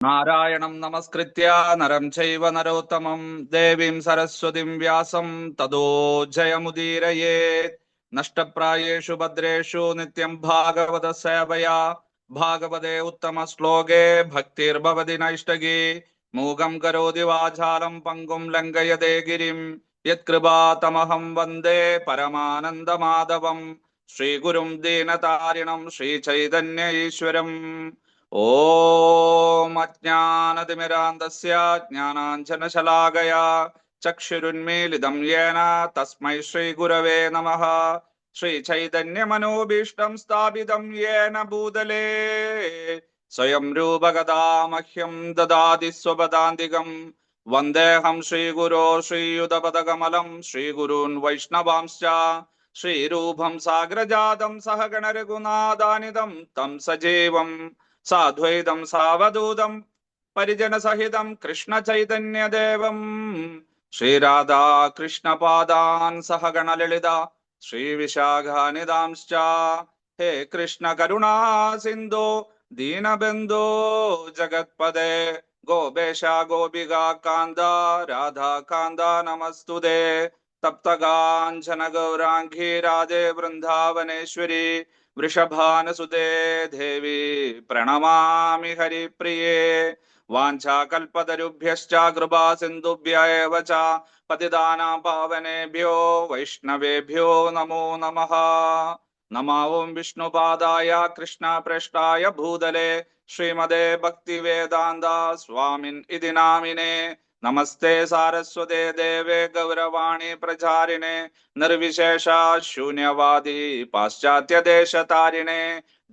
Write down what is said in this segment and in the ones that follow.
നാരായണം നമസ്കൃത്യ നരം ചൈവ നരോത്തമം ദേവീം സരസ്വതിം വ്യാസം തതോ ജയമുദീരയേത്. നഷ്ടപ്രായേഷു ഭദ്രേഷു നിത്യം ഭാഗവത സേവയാ ഭാഗവതേ ഉത്തമ ശ്ലോകേ ഭക്തിർഭവതി നൈഷ്ടകി. മൂകം കരോതി വാചാലം പങ്കും ലംഘയതേ ഗിരിം യത്കൃപാതമഹം വന്ദേ പരമാനന്ദമാധവം. ശ്രീഗുരും ദീനതാരിണം ശ്രീചൈതന്യ ഈശ്വരം. ഓം അജ്ഞാനതിമിരാന്തസ്യ ജ്ഞാനാഞ്ജനശലാകയാ ചക്ഷുരുന്മീലിതം യേന തസ്മൈ ശ്രീഗുരവേ നമഃ. ശ്രീചൈതന്യമനോഭീഷ്ടം സ്ഥാപിതം യേന ഭൂതലേ സ്വയം രൂപഗതാ മഹ്യം ദദാതി സ്വപദാന്തികം. വന്ദേഹം ശ്രീഗുരോ ശ്രീയുതപദകമലം ശ്രീഗുരൂൻ വൈഷ്ണവാംശ്ച ശ്രീരൂപം സാഗ്രജാതം സഹഗണ രഘുനാഥാനിതം തം സജീവം സാദ്വൈതം സാവധൂതം പരിജന സഹിതം കൃഷ്ണ ചൈതന്യദേവം ശ്രീരാധാ കൃഷ്ണപാദാൻ സഹഗണ ലളിത ശ്രീവിശാഖാനിതാംശ്ച. ഹേ കൃഷ്ണ കരുണാ സിന്ധോ ദീനബന്ധോ ജഗത്പദേ ഗോപേശ ഗോപിക കാന്ത രാധാ കാന്ത നമസ്തുതേ. തപ്തകാഞ്ചന ഗൗരാംഗീ രാധേ വൃന്ദാവനേശ്വരി വൃഷഭാനുസുതേ ദേവി പ്രണമാമി ഹരിപ്രിയേ. വാഞ്ചാകൽപതരുഭ്യശ്ച കൃപാ സിന്ധുഭ്യ ഏവ ച പതിതാനാം പാവനേഭ്യോ വൈഷ്ണവേഭ്യോ നമോ നമഃ. നമോ വിഷ്ണുപാദായ കൃഷ്ണപ്രേഷ്ഠായ ഭൂതലേ ശ്രീമദേ ഭക്തിവേദാന്ത സ്വാമിൻ ഇതി നാമിനേ. നമസ്തേ സാരസ്വതേ ദേവേ ഗൗരവാണി പ്രചാരിണേ നിർവിശേഷ ശൂന്യവാദി പാശ്ചാത്യദേശതാരിണേ.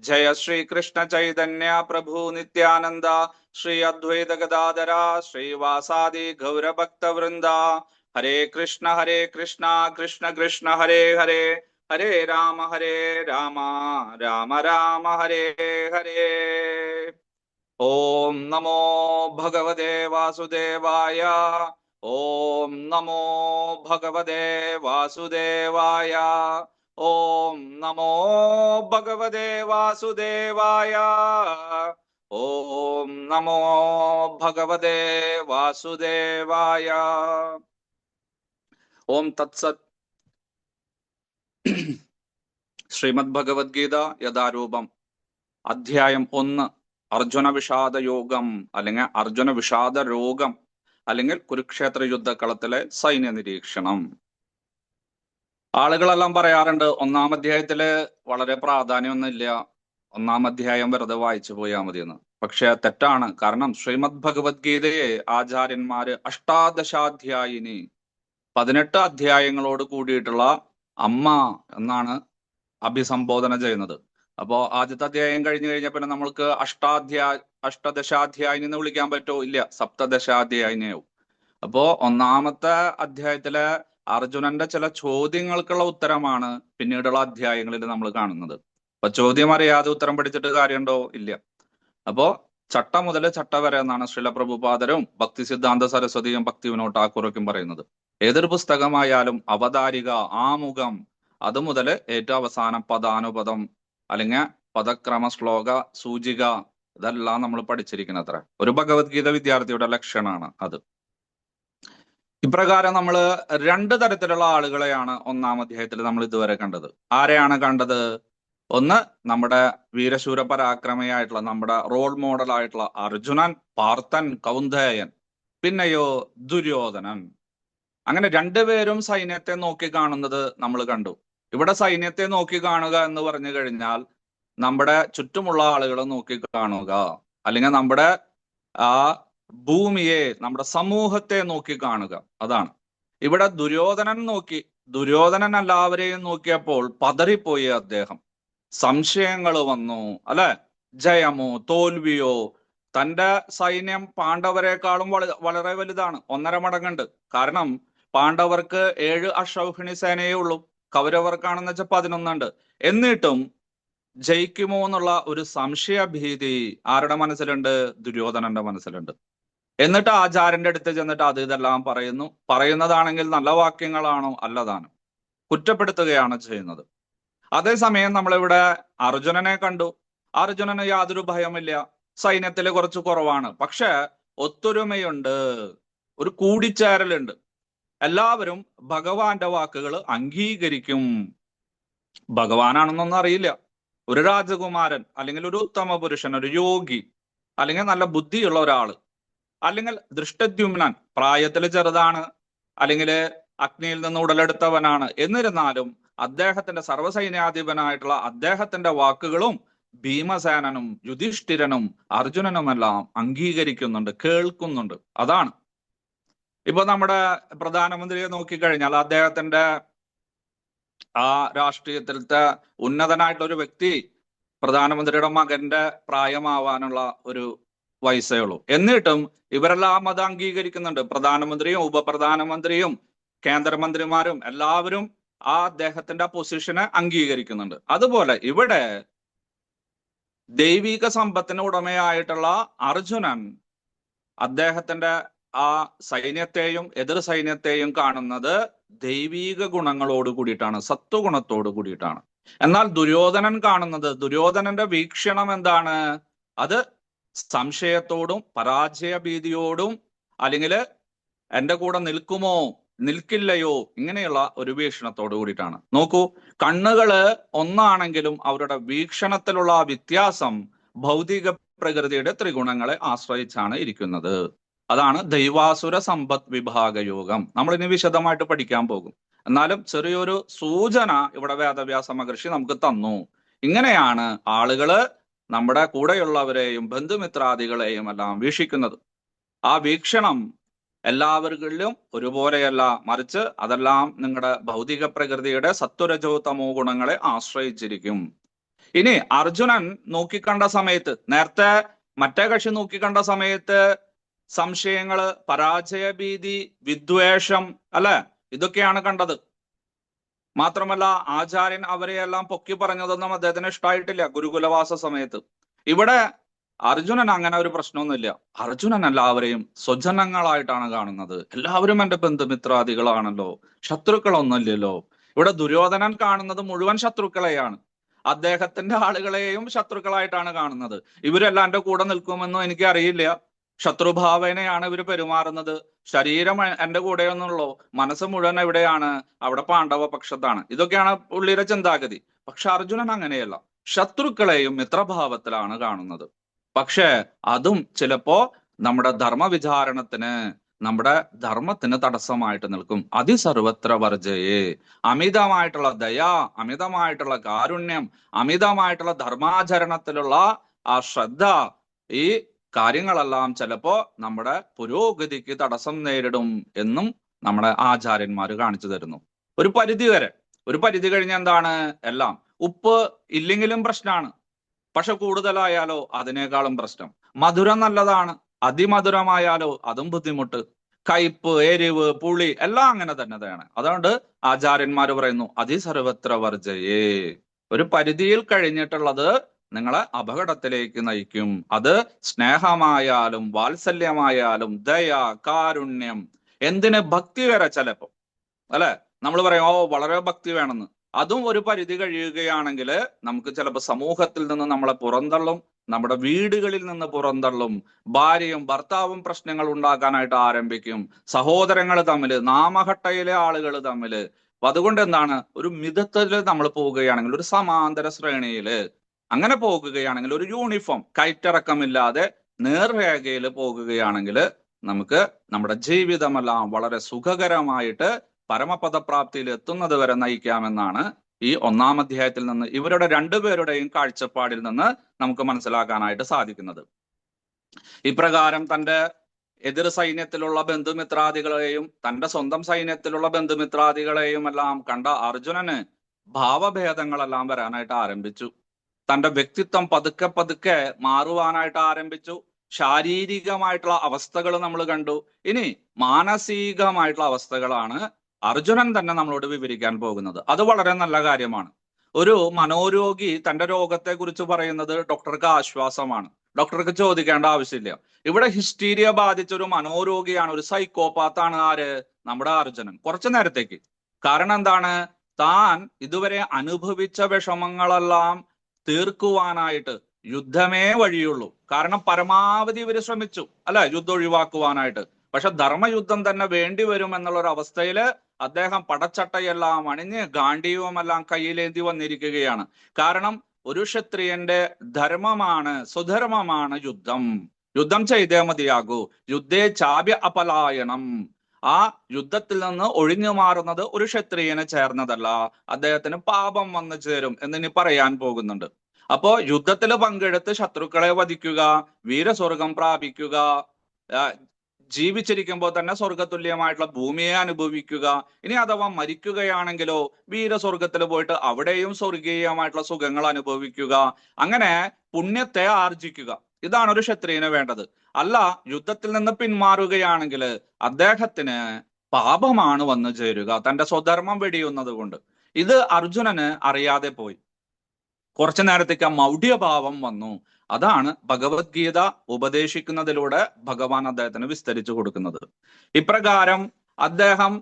ജയ ശ്രീകൃഷ്ണ ചൈതന്യ പ്രഭു നിത്യാനന്ദ ശ്രീ അദ്വൈത ഗദാധര ശ്രീവാസാദി ഗൗരഭക്തവൃന്ദ. ഹരേ കൃഷ്ണ കൃഷ്ണ കൃഷ്ണ ഹരേ ഹരേ ഹരേ രാമ രാമ രാമ ഹരേ ഹരേ. ഓം നമോ ഭഗവതേ വാസുദേവായ. ഓം നമോ ഭഗവതേ വാസുദേവായ. ഓം നമോ ഭഗവതേ വാസുദേവായ. ഓം നമോ ഭഗവതേ വാസുദേവായ. ഓം തത്സത്. ശ്രീമദ് ഭഗവത്ഗീത യഥാരൂപം അധ്യായം 1 അർജുന വിഷാദ യോഗം അല്ലെങ്കിൽ അർജുന വിഷാദ രോഗം അല്ലെങ്കിൽ കുരുക്ഷേത്ര യുദ്ധക്കളത്തിലെ സൈന്യ നിരീക്ഷണം. ആളുകളെല്ലാം പറയാറുണ്ട് 1-ാം അധ്യായത്തില് വളരെ പ്രാധാന്യമൊന്നുമില്ല, 1-ാം അധ്യായം വെറുതെ വായിച്ചു പോയാൽ മതിയെന്ന്. പക്ഷെ തെറ്റാണ്. കാരണം ശ്രീമദ് ഭഗവത്ഗീതയെ ആചാര്യന്മാര് അഷ്ടാദശാധ്യായിനി 18 അധ്യായങ്ങളോട് കൂടിയിട്ടുള്ള അമ്മ എന്നാണ് അഭിസംബോധന ചെയ്യുന്നത്. അപ്പോ ആദ്യത്തെ അധ്യായം കഴിഞ്ഞു കഴിഞ്ഞാൽ പിന്നെ നമ്മൾക്ക് അഷ്ടദശാധ്യായിനി എന്ന് വിളിക്കാൻ പറ്റുമോ? ഇല്ല, സപ്തദശാധ്യായിനിയാവും. അപ്പോ 1-ാമത്തെ അധ്യായത്തിലെ അർജുനന്റെ ചില ചോദ്യങ്ങൾക്കുള്ള ഉത്തരമാണ് പിന്നീടുള്ള അധ്യായങ്ങളിൽ നമ്മൾ കാണുന്നത്. അപ്പൊ ചോദ്യം അറിയാതെ ഉത്തരം പഠിച്ചിട്ട് കാര്യമുണ്ടോ? ഇല്ല. അപ്പോ ചട്ട മുതൽ ചട്ട വരെ എന്നാണ് ശ്രീല പ്രഭുപാദരും ഭക്തി സിദ്ധാന്ത സരസ്വതിയും ഭക്തി വിനോദ് ഠാക്കൂറൊക്കെയും പറയുന്നത്. ഏതൊരു പുസ്തകമായാലും അവതാരിക, ആമുഖം, അത് മുതൽ ഏറ്റവും അവസാനം പദാനുപദം അല്ലെങ്കിൽ പദക്രമ, ശ്ലോക, സൂചിക, ഇതെല്ലാം നമ്മൾ പഠിച്ചിരിക്കുന്നത്ര ഒരു ഭഗവത്ഗീത വിദ്യാർത്ഥിയുടെ ലക്ഷണമാണ് അത്. ഇപ്രകാരം നമ്മൾ 2 തരത്തിലുള്ള ആളുകളെയാണ് 1-ാം അധ്യായത്തിൽ നമ്മൾ ഇതുവരെ കണ്ടത്. ആരെയാണ് കണ്ടത്? ഒന്ന്, നമ്മുടെ വീരശൂര പരാക്രമയായിട്ടുള്ള നമ്മുടെ റോൾ മോഡൽ ആയിട്ടുള്ള അർജുനൻ, പാർത്ഥൻ, കൗന്ദേയൻ. പിന്നെയോ ദുര്യോധനൻ. അങ്ങനെ 2 പേരും സൈന്യത്തെ നോക്കി കാണുന്നത് നമ്മൾ കണ്ടു. ഇവിടെ സൈന്യത്തെ നോക്കി കാണുക എന്ന് പറഞ്ഞു കഴിഞ്ഞാൽ നമ്മുടെ ചുറ്റുമുള്ള ആളുകളെ നോക്കി കാണുക, അല്ലെങ്കിൽ നമ്മുടെ ആ ഭൂമിയെ, നമ്മുടെ സമൂഹത്തെ നോക്കി കാണുക, അതാണ്. ഇവിടെ ദുര്യോധനൻ എല്ലാവരെയും നോക്കിയപ്പോൾ പതറിപ്പോയി അദ്ദേഹം. സംശയങ്ങൾ വന്നു, അല്ലെ? ജയമോ തോൽവിയോ? തന്റെ സൈന്യം പാണ്ഡവരെക്കാളും വളരെ വലുതാണ്, 1.5 മടങ്ങുണ്ട്. കാരണം പാണ്ഡവർക്ക് 7 അശ്വഹിണി സേനയേ ഉള്ളൂ, കൗരവർക്കാണെന്ന് വെച്ചാൽ 11 ഉണ്ട്. എന്നിട്ടും ജയിക്കുമോ എന്നുള്ള ഒരു സംശയഭീതി ആരുടെ മനസ്സിലുണ്ട്? ദുര്യോധനന്റെ മനസ്സിലുണ്ട്. എന്നിട്ട് ആചാര്യന്റെ അടുത്ത് ചെന്നിട്ട് അത് ഇതെല്ലാം പറയുന്നതാണെങ്കിൽ നല്ല വാക്യങ്ങളാണോ? അല്ലതാനും കുറ്റപ്പെടുത്തുകയാണ് ചെയ്യുന്നത്. അതേസമയം നമ്മളിവിടെ അർജുനനെ കണ്ടു. അർജുനന് യാതൊരു ഭയമില്ല. സൈന്യത്തിൽ കുറച്ച് കുറവാണ്. പക്ഷെ ഒത്തൊരുമയുണ്ട്, ഒരു കൂടിച്ചേരലുണ്ട്. എല്ലാവരും ഭഗവാന്റെ വാക്കുകൾ അംഗീകരിക്കും. ഭഗവാനാണെന്നൊന്നും അറിയില്ല. ഒരു രാജകുമാരൻ, അല്ലെങ്കിൽ ഒരു ഉത്തമ പുരുഷൻ, ഒരു യോഗി, അല്ലെങ്കിൽ നല്ല ബുദ്ധിയുള്ള ഒരാള്, അല്ലെങ്കിൽ ദൃഷ്ടദ്യുമ്നൻ പ്രായത്തിൽ ചെറുതാണ്, അല്ലെങ്കിൽ അഗ്നിയിൽ നിന്ന് ഉടലെടുത്തവനാണ്, എന്നിരുന്നാലും അദ്ദേഹത്തിന്റെ സർവ്വസൈന്യാധിപനായിട്ടുള്ള അദ്ദേഹത്തിന്റെ വാക്കുകളും ഭീമസേനനും യുധിഷ്ഠിരനും അർജുനനുമെല്ലാം അംഗീകരിക്കുന്നുണ്ട്, കേൾക്കുന്നുണ്ട്. അതാണ് ഇപ്പൊ നമ്മുടെ പ്രധാനമന്ത്രിയെ നോക്കിക്കഴിഞ്ഞാൽ അദ്ദേഹത്തിന്റെ ആ രാഷ്ട്രീയത്തിലത്തെ ഉന്നതനായിട്ടുള്ള ഒരു വ്യക്തി പ്രധാനമന്ത്രിയുടെ മകന്റെ പ്രായമാവാനുള്ള ഒരു വയസ്സേ ഉള്ളൂ. എന്നിട്ടും ഇവരെല്ലാം അത് അംഗീകരിക്കുന്നുണ്ട്. പ്രധാനമന്ത്രിയും ഉപപ്രധാനമന്ത്രിയും കേന്ദ്രമന്ത്രിമാരും എല്ലാവരും ആ അദ്ദേഹത്തിന്റെ പൊസിഷനെ അംഗീകരിക്കുന്നുണ്ട്. അതുപോലെ ഇവിടെ ദൈവിക സമ്പത്തിന് ഉടമയായിട്ടുള്ള അർജുനൻ അദ്ദേഹത്തിന്റെ ആ സൈന്യത്തെയും എതിർ സൈന്യത്തെയും കാണുന്നത് ദൈവീക ഗുണങ്ങളോട് കൂടിയിട്ടാണ്, സത്വഗുണത്തോട് കൂടിയിട്ടാണ്. എന്നാൽ ദുര്യോധനൻ കാണുന്നത്, ദുര്യോധനന്റെ വീക്ഷണം എന്താണ്? അത് സംശയത്തോടും പരാജയ ഭീതിയോടും, അല്ലെങ്കിൽ എന്റെ കൂടെ നിൽക്കുമോ നിൽക്കില്ലയോ, ഇങ്ങനെയുള്ള ഒരു വീക്ഷണത്തോട് കൂടിയിട്ടാണ്. നോക്കൂ, കണ്ണുകള് ഒന്നാണെങ്കിലും അവരുടെ വീക്ഷണത്തിലുള്ള ആ വ്യത്യാസം ഭൗതിക പ്രകൃതിയുടെ ത്രിഗുണങ്ങളെ ആശ്രയിച്ചാണ് ഇരിക്കുന്നത്. അതാണ് ദൈവാസുര സമ്പത്ത് വിഭാഗ യോഗം. നമ്മൾ ഇനി വിശദമായിട്ട് പഠിക്കാൻ പോകും. എന്നാലും ചെറിയൊരു സൂചന ഇവിടെ വേദവ്യാസ മഹർഷി നമുക്ക് തന്നു. ഇങ്ങനെയാണ് ആളുകള് നമ്മുടെ കൂടെയുള്ളവരെയും ബന്ധുമിത്രാദികളെയും എല്ലാം വീക്ഷിക്കുന്നത്. ആ വീക്ഷണം എല്ലാവരിലും ഒരുപോലെയല്ല, മറിച്ച് അതെല്ലാം നിങ്ങളുടെ ഭൗതിക പ്രകൃതിയുടെ സത്വരജോ തമോ ഗുണങ്ങളെ ആശ്രയിച്ചിരിക്കും. ഇനി അർജുനൻ നോക്കിക്കണ്ട സമയത്ത്, നേരത്തെ മറ്റേ കക്ഷി നോക്കിക്കണ്ട സമയത്ത് സംശയങ്ങള്, പരാജയഭീതി, വിദ്വേഷം, അല്ലെ, ഇതൊക്കെയാണ് കണ്ടത്. മാത്രമല്ല ആചാര്യൻ അവരെയെല്ലാം പൊക്കി പറഞ്ഞതൊന്നും അദ്ദേഹത്തിന് ഇഷ്ടമായിട്ടില്ല ഗുരുകുലവാസ സമയത്ത്. ഇവിടെ അർജുനൻ അങ്ങനെ ഒരു പ്രശ്നമൊന്നുമില്ല. അർജുനൻ എല്ലാവരെയും സ്വജനങ്ങളായിട്ടാണ് കാണുന്നത്. എല്ലാവരും എന്റെ ബന്ധുമിത്രാദികളാണല്ലോ, ശത്രുക്കളൊന്നുമില്ലല്ലോ. ഇവിടെ ദുര്യോധനൻ കാണുന്നത് മുഴുവൻ ശത്രുക്കളെയാണ്, അദ്ദേഹത്തിന്റെ ആളുകളെയും ശത്രുക്കളായിട്ടാണ് കാണുന്നത്. ഇവരെല്ലാം എന്റെ കൂടെ നിൽക്കുമെന്നും എനിക്ക് അറിയില്ല, ശത്രുഭാവനയാണ് ഇവർ പെരുമാറുന്നത്. ശരീരം എന്റെ കൂടെയൊന്നുള്ളൂ, മനസ്സ് മുഴുവൻ എവിടെയാണ്? അവിടെ പാണ്ഡവ പക്ഷത്താണ്. ഇതൊക്കെയാണ് പുള്ളിയുടെ ചിന്താഗതി. പക്ഷെ അർജുനൻ അങ്ങനെയല്ല, ശത്രുക്കളെയും മിത്രഭാവത്തിലാണ് കാണുന്നത്. പക്ഷെ അതും ചിലപ്പോ നമ്മുടെ ധർമ്മവിചാരണത്തിന്, നമ്മുടെ ധർമ്മത്തിന് തടസ്സമായിട്ട് നിൽക്കും. അതിസർവത്ര വർജയെ, അമിതമായിട്ടുള്ള ദയ, അമിതമായിട്ടുള്ള കാരുണ്യം, അമിതമായിട്ടുള്ള ധർമാചരണത്തിലുള്ള ആ ശ്രദ്ധ, ഈ കാര്യങ്ങളെല്ലാം ചിലപ്പോ നമ്മുടെ പുരോഗതിക്ക് തടസ്സം നേരിടും എന്നും നമ്മുടെ ആചാര്യന്മാർ കാണിച്ചു തരുന്നു. ഒരു പരിധി വരെ. ഒരു പരിധി കഴിഞ്ഞ എന്താണ്? എല്ലാം. ഉപ്പ് ഇല്ലെങ്കിലും പ്രശ്നമാണ്, പക്ഷെ കൂടുതലായാലോ അതിനേക്കാളും പ്രശ്നം. മധുരം നല്ലതാണ്, അതിമധുരമായാലോ അതും ബുദ്ധിമുട്ട്. കയ്പ്, എരിവ്, പുളി എല്ലാം അങ്ങനെ തന്നെയാണ്. അതുകൊണ്ട് ആചാര്യന്മാർ പറയുന്നു അതിസർവത്ര വർജയേ. ഒരു പരിധിയിൽ കഴിഞ്ഞിട്ടുള്ളത് നിങ്ങളെ അപകടത്തിലേക്ക് നയിക്കും. അത് സ്നേഹമായാലും വാത്സല്യമായാലും ദയ, കാരുണ്യം, എന്തിന് ഭക്തി വരെ ചിലപ്പോ, അല്ലെ, നമ്മൾ പറയും ഓ വളരെ ഭക്തി വേണമെന്ന്. അതും ഒരു പരിധി കഴിയുകയാണെങ്കിൽ നമുക്ക് ചിലപ്പോൾ സമൂഹത്തിൽ നിന്ന് നമ്മളെ പുറന്തള്ളും, നമ്മുടെ വീടുകളിൽ നിന്ന് പുറന്തള്ളും, ഭാര്യയും ഭർത്താവും പ്രശ്നങ്ങൾ ഉണ്ടാക്കാനായിട്ട് ആരംഭിക്കും, സഹോദരങ്ങൾ തമ്മില്, നാമഹട്ടയിലെ ആളുകൾ തമ്മില്. അപ്പൊ അതുകൊണ്ട് എന്താണ്, ഒരു മിതത്വത്തില് നമ്മൾ പോവുകയാണെങ്കിൽ, ഒരു സമാന്തര ശ്രേണിയില് അങ്ങനെ പോകുകയാണെങ്കിൽ, ഒരു യൂണിഫോം കയറ്റിറക്കമില്ലാതെ നേർരേഖയിൽ പോകുകയാണെങ്കിൽ നമുക്ക് നമ്മുടെ ജീവിതമെല്ലാം വളരെ സുഖകരമായിട്ട് പരമപദപ്രാപ്തിയിൽ എത്തുന്നത് വരെ നയിക്കാമെന്നാണ് ഈ 1-ാം അധ്യായത്തിൽ നിന്ന് ഇവരുടെ രണ്ടുപേരുടെയും കാഴ്ചപ്പാടിൽ നിന്ന് നമുക്ക് മനസ്സിലാക്കാനായിട്ട് സാധിക്കുന്നത്. ഇപ്രകാരം തന്റെ എതിർ സൈന്യത്തിലുള്ള ബന്ധുമിത്രാദികളെയും തന്റെ സ്വന്തം സൈന്യത്തിലുള്ള ബന്ധുമിത്രാദികളെയും എല്ലാം കണ്ട അർജുനന് ഭാവഭേദങ്ങളെല്ലാം വരാനായിട്ട് ആരംഭിച്ചു. തന്റെ വ്യക്തിത്വം പതുക്കെ പതുക്കെ മാറുവാനായിട്ട് ആരംഭിച്ചു. ശാരീരികമായിട്ടുള്ള അവസ്ഥകൾ നമ്മൾ കണ്ടു. ഇനി മാനസികമായിട്ടുള്ള അവസ്ഥകളാണ് അർജുനൻ തന്നെ നമ്മളോട് വിവരിക്കാൻ പോകുന്നത്. അത് വളരെ നല്ല കാര്യമാണ്. ഒരു മനോരോഗി തന്റെ രോഗത്തെ കുറിച്ച് പറയുന്നത് ഡോക്ടർക്ക് ആശ്വാസമാണ്, ഡോക്ടർക്ക് ചോദിക്കേണ്ട ആവശ്യമില്ല. ഇവിടെ ഹിസ്റ്റീരിയ ബാധിച്ച ഒരു മനോരോഗിയാണ്, ഒരു സൈക്കോപാത്താണ് ആര്? നമ്മുടെ അർജുനൻ, കുറച്ചു നേരത്തേക്ക്. കാരണം എന്താണ്? താൻ ഇതുവരെ അനുഭവിച്ച വിഷമങ്ങളെല്ലാം തീർക്കുവാനായിട്ട്, യുദ്ധമേ വഴിയുള്ളൂ. കാരണം പരമാവധി ഇവര് ശ്രമിച്ചു അല്ലെ യുദ്ധം ഒഴിവാക്കുവാനായിട്ട്. പക്ഷെ ധർമ്മയുദ്ധം തന്നെ വേണ്ടി വരും എന്നുള്ളൊരു അവസ്ഥയില് അദ്ദേഹം പടച്ചട്ടയെല്ലാം അണിഞ്ഞ് ഗാണ്ഡീവമെല്ലാം കയ്യിലേന്തി വന്നിരിക്കുകയാണ്. കാരണം ഒരു ക്ഷത്രിയന്റെ ധർമ്മമാണ്, സ്വധർമ്മമാണ് യുദ്ധം. യുദ്ധം ചെയ്തേ മതിയാകൂ. യുദ്ധേ ചാപ്യ അപലായനം. ആ യുദ്ധത്തിൽ നിന്ന് ഒഴിഞ്ഞു മാറുന്നത് ഒരു ക്ഷത്രിയന് ചേർന്നതല്ല, അദ്ദേഹത്തിന് പാപം വന്നു ചേരും എന്നിനി പറയാൻ പോകുന്നുണ്ട്. അപ്പോ യുദ്ധത്തിൽ പങ്കെടുത്ത് ശത്രുക്കളെ വധിക്കുക, വീരസ്വർഗം പ്രാപിക്കുക, ജീവിച്ചിരിക്കുമ്പോൾ തന്നെ സ്വർഗതുല്യമായിട്ടുള്ള ഭൂമിയെ അനുഭവിക്കുക. ഇനി അഥവാ മരിക്കുകയാണെങ്കിലോ വീരസ്വർഗത്തിൽ പോയിട്ട് അവിടെയും സ്വർഗീയമായിട്ടുള്ള സുഖങ്ങൾ അനുഭവിക്കുക. അങ്ങനെ പുണ്യത്തെ ആർജിക്കുക. ഇതാണ് ഒരു ക്ഷത്രിയന് വേണ്ടത്. അല്ല, യുദ്ധത്തിൽ നിന്ന് പിന്മാറുകയാണെങ്കിൽ അദ്ദേഹത്തിന് പാപമാണ് വന്നു ചേരുക, തന്റെ സ്വധർമ്മം വെടിയുന്നത് കൊണ്ട്. ഇത് അർജുനന് അറിയാതെ പോയി. കുറച്ചു നേരത്തേക്ക് മൗഢ്യഭാവം വന്നു. അതാണ് ഭഗവത്ഗീത ഉപദേശിക്കുന്നതിലൂടെ ഭഗവാൻ അദ്ദേഹത്തിന് വിസ്തരിച്ചു കൊടുക്കുന്നത്. ഇപ്രകാരം അദ്ദേഹം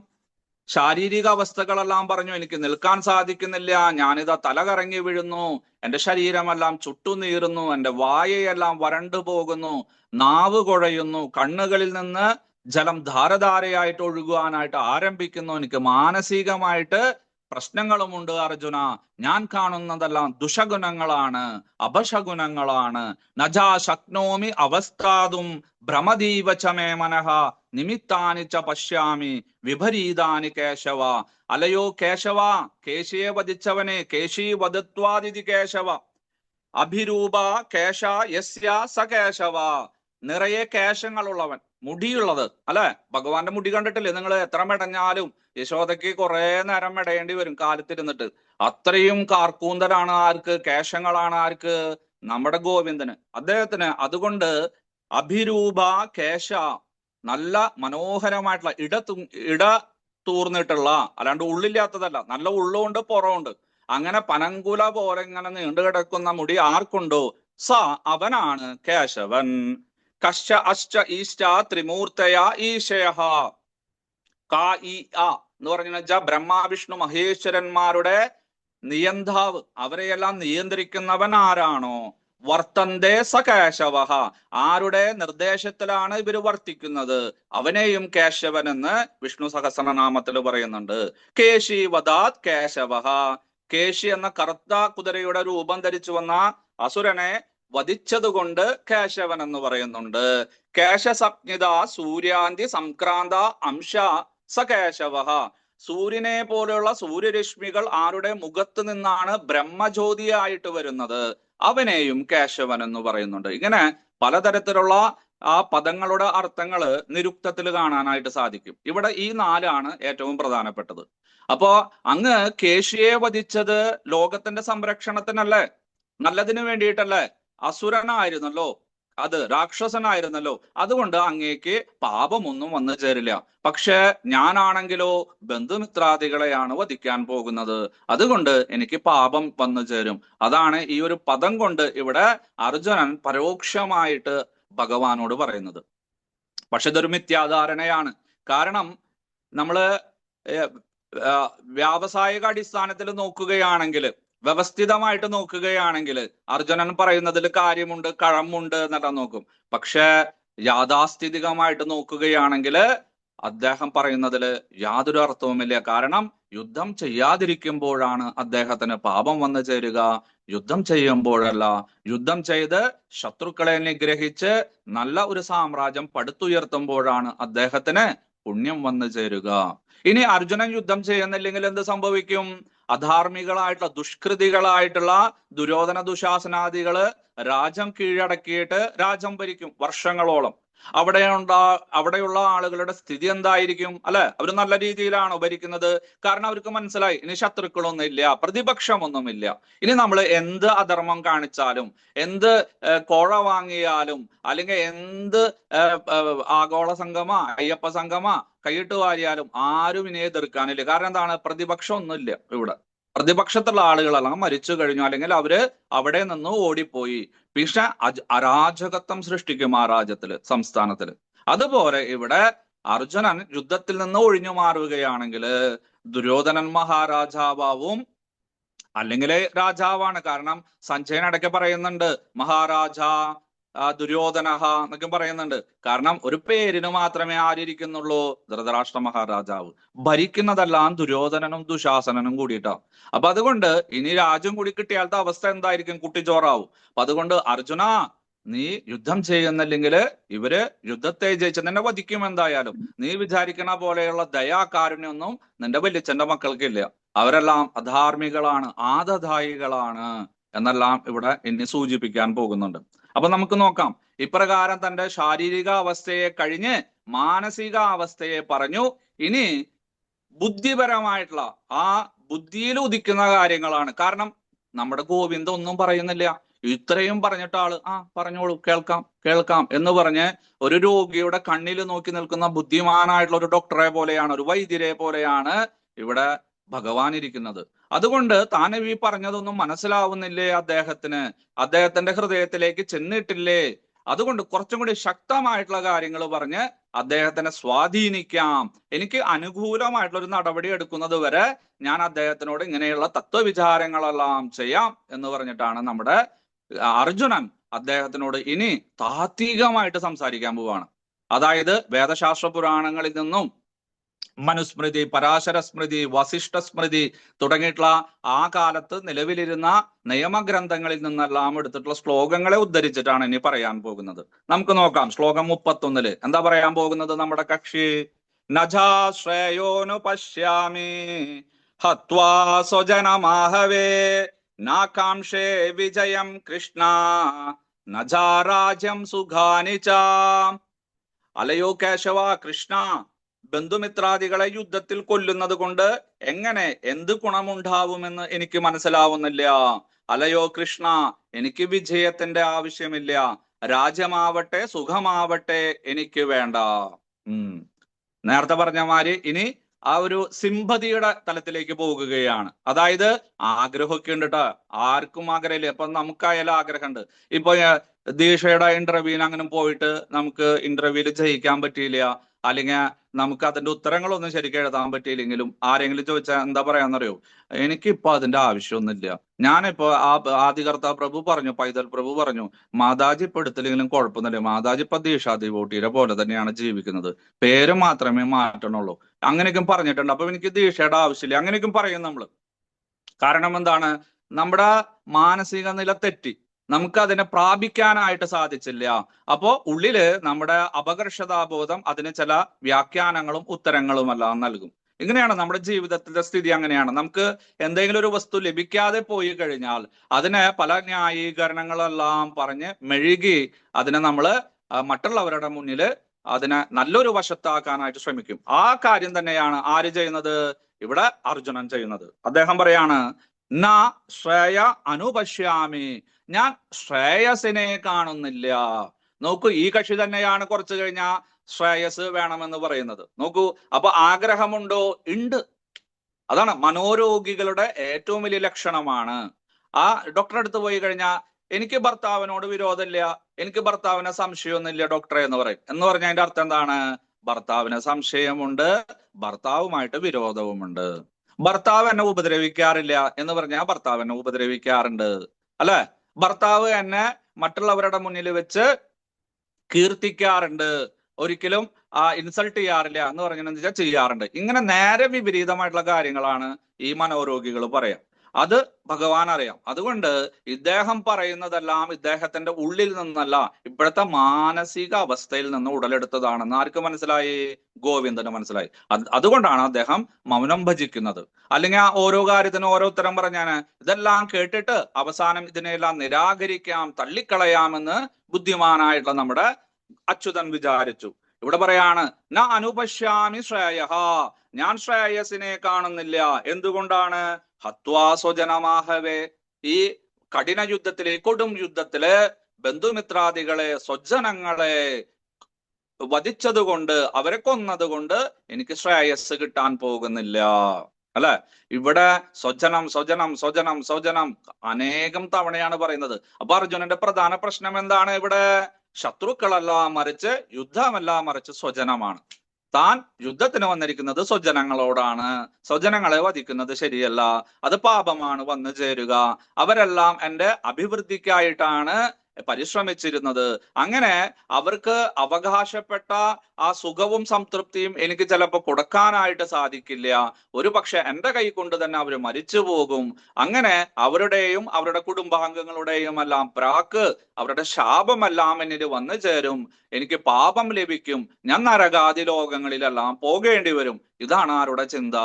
ശാരീരിക അവസ്ഥകളെല്ലാം പറഞ്ഞു. എനിക്ക് നിൽക്കാൻ സാധിക്കുന്നില്ല, ഞാനിതാ തല കറങ്ങി വീഴുന്നു, എന്റെ ശരീരമെല്ലാം ചുട്ടുനീറുന്നു, എന്റെ വായയെല്ലാം വരണ്ടു പോകുന്നു, നാവ് കുഴയുന്നു, കണ്ണുകളിൽ നിന്ന് ജലം ധാരധാരയായിട്ട് ഒഴുകുവാനായിട്ട് ആരംഭിക്കുന്നു, എനിക്ക് മാനസികമായിട്ട് പ്രശ്നങ്ങളുമുണ്ട് അർജുന, ഞാൻ കാണുന്നതെല്ലാം ദുഷഗുണങ്ങളാണ്, അപശകുനങ്ങളാണ്. നജാ ശക്നോമി അവസ്ഥാതും ഭ്രമദീവച മേ മനഃ നിമിത്താനി ച പശ്യാമി വിപരീതാനി കേശവ. അലയോ കേശവ, കേശിയെ വധിച്ചവനെ, കേശി വധത്വാദിതി കേശവ. അഭിരൂപ കേശ യസ്യ സ കേശവ. നിറയെ കേശങ്ങളുള്ളവൻ, മുടിയുള്ളത് അല്ലെ. ഭഗവാന്റെ മുടി കണ്ടിട്ടില്ലേ നിങ്ങൾ? എത്ര മെടഞ്ഞാലും യശോദയ്ക്ക് കുറെ നേരം മെടയേണ്ടി വരും കാലത്തിരുന്നിട്ട്. അത്രയും കാർക്കൂന്തലാണ് ആർക്ക്? കേശങ്ങളാണ് ആർക്ക്? നമ്മുടെ ഗോവിന്ദന്, അദ്ദേഹത്തിന്. അതുകൊണ്ട് അഭിരൂപ കേശ, നല്ല മനോഹരമായിട്ടുള്ള ഇട തൂർന്നിട്ടുള്ള, അല്ലാണ്ട് ഉള്ളില്ലാത്തതല്ല, നല്ല ഉള്ളുണ്ട് പുറമുണ്ട്. അങ്ങനെ പനങ്കുല പോലെ ഇങ്ങനെ നീണ്ടു കിടക്കുന്ന മുടി ആർക്കുണ്ടോ സ അവനാണ് കേശവൻ. കശ്ച അശ്ച ഈശ്ച ത്രിമൂർത്തയ ഈശയഃ. കാ ഈ ആ എന്ന് പറഞ്ഞു വെച്ചാൽ ബ്രഹ്മ വിഷ്ണു മഹേശ്വരന്മാരുടെ നിയന്താവ്, അവരെയെല്ലാം നിയന്ത്രിക്കുന്നവൻ ആരാണോ വർത്തന്തേ സ കേശവ, ആരുടെ നിർദ്ദേശത്തിലാണ് ഇവര് വർത്തിക്കുന്നത് അവനെയും കേശവൻ എന്ന് വിഷ്ണു സഹസ്രനാമത്തിൽ പറയുന്നുണ്ട്. കേശി വദാത് കേശവ. കേശി എന്ന കറുത്ത കുതിരയുടെ രൂപം ധരിച്ചു വന്ന അസുരനെ വധിച്ചതുകൊണ്ട് കേശവൻ എന്ന് പറയുന്നുണ്ട്. കേശസപ്ഞിത സൂര്യാന്തി സംക്രാന്ത അംശ സ കേശവ. സൂര്യനെ പോലെയുള്ള സൂര്യരശ്മികൾ ആരുടെ മുഖത്ത് നിന്നാണ് ബ്രഹ്മജ്യോതിയായിട്ട് വരുന്നത് അവനെയും കേശവൻ എന്ന് പറയുന്നുണ്ട്. ഇങ്ങനെ പലതരത്തിലുള്ള ആ പദങ്ങളുടെ അർത്ഥങ്ങള് നിരുക്തത്തിൽ കാണാനായിട്ട് സാധിക്കും. ഇവിടെ ഈ നാലാണ് ഏറ്റവും പ്രധാനപ്പെട്ടത്. അപ്പോ അങ്ങ് കേശിയെ വധിച്ചത് ലോകത്തിന്റെ സംരക്ഷണത്തിനല്ലേ, നല്ലതിനു വേണ്ടിയിട്ടല്ലേ? അസുരനായിരുന്നല്ലോ, അത് രാക്ഷസനായിരുന്നല്ലോ. അതുകൊണ്ട് അങ്ങേക്ക് പാപമൊന്നും വന്നു ചേരില്ല. പക്ഷെ ഞാനാണെങ്കിലോ ബന്ധുമിത്രാദികളെയാണ് വധിക്കാൻ പോകുന്നത്, അതുകൊണ്ട് എനിക്ക് പാപം വന്നു ചേരും. അതാണ് ഈ ഒരു പദം കൊണ്ട് ഇവിടെ അർജുനൻ പരോക്ഷമായിട്ട് ഭഗവാനോട് പറയുന്നത്. പക്ഷെ ഇതൊരു മിഥ്യാധാരണയാണ്. കാരണം നമ്മള് വ്യാവസായിക അടിസ്ഥാനത്തിൽ നോക്കുകയാണെങ്കിൽ, വ്യവസ്ഥിതമായിട്ട് നോക്കുകയാണെങ്കിൽ അർജുനൻ പറയുന്നതിൽ കാര്യമുണ്ട്, കഴമുണ്ട് എന്നെല്ലാം നോക്കും. പക്ഷെ യാഥാസ്ഥിതികമായിട്ട് നോക്കുകയാണെങ്കിൽ അദ്ദേഹം പറയുന്നതിൽ യാതൊരു അർത്ഥവുമില്ല. കാരണം യുദ്ധം ചെയ്യാതിരിക്കുമ്പോഴാണ് അദ്ദേഹത്തിന് പാപം വന്നു ചേരുക, യുദ്ധം ചെയ്യുമ്പോഴല്ല. യുദ്ധം ചെയ്ത് ശത്രുക്കളെ നിഗ്രഹിച്ച് നല്ല ഒരു സാമ്രാജ്യം പടുത്തുയർത്തുമ്പോഴാണ് അദ്ദേഹത്തിന് പുണ്യം വന്നു ചേരുക. ഇനി അർജുനൻ യുദ്ധം ചെയ്യുന്നില്ലെങ്കിൽ എന്ത് സംഭവിക്കും? അധാർമികളായിട്ടുള്ള ദുഷ്കൃതികളായിട്ടുള്ള ദുര്യോധന ദുശാസനാദികള് രാജ്യം കീഴടക്കിയിട്ട് രാജ്യം ഭരിക്കും വർഷങ്ങളോളം. അവിടെയുള്ള ആളുകളുടെ സ്ഥിതി എന്തായിരിക്കും? അല്ലെ, അവർ നല്ല രീതിയിലാണോ ഭരിക്കുന്നത്? കാരണം അവർക്ക് മനസ്സിലായി ഇനി ശത്രുക്കളൊന്നും ഇല്ല, പ്രതിപക്ഷമൊന്നുമില്ല. ഇനി നമ്മൾ എന്ത് അധർമ്മം കാണിച്ചാലും, എന്ത് കോഴ വാങ്ങിയാലും, അല്ലെങ്കിൽ എന്ത് ആഗോള സംഗമ അയ്യപ്പ സംഗമ കൈയിട്ട് വാരിയാലും ആരും ഇനി എതിർക്കാനില്ല. കാരണം എന്താണ്? പ്രതിപക്ഷം ഒന്നുമില്ല. ഇവിടെ പ്രതിപക്ഷത്തുള്ള ആളുകളെല്ലാം മരിച്ചു കഴിഞ്ഞു, അല്ലെങ്കിൽ അവര് അവിടെ നിന്ന് ഓടിപ്പോയി. പക്ഷെ അരാജകത്വം സൃഷ്ടിക്കും ആ രാജ്യത്തില്, സംസ്ഥാനത്തില്. അതുപോലെ ഇവിടെ അർജുനൻ യുദ്ധത്തിൽ നിന്ന് ഒഴിഞ്ഞു മാറുകയാണെങ്കിൽ ദുര്യോധനൻ മഹാരാജാവും അല്ലെങ്കിൽ രാജാവാണ്. കാരണം സഞ്ജയൻ ഇടയ്ക്ക് പറയുന്നുണ്ട് മഹാരാജ ദുര്യോധനഹ എന്നൊക്കെ പറയുന്നുണ്ട്. കാരണം ഒരു പേരിന് മാത്രമേ ആരിയ്ക്കുന്നുള്ളൂ, ധൃതരാഷ്ട്ര മഹാരാജാവ്. ഭരിക്കുന്നതെല്ലാം ദുര്യോധനനും ദുശാസനനും കൂടിയിട്ടാ. അപ്പൊ അതുകൊണ്ട് ഇനി രാജ്യം കൂടി കിട്ടിയാലത്തെ അവസ്ഥ എന്തായിരിക്കും? കുട്ടിച്ചോറാവും. അപ്പൊ അതുകൊണ്ട് അർജുന, നീ യുദ്ധം ചെയ്യുന്നില്ലെങ്കിൽ ഇവര് യുദ്ധത്തെ ജയിച്ച് നിന്നെ വധിക്കും എന്തായാലും. നീ വിചാരിക്കണ പോലെയുള്ള ദയാകാരുണ്യൊന്നും നിന്റെ വല്യച്ഛന്റെ മക്കൾക്കില്ല. അവരെല്ലാം അധാർമികളാണ്, ആദധായികളാണ് എന്നെല്ലാം ഇവിടെ ഇനി സൂചിപ്പിക്കാൻ പോകുന്നുണ്ട്. അപ്പൊ നമുക്ക് നോക്കാം. ഇപ്രകാരം തന്റെ ശാരീരിക അവസ്ഥയെ കഴിഞ്ഞ് മാനസിക അവസ്ഥയെ പറഞ്ഞു. ഇനി ബുദ്ധിപരമായിട്ടുള്ള ആ ബുദ്ധിയിൽ ഉദിക്കുന്ന കാര്യങ്ങളാണ്. കാരണം നമ്മുടെ ഗോവിന്ദ ഒന്നും പറയുന്നില്ല. ഇത്രയും പറഞ്ഞിട്ട് ആള് പറഞ്ഞോളൂ, കേൾക്കാം കേൾക്കാം എന്ന് പറഞ്ഞ് ഒരു രോഗിയുടെ കണ്ണിൽ നോക്കി നിൽക്കുന്ന ബുദ്ധിമാനായിട്ടുള്ള ഒരു ഡോക്ടറെ പോലെയാണ്, ഒരു വൈദ്യരെ പോലെയാണ് ഇവിടെ ഭഗവാൻ ഇരിക്കുന്നത്. അതുകൊണ്ട് താൻ ഈ പറഞ്ഞതൊന്നും മനസ്സിലാവുന്നില്ലേ അദ്ദേഹത്തിന്? അദ്ദേഹത്തിന്റെ ഹൃദയത്തിലേക്ക് ചെന്നിട്ടില്ലേ? അതുകൊണ്ട് കുറച്ചും കൂടി ശക്തമായിട്ടുള്ള കാര്യങ്ങൾ പറഞ്ഞ് അദ്ദേഹത്തിനെ സ്വാധീനിക്കാം. എനിക്ക് അനുകൂലമായിട്ടുള്ള ഒരു നടപടി എടുക്കുന്നത് വരെ ഞാൻ അദ്ദേഹത്തിനോട് ഇങ്ങനെയുള്ള തത്വവിചാരങ്ങളെല്ലാം ചെയ്യാം എന്ന് പറഞ്ഞിട്ടാണ് നമ്മുടെ അർജുനൻ അദ്ദേഹത്തിനോട് ഇനി താത്വികമായിട്ട് സംസാരിക്കാൻ പോവാണ്. അതായത് വേദശാസ്ത്ര പുരാണങ്ങളിൽ നിന്നും മനുസ്മൃതി, പരാശര സ്മൃതി, വസിഷ്ഠ സ്മൃതി തുടങ്ങിയിട്ടുള്ള ആ കാലത്ത് നിലവിലിരുന്ന നിയമഗ്രന്ഥങ്ങളിൽ നിന്നെല്ലാം എടുത്തിട്ടുള്ള ശ്ലോകങ്ങളെ ഉദ്ധരിച്ചിട്ടാണ് ഇനി പറയാൻ പോകുന്നത്. നമുക്ക് നോക്കാം. ശ്ലോകം 31 എന്താ പറയാൻ പോകുന്നത് നമ്മുടെ കക്ഷി? നജാശ്രയോനു പശ്യാമി ഹത്വാ സ്വജനമാഹവേ നാകാംക്ഷേ വിജയം കൃഷ്ണ നജാരാജ്യം സുഖാനി ച. അലയോ കേശവ കൃഷ്ണ, ബന്ധുമിത്രാദികളെ യുദ്ധത്തിൽ കൊല്ലുന്നത് കൊണ്ട് എങ്ങനെ എന്ത് ഗുണമുണ്ടാവുമെന്ന് എനിക്ക് മനസ്സിലാവുന്നില്ല. അലയോ കൃഷ്ണ, എനിക്ക് വിജയത്തിന്റെ ആവശ്യമില്ല. രാജ്യമാവട്ടെ സുഖമാവട്ടെ എനിക്ക് വേണ്ട. നേരത്തെ പറഞ്ഞ മാതിരി ഇനി ആ ഒരു സിമ്പതിയുടെ തലത്തിലേക്ക് പോകുകയാണ്. അതായത് ആഗ്രഹമൊക്കെ ഉണ്ട് കേട്ടോ, ആർക്കും ആഗ്രഹമില്ല. ഇപ്പൊ നമുക്കായാലും ആഗ്രഹമുണ്ട്. ഇപ്പൊ ദീക്ഷയുടെ ഇന്റർവ്യൂവിന് അങ്ങനെ പോയിട്ട് നമുക്ക് ഇന്റർവ്യൂവിൽ ജയിക്കാൻ പറ്റിയില്ല, അല്ലെങ്കിൽ നമുക്ക് അതിന്റെ ഉത്തരങ്ങളൊന്നും ശരിക്കും എഴുതാൻ പറ്റിയില്ലെങ്കിലും ആരെങ്കിലും ചോദിച്ചാൽ എന്താ പറയാന്നറിയോ? എനിക്കിപ്പോ അതിന്റെ ആവശ്യമൊന്നുമില്ല. ഞാനിപ്പോ ആദികർത്ത പ്രഭു പറഞ്ഞു, പൈതൽ പ്രഭു പറഞ്ഞു, മാതാജി ഇപ്പൊ എടുത്തില്ലെങ്കിലും കുഴപ്പമൊന്നുമില്ല, മാതാജി ഇപ്പൊ ദീക്ഷാ ദേവൂട്ടിയുടെ പോലെ തന്നെയാണ് ജീവിക്കുന്നത്, പേര് മാത്രമേ മാറ്റണുള്ളൂ, അങ്ങനെയൊക്കെ പറഞ്ഞിട്ടുണ്ട്. അപ്പൊ എനിക്ക് ദീക്ഷയുടെ ആവശ്യമില്ല, അങ്ങനെയൊക്കെ പറയും നമ്മള്. കാരണം എന്താണ്? നമ്മുടെ മാനസിക നില തെറ്റി, നമുക്ക് അതിനെ പ്രാപിക്കാനായിട്ട് സാധിച്ചില്ല. അപ്പോ ഉള്ളില് നമ്മുടെ അപകർഷതാബോധം അതിന് ചില വ്യാഖ്യാനങ്ങളും ഉത്തരങ്ങളുമെല്ലാം നൽകും. ഇങ്ങനെയാണ് നമ്മുടെ ജീവിതത്തിലെ സ്ഥിതി. അങ്ങനെയാണ്. നമുക്ക് എന്തെങ്കിലും ഒരു വസ്തു ലഭിക്കാതെ പോയി കഴിഞ്ഞാൽ അതിനെ പല ന്യായീകരണങ്ങളെല്ലാം പറഞ്ഞ് മെഴുകി അതിനെ നമ്മള് മറ്റുള്ളവരുടെ മുന്നിൽ അതിനെ നല്ലൊരു വശത്താക്കാനായിട്ട് ശ്രമിക്കും. ആ കാര്യം തന്നെയാണ് ആര് ചെയ്യുന്നത്? ഇവിടെ അർജുനൻ ചെയ്യുന്നത്. അദ്ദേഹം പറയാണ്, ന ശ്രേയ അനുപശ്യാമി, ഞാൻ ശ്രേയസിനെ കാണുന്നില്ല. നോക്കൂ, ഈ കക്ഷി തന്നെയാണ് കുറച്ചു കഴിഞ്ഞാൽ ശ്രേയസ് വേണമെന്ന് പറയുന്നത്. നോക്കൂ, അപ്പൊ ആഗ്രഹമുണ്ടോ? ഉണ്ട്. അതാണ് മനോരോഗികളുടെ ഏറ്റവും വലിയ ലക്ഷണമാണ്. ആ ഡോക്ടറെ അടുത്ത് പോയി കഴിഞ്ഞാൽ എനിക്ക് ഭർത്താവിനോട് വിരോധമില്ല, എനിക്ക് ഭർത്താവിനെ സംശയമൊന്നുമില്ല ഡോക്ടറെ എന്ന് പറയും. എന്ന് പറഞ്ഞാൽ അതിന്റെ അർത്ഥം എന്താണ്? ഭർത്താവിന് സംശയമുണ്ട്, ഭർത്താവുമായിട്ട് വിരോധവുമുണ്ട്. ഭർത്താവ് എന്നെ ഉപദ്രവിക്കാറില്ല എന്ന് പറഞ്ഞാൽ ഭർത്താവ് എന്നെ ഉപദ്രവിക്കാറുണ്ട്, അല്ലെ? ഭർത്താവ് എന്നെ മറ്റുള്ളവരുടെ മുന്നിൽ വെച്ച് കീർത്തിക്കാറുണ്ട്, ഒരിക്കലും ഇൻസൾട്ട് ചെയ്യാറില്ല എന്ന് പറഞ്ഞാൽ ചെയ്യാറുണ്ട്. ഇങ്ങനെ നേരെ വിപരീതമായിട്ടുള്ള കാര്യങ്ങളാണ് ഈ മനോരോഗികൾ പറയാം. അത് ഭഗവാൻ അറിയാം. അതുകൊണ്ട് ഇദ്ദേഹം പറയുന്നതെല്ലാം ഇദ്ദേഹത്തിന്റെ ഉള്ളിൽ നിന്നല്ല, ഇപ്പോഴത്തെ മാനസിക അവസ്ഥയിൽ നിന്ന് ഉടലെടുത്തതാണെന്ന് ആർക്ക് മനസ്സിലായി? ഗോവിന്ദന് മനസ്സിലായി. അതുകൊണ്ടാണ് അദ്ദേഹം മൗനം ഭജിക്കുന്നത്. അല്ലെങ്കിൽ ഓരോ കാര്യത്തിനും ഓരോ ഉത്തരം പറഞ്ഞാണ് ഇതെല്ലാം കേട്ടിട്ട് അവസാനം ഇതിനെല്ലാം നിരാകരിക്കാം, തള്ളിക്കളയാമെന്ന് ബുദ്ധിമാനായിട്ടുള്ള നമ്മുടെ അച്യുതൻ വിചാരിച്ചു. ഇവിടെ പറയാണ്, ന അനുപശ്യാമി ശ്രേയ, ഞാൻ ശ്രേയസിനെ കാണുന്നില്ല. എന്തുകൊണ്ടാണ്? ഹത്വാ സ്വജനമാഹവേ, ഈ കഠിന യുദ്ധത്തിലെ, കൊടും യുദ്ധത്തില് ബന്ധുമിത്രാദികളെ, സ്വജനങ്ങളെ വധിച്ചത് കൊണ്ട്, അവരെ കൊന്നത് കൊണ്ട് എനിക്ക് ശ്രേയസ് കിട്ടാൻ പോകുന്നില്ല. അല്ലെ? ഇവിടെ സ്വജനം സ്വജനം സ്വജനം സ്വജനം അനേകം തവണയാണ് പറയുന്നത്. അപ്പൊ അർജുനന്റെ പ്രധാന പ്രശ്നം എന്താണ്? ഇവിടെ ശത്രുക്കളല്ല, മറിച്ച് യുദ്ധമല്ല, മറിച്ച് സ്വജനമാണ്. താൻ യുദ്ധത്തിന് വന്നിരിക്കുന്നത് സ്വജനങ്ങളോടാണ്, സ്വജനങ്ങളെ വധിക്കുന്നത് ശരിയല്ല, അത് പാപമാണ് വന്നു ചേരുക, അവരെല്ലാം എൻ്റെ അഭിവൃദ്ധിക്കായിട്ടാണ് പരിശ്രമിച്ചിരുന്നത്. അങ്ങനെ അവർക്ക് അവകാശപ്പെട്ട ആ സുഖവും സംതൃപ്തിയും എനിക്ക് ചിലപ്പോൾ കൊടുക്കാനായിട്ട് സാധിക്കില്ല. ഒരു പക്ഷെ എൻ്റെ കൈ കൊണ്ട് തന്നെ അവർ മരിച്ചു പോകും. അങ്ങനെ അവരുടെയും അവരുടെ കുടുംബാംഗങ്ങളുടെയും എല്ലാം പ്രാക്ക്, അവരുടെ ശാപമെല്ലാം എന്നിൽ വന്നു ചേരും, എനിക്ക് പാപം ലഭിക്കും, ഞാൻ നരകാദി ലോകങ്ങളിലെല്ലാം പോകേണ്ടി വരും. ഇതാണ് ആരുടെ ചിന്ത?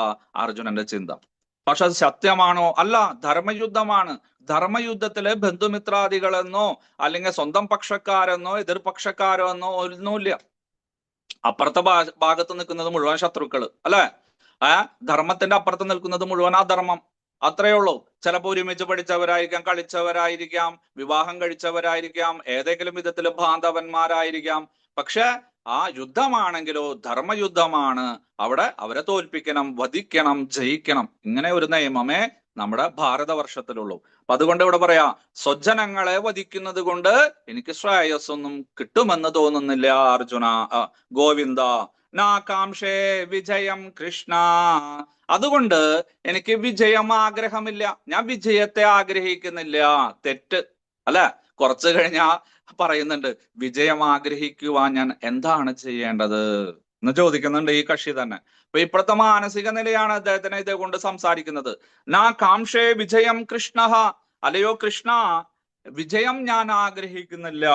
അർജുനന്റെ ചിന്ത. പക്ഷെ അത് സത്യമാണോ? അല്ല, ധർമ്മയുദ്ധമാണ്. ധർമ്മയുദ്ധത്തില് ബന്ധുമിത്രാദികളെന്നോ അല്ലെങ്കിൽ സ്വന്തം പക്ഷക്കാരെന്നോ എതിർപക്ഷക്കാരോ എന്നോ ഒന്നുമില്ല. അപ്പുറത്തെ ഭാഗത്ത് നിൽക്കുന്നത് മുഴുവൻ ശത്രുക്കള്, അല്ലെ? ധർമ്മത്തിന്റെ അപ്പുറത്ത് നിൽക്കുന്നത് മുഴുവൻ അധർമ്മം. അത്രയേ ഉള്ളൂ. ചിലപ്പോൾ ഒരുമിച്ച് പഠിച്ചവരായിരിക്കാം, കളിച്ചവരായിരിക്കാം, വിവാഹം കഴിച്ചവരായിരിക്കാം, ഏതെങ്കിലും വിധത്തില് ബാന്ധവന്മാരായിരിക്കാം. പക്ഷെ ആ യുദ്ധമാണെങ്കിലോ ധർമ്മയുദ്ധമാണ്. അവിടെ അവരെ തോൽപ്പിക്കണം, വധിക്കണം, ജയിക്കണം. ഇങ്ങനെ ഒരു നിയമമേ നമ്മുടെ ഭാരതവർഷത്തിലുള്ളൂ. അപ്പൊ അതുകൊണ്ട് ഇവിടെ പറയാ, സ്വജനങ്ങളെ വധിക്കുന്നത് കൊണ്ട് എനിക്ക് ശ്രേയസ്സൊന്നും കിട്ടുമെന്ന് തോന്നുന്നില്ല അർജുന. ഗോവിന്ദ നാകാംക്ഷേ വിജയം കൃഷ്ണ. അതുകൊണ്ട് എനിക്ക് വിജയം ആഗ്രഹമില്ല, ഞാൻ വിജയത്തെ ആഗ്രഹിക്കുന്നില്ല. തെറ്റ് അല്ലെ? കുറച്ചു കഴിഞ്ഞാ പറയുന്നുണ്ട്, വിജയം ആഗ്രഹിക്കുവാൻ ഞാൻ എന്താണ് ചെയ്യേണ്ടത് എന്ന് ചോദിക്കുന്നുണ്ട് ഈ കക്ഷി തന്നെ. അപ്പൊ ഇപ്പോഴത്തെ മാനസിക നിലയാണ് അദ്ദേഹത്തിനെ ഇതേ കൊണ്ട് സംസാരിക്കുന്നത്. നാ കാംക്ഷേ വിജയം കൃഷ്ണ, അല്ലയോ കൃഷ്ണ, വിജയം ഞാൻ ആഗ്രഹിക്കുന്നില്ല.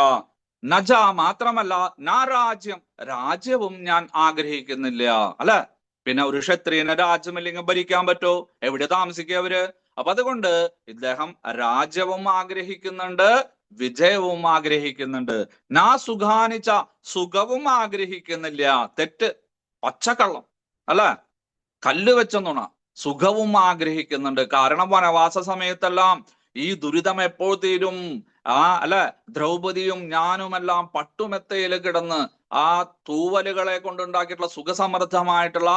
നജ മാത്രമല്ല, നാ രാജ്യം, രാജ്യവും ഞാൻ ആഗ്രഹിക്കുന്നില്ല. അല്ലെ? പിന്നെ ഒരു ക്ഷത്രിയനെ രാജ്യമില്ലെങ്കിൽ ഭരിക്കാൻ പറ്റോ? എവിടെ താമസിക്കുക അവര്? അപ്പൊ അതുകൊണ്ട് ഇദ്ദേഹം രാജ്യവും ആഗ്രഹിക്കുന്നുണ്ട്, വിജയവും ആഗ്രഹിക്കുന്നുണ്ട്. നാ സുഖാനിച്ച, സുഖവും ആഗ്രഹിക്കുന്നില്ല. തെറ്റ്, പച്ചക്കള്ളം, അല്ലെ? കല്ല് വെച്ചെന്നുണ. സുഖവും ആഗ്രഹിക്കുന്നുണ്ട്. കാരണം വനവാസ സമയത്തെല്ലാം ഈ ദുരിതം എപ്പോൾ തീരും? അല്ലെ? ദ്രൗപദിയും ഞാനുമെല്ലാം പട്ടുമെത്തയിൽ കിടന്ന് ആ തൂവലുകളെ കൊണ്ടുണ്ടാക്കിയിട്ടുള്ള സുഖസമൃദ്ധമായിട്ടുള്ള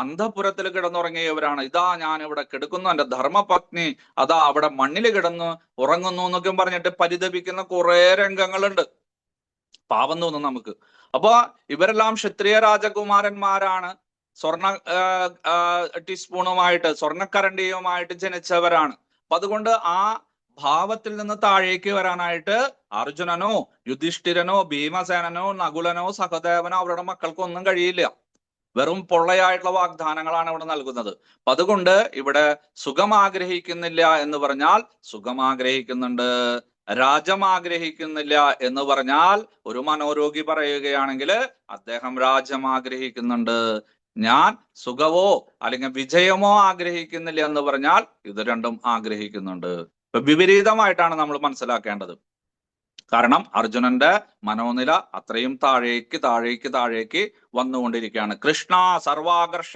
അന്തഃപുരത്തിൽ കിടന്നുറങ്ങിയവരാണ്. ഇതാ ഞാൻ ഇവിടെ കിടക്കുന്നു, എന്റെ ധർമ്മപത്നി അതാ അവിടെ മണ്ണിൽ കിടന്ന് ഉറങ്ങുന്നു എന്നൊക്കെ പറഞ്ഞിട്ട് പരിതപിക്കുന്ന കുറെ രംഗങ്ങളുണ്ട്. പാവം തോന്നും നമുക്ക്. അപ്പൊ ഇവരെല്ലാം ക്ഷത്രിയ രാജകുമാരന്മാരാണ്. സ്വർണ്ണ ടീസ്പൂണുമായിട്ട്, സ്വർണ്ണക്കരണ്ടിയുമായിട്ട് ജനിച്ചവരാണ്. അപ്പൊ അതുകൊണ്ട് ആ ഭാവത്തിൽ നിന്ന് താഴേക്ക് വരാനായിട്ട് അർജുനനോ യുധിഷ്ഠിരനോ ഭീമസേനനോ നകുലനോ സഹദേവനോ അവരുടെ മക്കൾക്കൊന്നും കഴിയില്ല. വെറും പൊള്ളയായിട്ടുള്ള വാഗ്ദാനങ്ങളാണ് ഇവിടെ നൽകുന്നത്. അപ്പൊ അതുകൊണ്ട് ഇവിടെ സുഖം ആഗ്രഹിക്കുന്നില്ല എന്ന് പറഞ്ഞാൽ സുഖം ആഗ്രഹിക്കുന്നുണ്ട്, രാജ്യം ആഗ്രഹിക്കുന്നില്ല എന്ന് പറഞ്ഞാൽ ഒരു മനോരോഗി പറയുകയാണെങ്കിൽ അദ്ദേഹം രാജ്യം ആഗ്രഹിക്കുന്നുണ്ട്. ഞാൻ സുഖമോ അല്ലെങ്കിൽ വിജയമോ ആഗ്രഹിക്കുന്നില്ല എന്ന് പറഞ്ഞാൽ ഇത് രണ്ടും ആഗ്രഹിക്കുന്നുണ്ട്. ഇപ്പൊ വിപരീതമായിട്ടാണ് നമ്മൾ മനസ്സിലാക്കേണ്ടത്. കാരണം അർജുനന്റെ മനോനില അത്രയും താഴേക്ക് താഴേക്ക് താഴേക്ക് വന്നുകൊണ്ടിരിക്കുകയാണ്. കൃഷ്ണ സർവാകർഷ,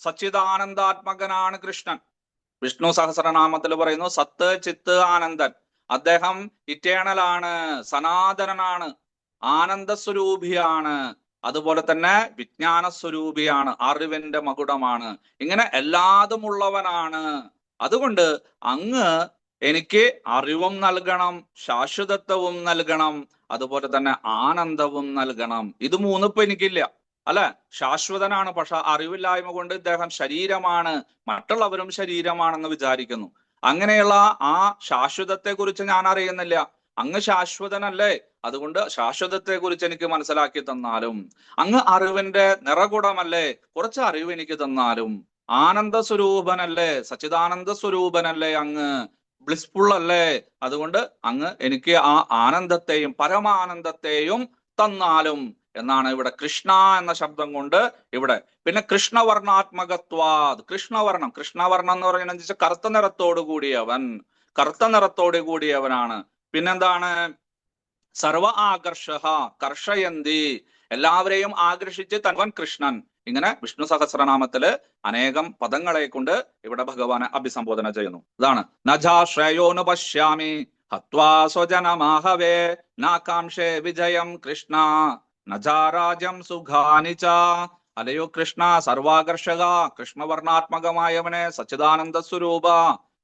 സച്ചിദാനന്ദാത്മകനാണ് കൃഷ്ണൻ. വിഷ്ണു സഹസ്രനാമത്തിൽ പറയുന്നു സത്ത് ചിത്ത് ആനന്ദൻ. അദ്ദേഹം ഇറ്റേണൽ ആണ്, സനാതനനാണ്, ആനന്ദ സ്വരൂപിയാണ്, അതുപോലെ തന്നെ വിജ്ഞാന സ്വരൂപിയാണ്, അറിവിന്റെ മകുടമാണ്. ഇങ്ങനെ എല്ലാതും ഉള്ളവനാണ്. അതുകൊണ്ട് അങ്ങ് എനിക്ക് അറിവും നൽകണം, ശാശ്വതത്വവും നൽകണം, അതുപോലെ തന്നെ ആനന്ദവും നൽകണം. ഇത് മൂന്നിപ്പോ എനിക്കില്ല, അല്ലെ? ശാശ്വതനാണ്, പക്ഷെ അറിവില്ലായ്മ കൊണ്ട് ഇദ്ദേഹം ശരീരമാണ്, മറ്റുള്ളവരും ശരീരമാണെന്ന് വിചാരിക്കുന്നു. അങ്ങനെയുള്ള ആ ശാശ്വതത്തെ കുറിച്ച് ഞാൻ അറിയുന്നില്ല. അങ്ങ് ശാശ്വതനല്ലേ? അതുകൊണ്ട് ശാശ്വതത്തെ കുറിച്ച് എനിക്ക് മനസ്സിലാക്കി തന്നാലും, അങ്ങ് അറിവിന്റെ നിറകുടമല്ലേ, കുറച്ച് അറിവ് എനിക്ക് തന്നാലും, ആനന്ദ സ്വരൂപനല്ലേ, സച്ചിദാനന്ദ സ്വരൂപനല്ലേ, അങ്ങ് ബ്ലിസ്ഫുൾ അല്ലേ, അതുകൊണ്ട് അങ്ങ് എനിക്ക് ആ ആനന്ദത്തെയും പരമാനന്ദത്തെയും തന്നാലും എന്നാണ് ഇവിടെ കൃഷ്ണ എന്ന ശബ്ദം കൊണ്ട് ഇവിടെ. പിന്നെ കൃഷ്ണവർണാത്മകത്വാത്, കൃഷ്ണവർണം, കൃഷ്ണവർണം എന്ന് പറയുന്നത് കറുത്ത നിറത്തോടു കൂടിയവൻ, കറുത്ത നിറത്തോടു കൂടിയവനാണ്. പിന്നെന്താണ്? സർവ ആകർഷ, കർഷയന്തി, എല്ലാവരെയും ആകർഷിച്ച് തൻവൻ കൃഷ്ണൻ. ഇങ്ങനെ വിഷ്ണു സഹസ്രനാമത്തില് അനേകം പദങ്ങളെ കൊണ്ട് ഇവിടെ ഭഗവാനെ അഭിസംബോധന ചെയ്യുന്നു. ഇതാണ് നജാശ്രയോനു പശ്യാമി ഹത്വാ സ്വജനമാഹവേ നാകാംക്ഷേ വിജയം കൃഷ്ണ നജാരാജ്യം സുഖാനിച്ച. അലയോ കൃഷ്ണ സർവാകർഷക, കൃഷ്ണവർണാത്മകമായവനെ, സച്ചിദാനന്ദ സ്വരൂപ,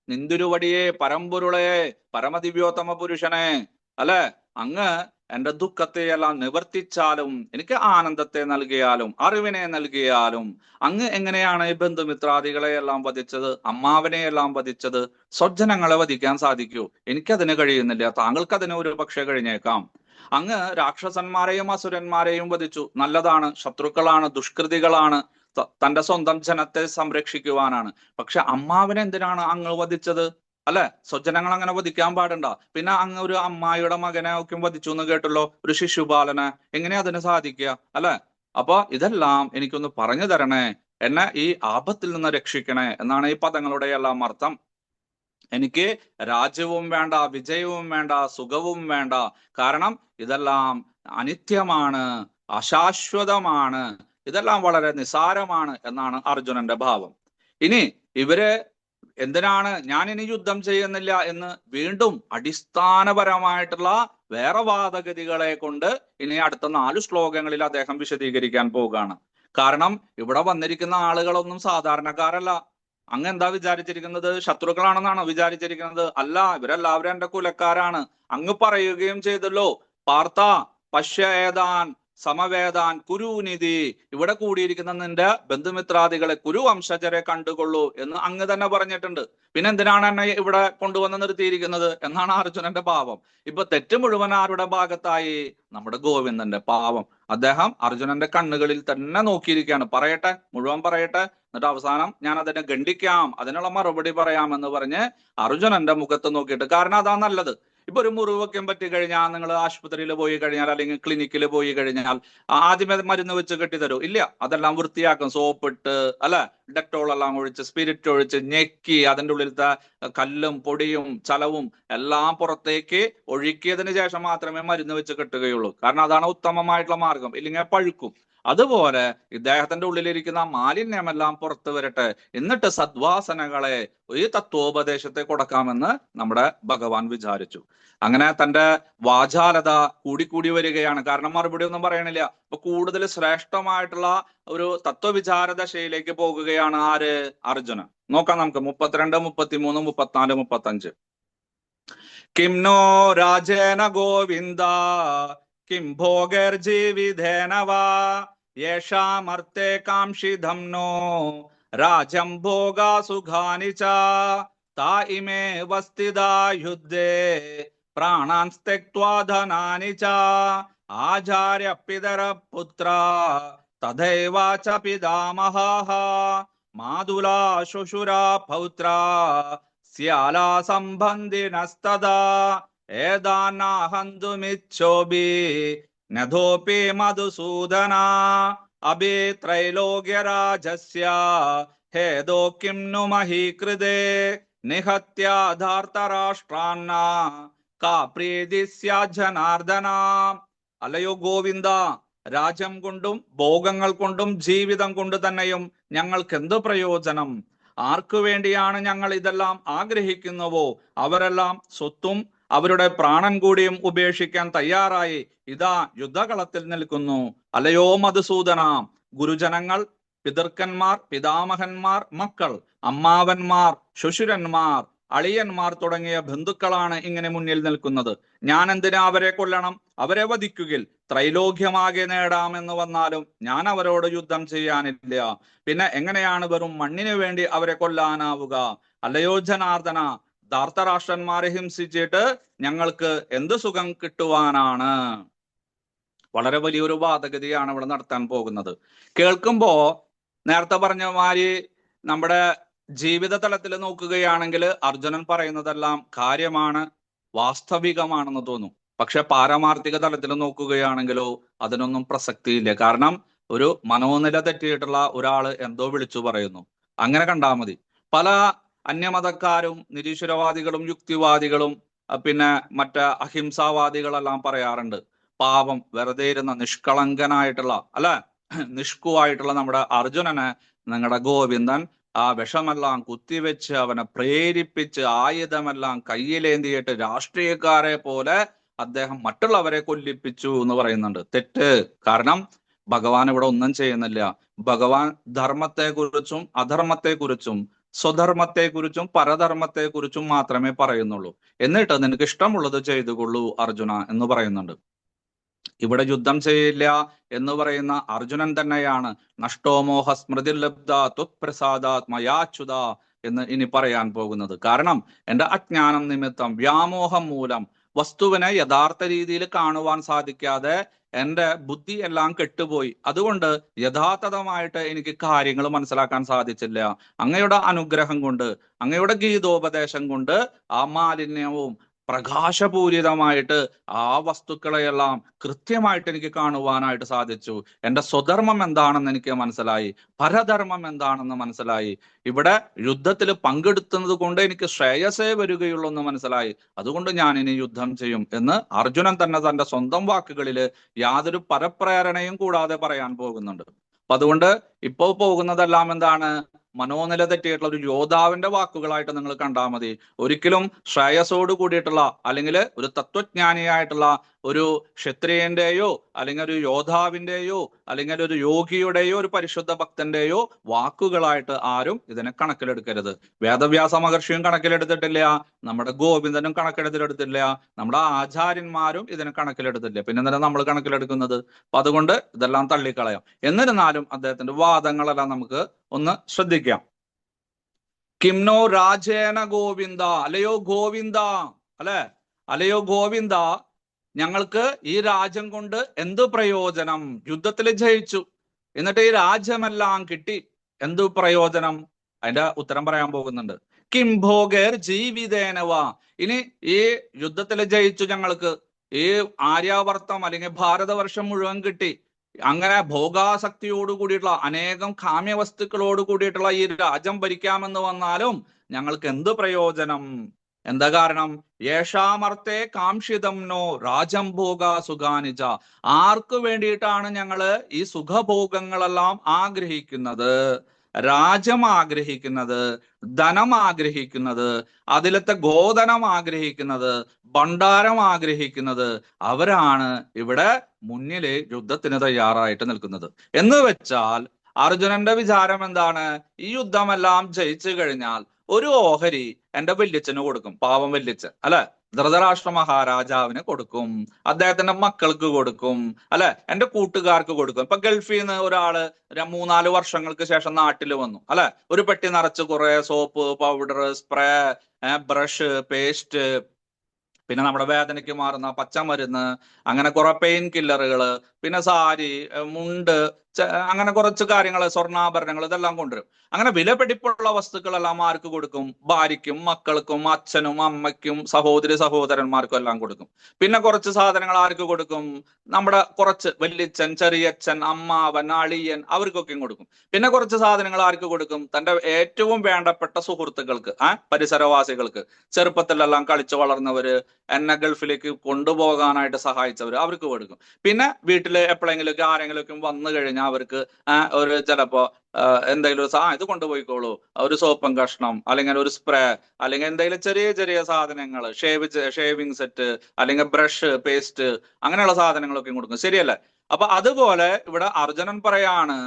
നിന്തിരുവടിയെ, പരമ്പൊരുളെ, പരമദിവ്യോത്തമ പുരുഷനെ, അല്ലെ? അങ്ങ് എന്റെ ദുഃഖത്തെയെല്ലാം നിവർത്തിച്ചാലും എനിക്ക് ആനന്ദത്തെ നൽകിയാലും അറിവിനെ നൽകിയാലും അങ്ങ് എങ്ങനെയാണ് ഈ ബന്ധുമിത്രാദികളെ എല്ലാം വധിച്ചത്, അമ്മാവനെ എല്ലാം വധിച്ചത്? സ്വജനങ്ങളെ വധിക്കാൻ സാധിക്കൂ? എനിക്കതിന് കഴിയുന്നില്ല, താങ്കൾക്ക് അതിന് ഒരു പക്ഷേ കഴിഞ്ഞേക്കാം. അങ്ങ് രാക്ഷസന്മാരെയും അസുരന്മാരെയും വധിച്ചു, നല്ലതാണ്, ശത്രുക്കളാണ്, ദുഷ്കൃതികളാണ്, തന്റെ സ്വന്തം ജനത്തെ സംരക്ഷിക്കുവാനാണ്. പക്ഷെ അമ്മാവനെ എന്തിനാണ് അങ്ങ് വധിച്ചത്? അല്ലെ, സ്വജനങ്ങൾ അങ്ങനെ വധിക്കാൻ പാടണ്ട. പിന്നെ അങ്ങ് ഒരു അമ്മായിയുടെ മകനെ ഒക്കെ വധിച്ചു എന്ന് കേട്ടല്ലോ, ഒരു ശിശുപാലനെ. എങ്ങനെ അതിന് സാധിക്കുക? അല്ലെ, അപ്പൊ ഇതെല്ലാം എനിക്കൊന്ന് പറഞ്ഞു തരണേ, എന്നെ ഈ ആപത്തിൽ നിന്ന് രക്ഷിക്കണേ എന്നാണ് ഈ പദങ്ങളുടെ എല്ലാം അർത്ഥം. എനിക്ക് രാജ്യവും വേണ്ട, വിജയവും വേണ്ട, സുഖവും വേണ്ട. കാരണം ഇതെല്ലാം അനിത്യമാണ്, അശാശ്വതമാണ്, ഇതെല്ലാം വളരെ നിസാരമാണ് എന്നാണ് അർജുനന്റെ ഭാവം. ഇനി ഇവര് എന്തിനാണ് ഞാൻ ഇനി യുദ്ധം ചെയ്യുന്നില്ല എന്ന് വീണ്ടും അടിസ്ഥാനപരമായിട്ടുള്ള വേറെ വാദഗതികളെ കൊണ്ട് ഇനി അടുത്ത 4 ശ്ലോകങ്ങളിൽ അദ്ദേഹം വിശദീകരിക്കാൻ പോവുകയാണ്. കാരണം ഇവിടെ വന്നിരിക്കുന്ന ആളുകളൊന്നും സാധാരണക്കാരല്ല. അങ്ങ് എന്താ വിചാരിച്ചിരിക്കുന്നത്? ശത്രുക്കളാണെന്നാണോ വിചാരിച്ചിരിക്കുന്നത്? അല്ല, ഇവരെല്ലാവരും എന്റെ കുലക്കാരാണ്. അങ്ങ് പറയുകയും ചെയ്തല്ലോ, പാർത്ത പശ്യേതാൻ സമവേദാൻ കുരുനിധി, ഇവിടെ കൂടിയിരിക്കുന്ന നിന്റെ ബന്ധുമിത്രാദികളെ, കുരുവംശജരെ കണ്ടുകൊള്ളൂ എന്ന് അങ്ങ് തന്നെ പറഞ്ഞിട്ടുണ്ട്. പിന്നെ എന്തിനാണ് എന്നെ ഇവിടെ കൊണ്ടുവന്ന് നിർത്തിയിരിക്കുന്നത് എന്നാണ് അർജുനന്റെ ഭാവം. ഇപ്പൊ തെറ്റ് മുഴുവൻ ആരുടെ ഭാഗത്തായി? നമ്മുടെ ഗോവിന്ദന്റെ. പാവം അദ്ദേഹം അർജുനന്റെ കണ്ണുകളിൽ തന്നെ നോക്കിയിരിക്കുകയാണ്. പറയട്ടെ, മുഴുവൻ പറയട്ടെ, എന്നിട്ട് അവസാനം ഞാൻ അതിനെ ഖണ്ഡിക്കാം, അതിനുള്ള മറുപടി പറയാമെന്ന് പറഞ്ഞ് അർജുനന്റെ മുഖത്ത് നോക്കിയിട്ട്. കാരണം അതാ നല്ലത്. ഇപ്പൊ ഒരു മുറിവൊക്കെ പറ്റി കഴിഞ്ഞാൽ നിങ്ങൾ ആശുപത്രിയിൽ പോയി കഴിഞ്ഞാൽ അല്ലെങ്കിൽ ക്ലിനിക്കിൽ പോയി കഴിഞ്ഞാൽ ആദ്യമേ മരുന്ന് വെച്ച് കെട്ടിത്തരൂ? ഇല്ല, അതെല്ലാം വൃത്തിയാക്കും, സോപ്പിട്ട് അല്ലെ, ഡെറ്റോൾ എല്ലാം ഒഴിച്ച്, സ്പിരിറ്റ് ഒഴിച്ച് ഞെക്കി അതിൻ്റെ ഉള്ളിലത്തെ കല്ലും പൊടിയും ചലവും എല്ലാം പുറത്തേക്ക് ഒഴുക്കിയതിന് ശേഷം മാത്രമേ മരുന്ന് വെച്ച് കെട്ടുകയുള്ളൂ. കാരണം അതാണ് ഉത്തമമായിട്ടുള്ള മാർഗം, ഇല്ലെങ്കിൽ പഴുക്കും. അതുപോലെ ഇദ്ദേഹത്തിന്റെ ഉള്ളിലിരിക്കുന്ന മാലിന്യമെല്ലാം പുറത്തു വരട്ടെ, എന്നിട്ട് സദ്വാസനകളെ, ഈ തത്വോപദേശത്തെ കൊടുക്കാമെന്ന് നമ്മുടെ ഭഗവാൻ വിചാരിച്ചു. അങ്ങനെ തന്റെ വാചാലത കൂടിക്കൂടി വരികയാണ്. കാരണം മറുപടി ഒന്നും പറയണില്ല. അപ്പൊ കൂടുതൽ ശ്രേഷ്ഠമായിട്ടുള്ള ഒരു തത്വവിചാര ദശയിലേക്ക് പോകുകയാണ് ആര്? അർജുനൻ. നോക്കാം നമുക്ക് 32, 33, 34, 35. കിം നോ രാജേന ഗോവിന്ദ കിം ഭോഗർജീവിധേന വാ യേഷാമർത്തേ കാംക്ഷിധം നോ രാജം ഭോഗാ സുഖാനി ച താ ഇമേ വസ്ഥിതാ യുദ്ധേ പ്രാണാൻ സ്ത്യക്ത്വാ ധനാനി ച ആചാര്യ പിതര പുത്ര തഥൈവ ച പിതാമഹഃ മാതുലാ ശ്വശുരാ പൗത്ര സ്യാലാ സംബന്ധിനസ്തദാ ഏതാനാഹന്തുമിച്ഛോഭി നധോപി മധുസൂദന അഭി ത്രൈലോക്യരാജസ്യ ഹേതോ കിം नु മഹീകൃതേ നിഹത്യാധാർത്തരാഷ്ട്രാന്ന കാ പ്രീതി സ്യാത് ജനാർദ്ദന. അല്ലയോ ഗോവിന്ദ, രാജ്യം കൊണ്ടും ഭോഗങ്ങൾ കൊണ്ടും ജീവിതം കൊണ്ട് തന്നെയും ഞങ്ങൾക്ക് എന്ത് പ്രയോജനം? ആർക്കു വേണ്ടിയാണ് ഞങ്ങൾ ഇതെല്ലാം ആഗ്രഹിക്കുന്നുവോ അവരെല്ലാം സ്വത്തും അവരുടെ പ്രാണൻ കൂടിയും ഉപേക്ഷിക്കാൻ തയ്യാറായി ഇതാ യുദ്ധകളത്തിൽ നിൽക്കുന്നു. അല്ലയോ മധുസൂദന, ഗുരുജനങ്ങൾ, പിതൃക്കന്മാർ, പിതാമഹന്മാർ, മക്കൾ, അമ്മാവന്മാർ, ശ്വശുരന്മാർ, അളിയന്മാർ തുടങ്ങിയ ബന്ധുക്കളാണ് ഇങ്ങനെ മുന്നിൽ നിൽക്കുന്നത്. ഞാൻ എന്തിനാ അവരെ കൊല്ലണം? അവരെ വധിക്കുകിൽ ത്രൈലോക്യമാകെ നേടാമെന്ന് വന്നാലും ഞാൻ അവരോട് യുദ്ധം ചെയ്യാനില്ല. പിന്നെ എങ്ങനെയാണ് വെറും മണ്ണിനു വേണ്ടി അവരെ കൊല്ലാനാവുക? അല്ലയോ ജനാർദ്ദന, ധാർത്തരാഷ്ട്രന്മാരെ ഹിംസിച്ചിട്ട് ഞങ്ങൾക്ക് എന്ത് സുഖം കിട്ടുവാനാണ്? വളരെ വലിയൊരു വാദഗതിയാണ് ഇവിടെ നടത്താൻ പോകുന്നത്. കേൾക്കുമ്പോ നേരത്തെ പറഞ്ഞ മാതിരി നമ്മുടെ ജീവിത തലത്തിൽ നോക്കുകയാണെങ്കിൽ അർജുനൻ പറയുന്നതെല്ലാം കാര്യമാണ്, വാസ്തവികമാണെന്ന് തോന്നും. പക്ഷെ പാരമാർത്ഥിക തലത്തിൽ നോക്കുകയാണെങ്കിലോ അതിനൊന്നും പ്രസക്തിയില്ല. കാരണം ഒരു മനോനില തെറ്റിയിട്ടുള്ള ഒരാള് എന്തോ വിളിച്ചു പറയുന്നു, അങ്ങനെ കണ്ടാൽ മതി. പല അന്യമതക്കാരും നിരീശ്വരവാദികളും യുക്തിവാദികളും പിന്നെ അഹിംസാവാദികളെല്ലാം പറയാറുണ്ട്, പാപം വെറുതെ ഇരുന്ന നിഷ്കളങ്കനായിട്ടുള്ള നിഷ്കുവായിട്ടുള്ള നമ്മുടെ അർജുനനെ നിങ്ങളുടെ ഗോവിന്ദൻ ആ വിഷമെല്ലാം കുത്തിവെച്ച് അവനെ പ്രേരിപ്പിച്ച് ആയുധമെല്ലാം കയ്യിലേന്തിയിട്ട് രാഷ്ട്രീയക്കാരെ പോലെ അദ്ദേഹം മറ്റുള്ളവരെ കൊല്ലിപ്പിച്ചു എന്ന് പറയുന്നുണ്ട്. തെറ്റ്. കാരണം ഭഗവാൻ ഇവിടെ ഒന്നും ചെയ്യുന്നില്ല. ഭഗവാൻ ധർമ്മത്തെക്കുറിച്ചും അധർമ്മത്തെക്കുറിച്ചും സ്വധർമ്മത്തെക്കുറിച്ചും പരധർമ്മത്തെക്കുറിച്ചും മാത്രമേ പറയുന്നുള്ളൂ. എന്നിട്ട് നിനക്ക് ഇഷ്ടമുള്ളത് ചെയ്തുകൊള്ളൂ അർജുന എന്ന് പറയുന്നുണ്ട്. ഇവിടെ യുദ്ധം ചെയ്യില്ല എന്ന് പറയുന്ന അർജുനൻ തന്നെയാണ് നഷ്ടോമോഹ സ്മൃതി ലബ്ധ ത്വത്പ്രസാദാത് മയാച്യുത എന്ന് ഇനി പറയാൻ പോകുന്നത്. കാരണം എന്റെ അജ്ഞാനം നിമിത്തം, വ്യാമോഹം മൂലം വസ്തുവിനെ യഥാർത്ഥ രീതിയിൽ കാണുവാൻ സാധിക്കാതെ എന്റെ ബുദ്ധി എല്ലാം കെട്ടുപോയി. അതുകൊണ്ട് യഥാർത്ഥമായിട്ട് എനിക്ക് കാര്യങ്ങൾ മനസ്സിലാക്കാൻ സാധിച്ചില്ല. അങ്ങയുടെ അനുഗ്രഹം കൊണ്ട്, അങ്ങയുടെ ഗീതോപദേശം കൊണ്ട് ആ മാലിന്യവും പ്രകാശപൂരിതമായിട്ട് ആ വസ്തുക്കളെയെല്ലാം കൃത്യമായിട്ട് എനിക്ക് കാണുവാനായിട്ട് സാധിച്ചു. എന്റെ സ്വധർമ്മം എന്താണെന്ന് എനിക്ക് മനസ്സിലായി, പരധർമ്മം എന്താണെന്ന് മനസ്സിലായി. ഇവിടെ യുദ്ധത്തിൽ പങ്കെടുത്തുന്നത് കൊണ്ട് എനിക്ക് ശ്രേയസേ വരികയുള്ളൂ എന്ന് മനസ്സിലായി. അതുകൊണ്ട് ഞാൻ ഇനി യുദ്ധം ചെയ്യും എന്ന് അർജുനൻ തന്നെ തന്റെ സ്വന്തം വാക്കുകളിൽ യാതൊരു പരപ്രേരണയും കൂടാതെ പറയാൻ പോകുന്നുണ്ട്. അപ്പൊ അതുകൊണ്ട് ഇപ്പോൾ പോകുന്നതെല്ലാം എന്താണ്? മനോനില തെറ്റിയിട്ടുള്ള ഒരു യോദ്ധാവിന്റെ വാക്കുകളായിട്ട് നിങ്ങൾ കണ്ടാൽ മതി. ഒരിക്കലും ശ്രേയസോട് കൂടിയിട്ടുള്ള, അല്ലെങ്കിൽ ഒരു തത്വജ്ഞാനിയായിട്ടുള്ള ഒരു ക്ഷത്രിയന്റെയോ അല്ലെങ്കിൽ ഒരു യോദ്ധാവിന്റെയോ അല്ലെങ്കിൽ ഒരു യോഗിയുടെയോ ഒരു പരിശുദ്ധ ഭക്തന്റെയോ വാക്കുകളായിട്ട് ആരും ഇതിനെ കണക്കിലെടുക്കരുത്. വേദവ്യാസ മഹർഷിയും കണക്കിലെടുത്തിട്ടില്ല, നമ്മുടെ ഗോവിന്ദനും കണക്കിലെടുത്തിട്ടില്ല, നമ്മുടെ ആചാര്യന്മാരും ഇതിനെ കണക്കിലെടുത്തില്ല. പിന്നെ എന്തിനാ നമ്മൾ കണക്കിലെടുക്കുന്നത്? അപ്പൊ അതുകൊണ്ട് ഇതെല്ലാം തള്ളിക്കളയാം. എന്നിരുന്നാലും അദ്ദേഹത്തിന്റെ വാദങ്ങളെല്ലാം നമുക്ക് ഒന്ന് ശ്രദ്ധിക്കാം. കിംനോ രാജേന ഗോവിന്ദ, അല്ലയോ ഗോവിന്ദ, അല്ലെ, അല്ലയോ ഗോവിന്ദ, ഞങ്ങൾക്ക് ഈ രാജ്യം കൊണ്ട് എന്ത് പ്രയോജനം? യുദ്ധത്തിൽ ജയിച്ചു, എന്നിട്ട് ഈ രാജ്യമെല്ലാം കിട്ടി, എന്ത് പ്രയോജനം? അതിന്റെ ഉത്തരം പറയാൻ പോകുന്നുണ്ട്. കിം ഭോഗേർ ജീവിതേനവ, ഇനി ഈ യുദ്ധത്തിൽ ജയിച്ചു, ഞങ്ങൾക്ക് ഈ ആര്യാവർത്തം അല്ലെങ്കിൽ ഭാരതവർഷം മുഴുവൻ കിട്ടി, അങ്ങനെ ഭോഗാസക്തിയോട് കൂടിയിട്ടുള്ള അനേകം കാമ്യവസ്തുക്കളോട് കൂടിയിട്ടുള്ള ഈ രാജ്യം ഭരിക്കാമെന്ന് വന്നാലും ഞങ്ങൾക്ക് എന്ത് പ്രയോജനം? എന്താ കാരണം? യേഷാമർത്തെ കാംക്ഷിതം നോ രാജം ഭോഗ സുഖാനിജ, ആർക്കു വേണ്ടിയിട്ടാണ് ഞങ്ങള് ഈ സുഖഭോഗങ്ങളെല്ലാം ആഗ്രഹിക്കുന്നത്, രാജ്യം ആഗ്രഹിക്കുന്നത്, ധനം ആഗ്രഹിക്കുന്നത്, അതിലത്തെ ഗോധനം ആഗ്രഹിക്കുന്നത്, ഭണ്ഡാരം ആഗ്രഹിക്കുന്നത്? അവരാണ് ഇവിടെ മുന്നില് യുദ്ധത്തിന് തയ്യാറായിട്ട് നിൽക്കുന്നത്. എന്ന് വെച്ചാൽ അർജുനന്റെ വിചാരം എന്താണ്? ഈ യുദ്ധമെല്ലാം ജയിച്ചു കഴിഞ്ഞാൽ ഒരു ഓഹരി എന്റെ വല്യച്ഛന് കൊടുക്കും, പാവം വല്യച്ഛൻ, അല്ലെ, ധൃതരാഷ്ട്ര മഹാരാജാവിന് കൊടുക്കും, അദ്ദേഹത്തിന്റെ മക്കൾക്ക് കൊടുക്കും, അല്ലെ, എന്റെ കൂട്ടുകാർക്ക് കൊടുക്കും. ഇപ്പൊ ഗൾഫിൽ നിന്ന് ഒരാള് 3-4 വർഷങ്ങൾക്ക് ശേഷം നാട്ടിൽ വന്നു, അല്ലെ, ഒരു പെട്ടി നിറച്ച് കുറെ soap, powder, spray, brush, paste, പിന്നെ നമ്മുടെ വേദനയ്ക്ക് മാറുന്ന പച്ചമരുന്ന്, അങ്ങനെ കുറെ പെയിൻ കില്ലറുകള്, പിന്നെ സാരി, മുണ്ട്, അങ്ങനെ കുറച്ച് കാര്യങ്ങൾ, സ്വർണ്ണാഭരണങ്ങൾ, ഇതെല്ലാം കൊണ്ടുവരും. അങ്ങനെ വിലപിടിപ്പുള്ള വസ്തുക്കളെല്ലാം ആർക്ക് കൊടുക്കും? ഭാര്യയ്ക്കും മക്കൾക്കും അച്ഛനും അമ്മയ്ക്കും സഹോദരി സഹോദരന്മാർക്കും എല്ലാം കൊടുക്കും. പിന്നെ കുറച്ച് സാധനങ്ങൾ ആർക്ക് കൊടുക്കും? നമ്മുടെ കുറച്ച് വല്യച്ഛൻ, ചെറിയച്ഛൻ, അമ്മാവൻ, അളിയൻ, അവർക്കൊക്കെയും കൊടുക്കും. പിന്നെ കുറച്ച് സാധനങ്ങൾ ആർക്ക് കൊടുക്കും? തന്റെ ഏറ്റവും വേണ്ടപ്പെട്ട സുഹൃത്തുക്കൾക്ക്, പരിസരവാസികൾക്ക്, ചെറുപ്പത്തിലെല്ലാം കളിച്ചു വളർന്നവര്, എന്നെ ഗൾഫിലേക്ക് കൊണ്ടുപോകാനായിട്ട് സഹായിച്ചവർ, അവർക്ക് കൊടുക്കും. പിന്നെ വീട്ടില് എപ്പോഴെങ്കിലും ആരെങ്കിലും വന്നു കഴിഞ്ഞാൽ അവർക്ക് ഒരു ചിലപ്പോ എന്തെങ്കിലും ഇത് കൊണ്ടുപോയിക്കോളൂ, ഒരു സോപ്പും കഷ്ണം, അല്ലെങ്കിൽ ഒരു സ്പ്രേ, അല്ലെങ്കിൽ എന്തെങ്കിലും ചെറിയ ചെറിയ സാധനങ്ങൾ, ഷേവിങ് സെറ്റ്, അല്ലെങ്കിൽ ബ്രഷ്, പേസ്റ്റ്, അങ്ങനെയുള്ള സാധനങ്ങളൊക്കെ കൊടുക്കും. ശരിയല്ലേ? അപ്പൊ അതുപോലെ ഇവിടെ അർജുനൻ പറയാണ്,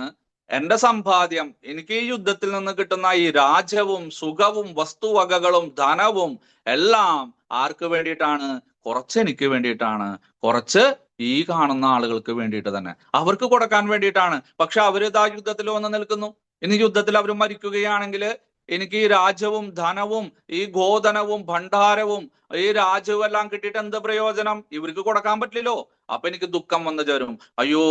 എന്റെ സമ്പാദ്യം, എനിക്ക് ഈ യുദ്ധത്തിൽ നിന്ന് കിട്ടുന്ന ഈ രാജ്യവും സുഖവും വസ്തുവകകളും ധനവും എല്ലാം ആർക്ക് വേണ്ടിയിട്ടാണ്? കുറച്ച് എനിക്ക് വേണ്ടിയിട്ടാണ്, കുറച്ച് ഈ കാണുന്ന ആളുകൾക്ക് വേണ്ടിയിട്ട് തന്നെ, അവർക്ക് കൊടുക്കാൻ വേണ്ടിയിട്ടാണ്. പക്ഷെ അവര് ഇതാ യുദ്ധത്തിൽ വന്ന് നിൽക്കുന്നു. ഇനി യുദ്ധത്തിൽ അവർ മരിക്കുകയാണെങ്കിൽ എനിക്ക് ഈ രാജ്യവും ധനവും ഈ ഗോധനവും ഭണ്ഡാരവും ഈ രാജ്യവും എല്ലാം കിട്ടിയിട്ട് എന്ത് പ്രയോജനം? ഇവർക്ക് കൊടുക്കാൻ പറ്റില്ലല്ലോ. അപ്പൊ എനിക്ക് ദുഃഖം വന്നു ചേരും. അയ്യോ,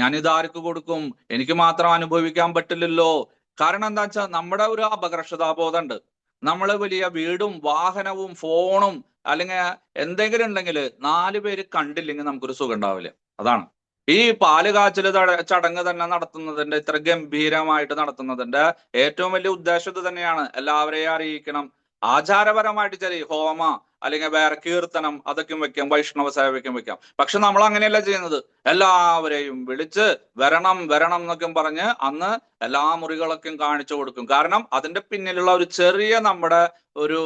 ഞാൻ ഇതാർക്ക് കൊടുക്കും? എനിക്ക് മാത്രം അനുഭവിക്കാൻ പറ്റില്ലല്ലോ. കാരണം എന്താ വെച്ചാൽ നമ്മുടെ ഒരു അപകർഷതാബോധം ഉണ്ട്. നമ്മള് വലിയ വീടും വാഹനവും ഫോണും അല്ലെങ്കിൽ എന്തെങ്കിലും ഉണ്ടെങ്കിൽ 4 പേര് കണ്ടില്ലെങ്കിൽ നമുക്കൊരു സുഖം ഉണ്ടാവില്ല. അതാണ് ഈ പാല് കാച്ചല് ചടങ്ങ് തന്നെ നടത്തുന്നതിന്റെ, ഇത്ര ഗംഭീരമായിട്ട് നടത്തുന്നതിന്റെ ഏറ്റവും വലിയ ഉദ്ദേശം ഇത് തന്നെയാണ്. എല്ലാവരെയും അറിയിക്കണം. ആചാരപരമായിട്ട് ചെറിയ ഹോമ അല്ലെങ്കിൽ വേറെ കീർത്തനം അതൊക്കെ വെക്കാം, വൈഷ്ണവ സേവയ്ക്കും വെക്കാം. പക്ഷെ നമ്മൾ അങ്ങനെയല്ല ചെയ്യുന്നത്. എല്ലാവരെയും വിളിച്ച് വരണം വരണം എന്നൊക്കെ പറഞ്ഞ് അന്ന് എല്ലാ മുറികളൊക്കെയും കാണിച്ചു കൊടുക്കും. കാരണം അതിന്റെ പിന്നിലുള്ള ഒരു ചെറിയ നമ്മുടെ ഒരു